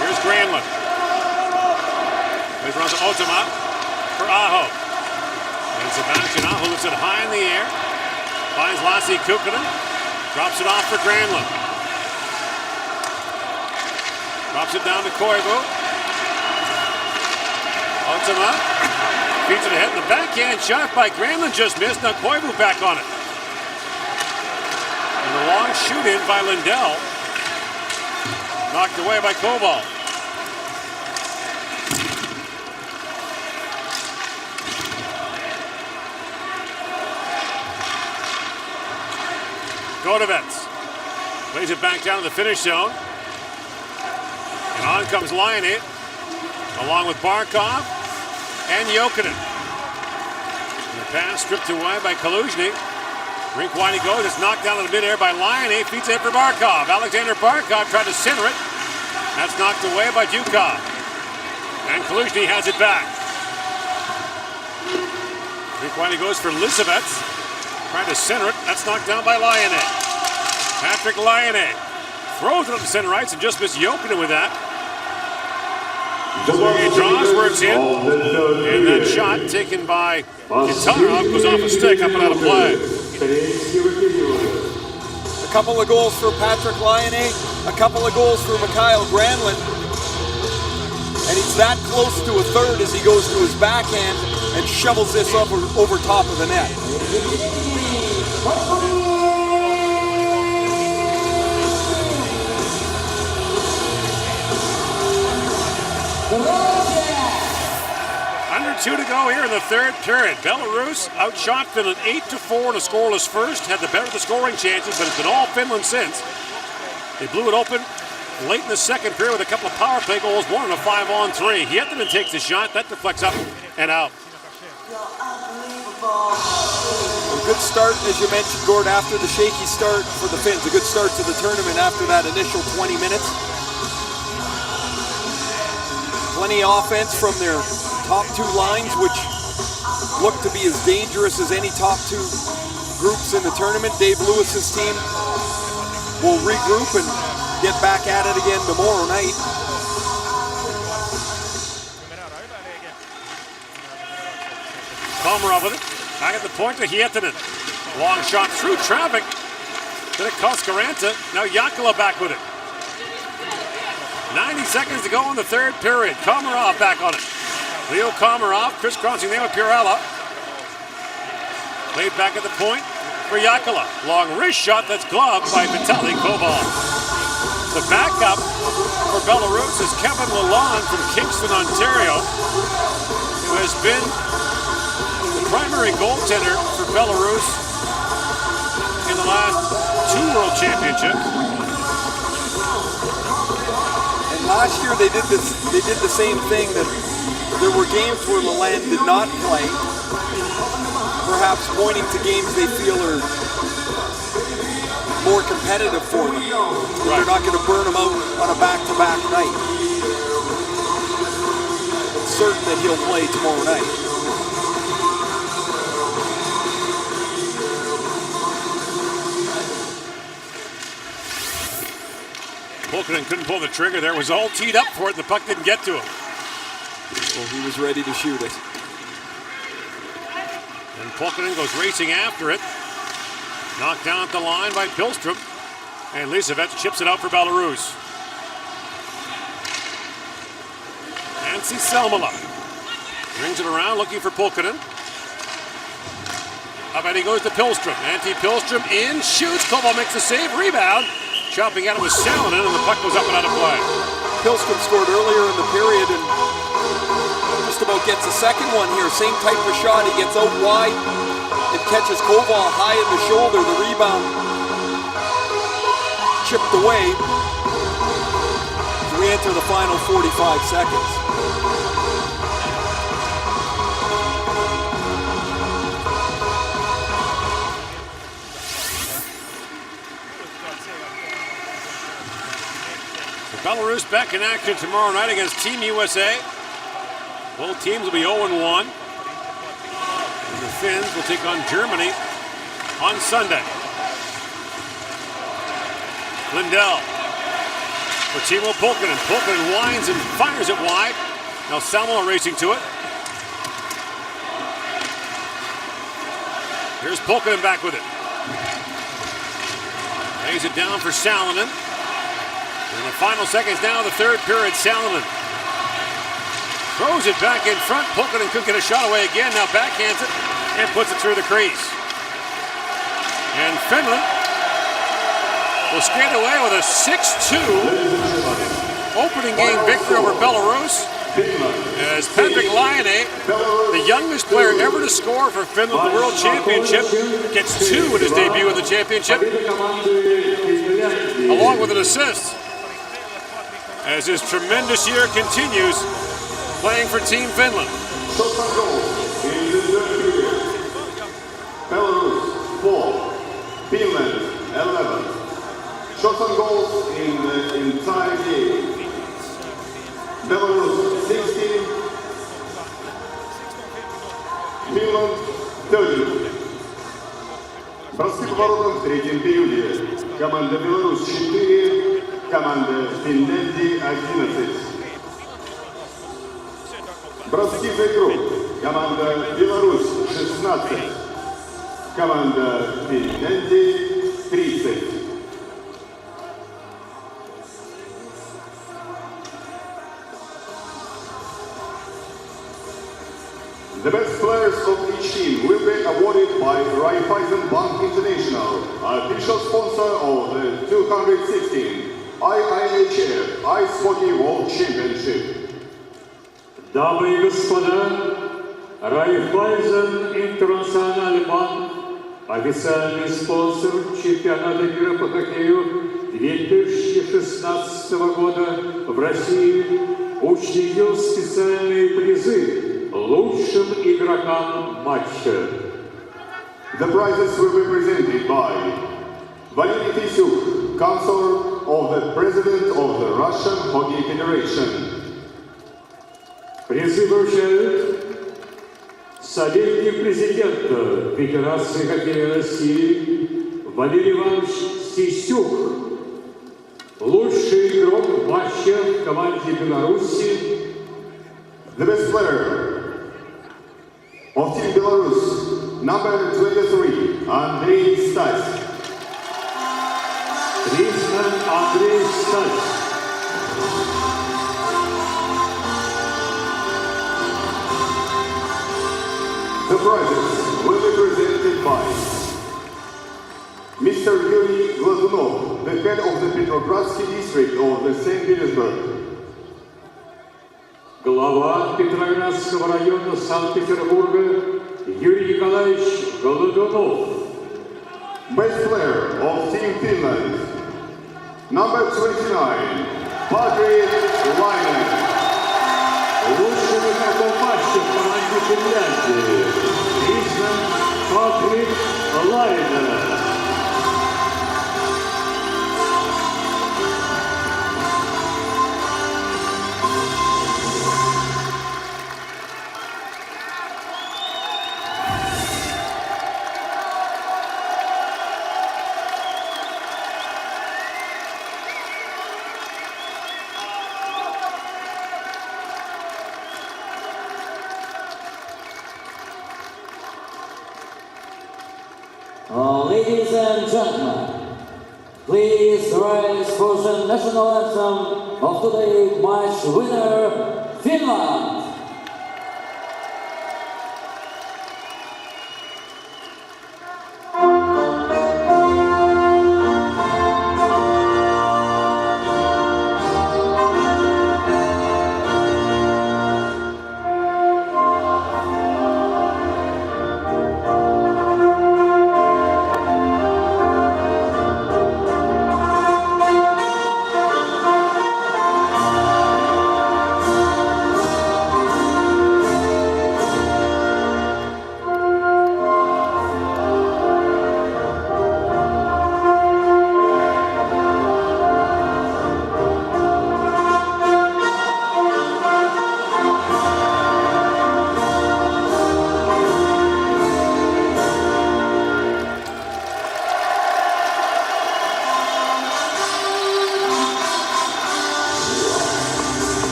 Here's Granlund. Plays around to Ultima for Aho. And Sebastian Aho lifts it high in the air. Finds Lassi Kukkonen. Drops it off for Granlund. Drops it down to Koivu. Ultima feeds it ahead. The backhand shot by Granlund just missed. Now Koivu back on it. And the long shoot in by Lindell. Knocked away by Koval. Godovets plays it back down to the finish zone. And on comes Lionel, along with Barkov and Jokinen. And the pass stripped away by Kaluzhny. Rink wide he goes. It's knocked down in the midair by Lionel. Feeds it for Barkov. Alexander Barkov tried to center it. That's knocked away by Dukov. And Kaluzhny has it back. Rink wide he goes for Lisovets. Trying to center it. That's knocked down by Lionel. Patrick Lionel throws it up the center ice and just missed Jokinen with that. He draws, works in, and that shot taken by Guitarov goes off a stick, up and out of play. A couple of goals for Patrick Lionel, a couple of goals for Mikael Granlund, and he's that close to a third as he goes to his backhand and shovels this over top of the net. Under 2 to go here in the third period. Belarus outshot Finland 8-4 in a scoreless first. Had the better of the scoring chances, but it's been all Finland since. They blew it open late in the second period with a couple of power play goals, one and a 5-on-3. Hietanen takes the shot. That deflects up and out. A good start, as you mentioned, Gord, after the shaky start for the Finns. A good start to the tournament after that initial 20 minutes. Plenty of offense from their top two lines, which look to be as dangerous as any top two groups in the tournament. Dave Lewis's team will regroup and get back at it again tomorrow night. Komarov with it. Back at the point to Hietanen. Long shot through traffic. Then it costs Karanta. Now Jakala back with it. 90 seconds to go in the third period. Komarov back on it. Leo Komarov crisscrossing there with Pirella. Played back at the point for Jakala. Long wrist shot that's gloved by Vitaly Koval. The backup for Belarus is Kevin Lalonde from Kingston, Ontario, who has been the primary goaltender for Belarus in the last 2 World Championships. Last year they did the same thing, that there were games where Lalonde did not play, perhaps pointing to games they feel are more competitive for them. Right. They're not going to burn them out on a back-to-back night. It's certain that he'll play tomorrow night. Pulkkinen couldn't pull the trigger there. It was all teed up for it, and the puck didn't get to him. Well, he was ready to shoot it. And Pulkkinen goes racing after it. Knocked down at the line by Pilstrom. And Lisovets chips it out for Belarus. Nancy Selmala brings it around, looking for Pulkkinen. Up and he goes to Pilstrom. Antti Pilstrom in, shoots. Koval makes the save, rebound. Chopping at it with Salonen, and the puck goes up and out of play. Pilstrom scored earlier in the period and just about gets a second one here. Same type of shot. He gets out wide. It catches Koval high in the shoulder. The rebound chipped away as we enter the final 45 seconds. Belarus back in action tomorrow night against Team USA. Both teams will be 0-1. And the Finns will take on Germany on Sunday. Lindell for Timo Pulkkinen. Pulkkinen winds and fires it wide. Now Salmela racing to it. Here's Pulkkinen back with it. Lays it down for Salonen. In the final seconds now of the third period, Salomon throws it back in front. Pulkkinen couldn't get a shot away again. Now backhands it and puts it through the crease. And Finland will skate away with a 6-2 opening game victory over Belarus. As Patrick Laine, the youngest player ever to score for Finland in the World Championship, gets 2 in his debut in the championship, along with an assist. As his tremendous year continues, playing for Team Finland. Belarus 4, Finland 11. Shots on goals in the entire game. Belarus 16, Finland 30. Броски по воротам в третьем периоде. Команда Беларусь 4, команда Финляндии 11. Броски за игру. Команда Беларусь 16, команда Финляндии 30. The best players of each team will be awarded by Raiffeisen Bank International, official sponsor of the 216 IIHF Ice Hockey World Championship. Дамы и господа, Raiffeisen International Bank, официальный спонсор чемпионата мира по хоккею 2016 года в России, учредил специальные призы лучшим игрокам матча. The prizes will be presented by Valery Tisyuk, Consort of the President of the Russian Hockey Federation. Призы вручают советник президента Федерации хоккея России Валерий Иванович Тисюк, лучший игрок матча в команде Беларуси. The best player of Team Belarus, number 23, Andrei Stas. Признан Андрей Стась. The prizes will be presented by Mr. Yuri Glazunov, the head of the Petrogradsky district of the St. Petersburg. Глава Петроградского района Санкт-Петербурга Юрий Николаевич Голодунов. Best player of Team Finland, number 29, Patrick Laine. Лучшим игроком матча в команде Финляндии признан Патрик Лайне. Ladies and gentlemen, please rise for the national anthem of today's match winner, Finland.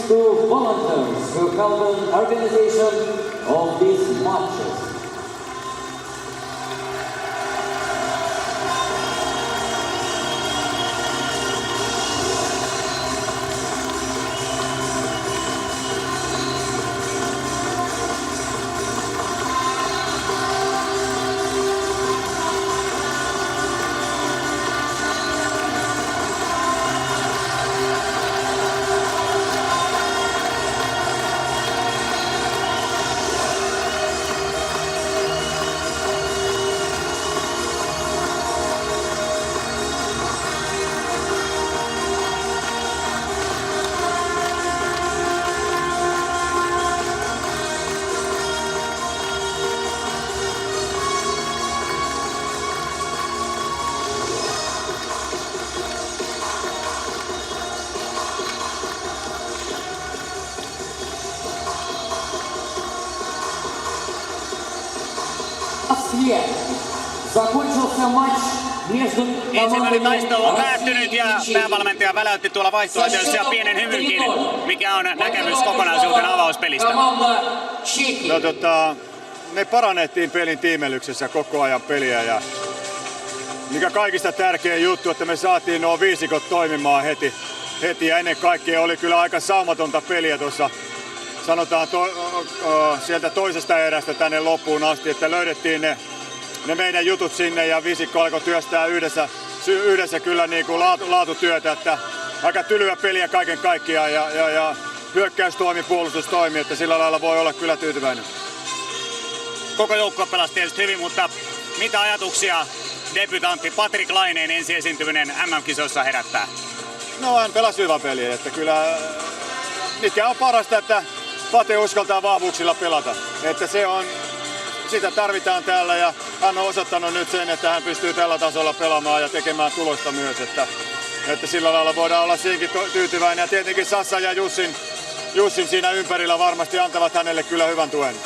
to volunteers who help in organization of these matches. Ensimmäinen taistelu on päättynyt ja päävalmentaja väläytti tuolla vaihtoehtoissa pienen hymynkin. Mikä on näkemys kokonaisuuden avauspelistä? Me parannettiin pelin tiimelyksessä koko ajan peliä ja mikä kaikista tärkein juttu, että me saatiin nuo viisikot toimimaan heti ja ennen kaikkea oli kyllä aika saumatonta peliä tuossa sanotaan sieltä toisesta erästä tänne loppuun asti, että löydettiin ne meidän jutut sinne ja viisikko alkoi työstää yhdessä kyllä niin kuin laatutyötä, että aika tylyä peliä kaiken kaikkiaan ja hyökkäys toimi, puolustus toimi, että sillä lailla voi olla kyllä tyytyväinen. Koko joukkue pelasi tietysti hyvin, mutta mitä ajatuksia debutantti Patrik Laineen ensi esiintyminen MM-kisoissa herättää? No hän pelasi hyvä peli, että kyllä mikä on parasta, että Pate uskaltaa vahvuuksilla pelata, että sitä tarvitaan täällä ja hän on osoittanut nyt sen, että hän pystyy tällä tasolla pelaamaan ja tekemään tulosta myös, että sillä lailla voidaan olla siinkin tyytyväinen ja tietenkin Sassa ja Jussin siinä ympärillä varmasti antavat hänelle kyllä hyvän tuen.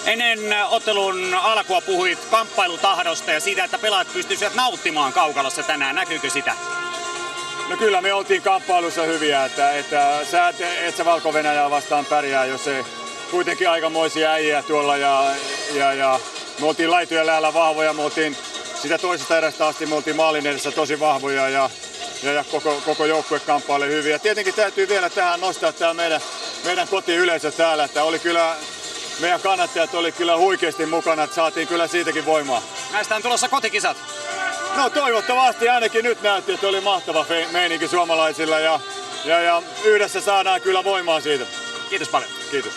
Ennen ottelun alkua puhuit kamppailutahdosta ja siitä, että pelaajat pystyisivät nauttimaan kaukalossa tänään. Näkyykö sitä? No kyllä me oltiin kamppailussa hyviä, että sä et sä Valko-Venäjää vastaan pärjää, jos ei kuitenkin aikamoisia äijä tuolla ja me oltiin laitojen lähellä vahvoja, me oltiin sitä toisesta erästä asti, me oltiin maalin edessä tosi vahvoja ja koko joukkue kamppailee hyvin. Ja tietenkin täytyy vielä tähän nostaa tämä meidän kotiyleisö täällä, että oli kyllä meidän kannattajat oli kyllä huikeasti mukana, että saatiin kyllä siitäkin voimaa. Näistä on tulossa kotikisat. No toivottavasti ainakin nyt näytti, että oli mahtava meininki suomalaisilla ja yhdessä saadaan kyllä voimaa siitä. Kiitos paljon. Kiitos.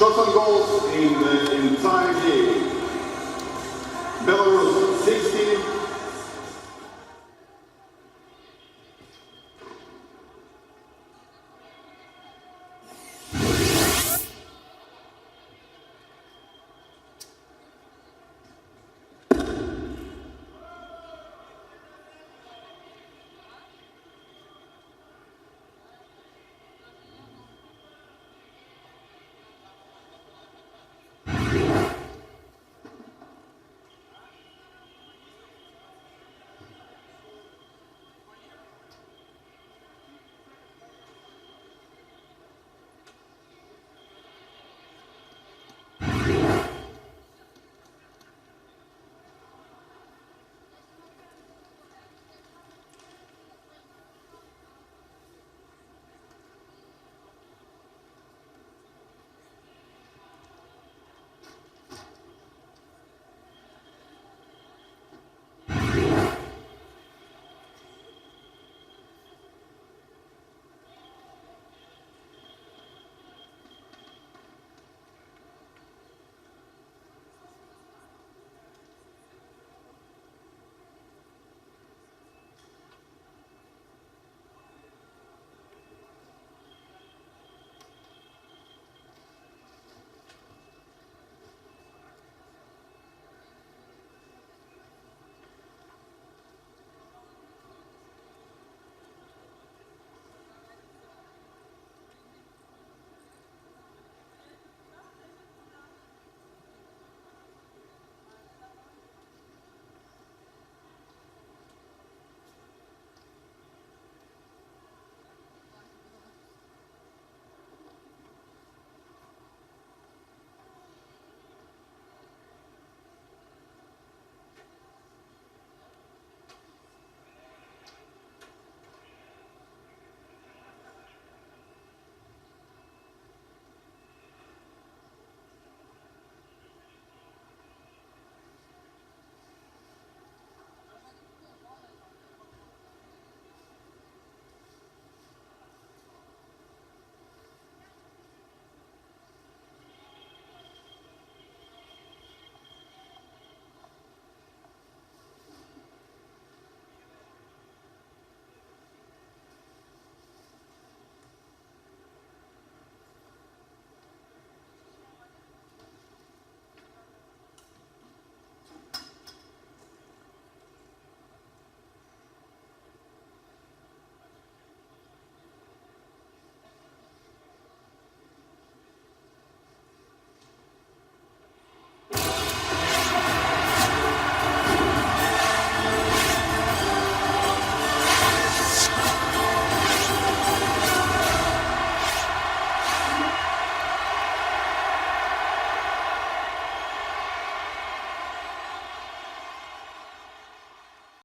shots on goals in the entire game. Belarus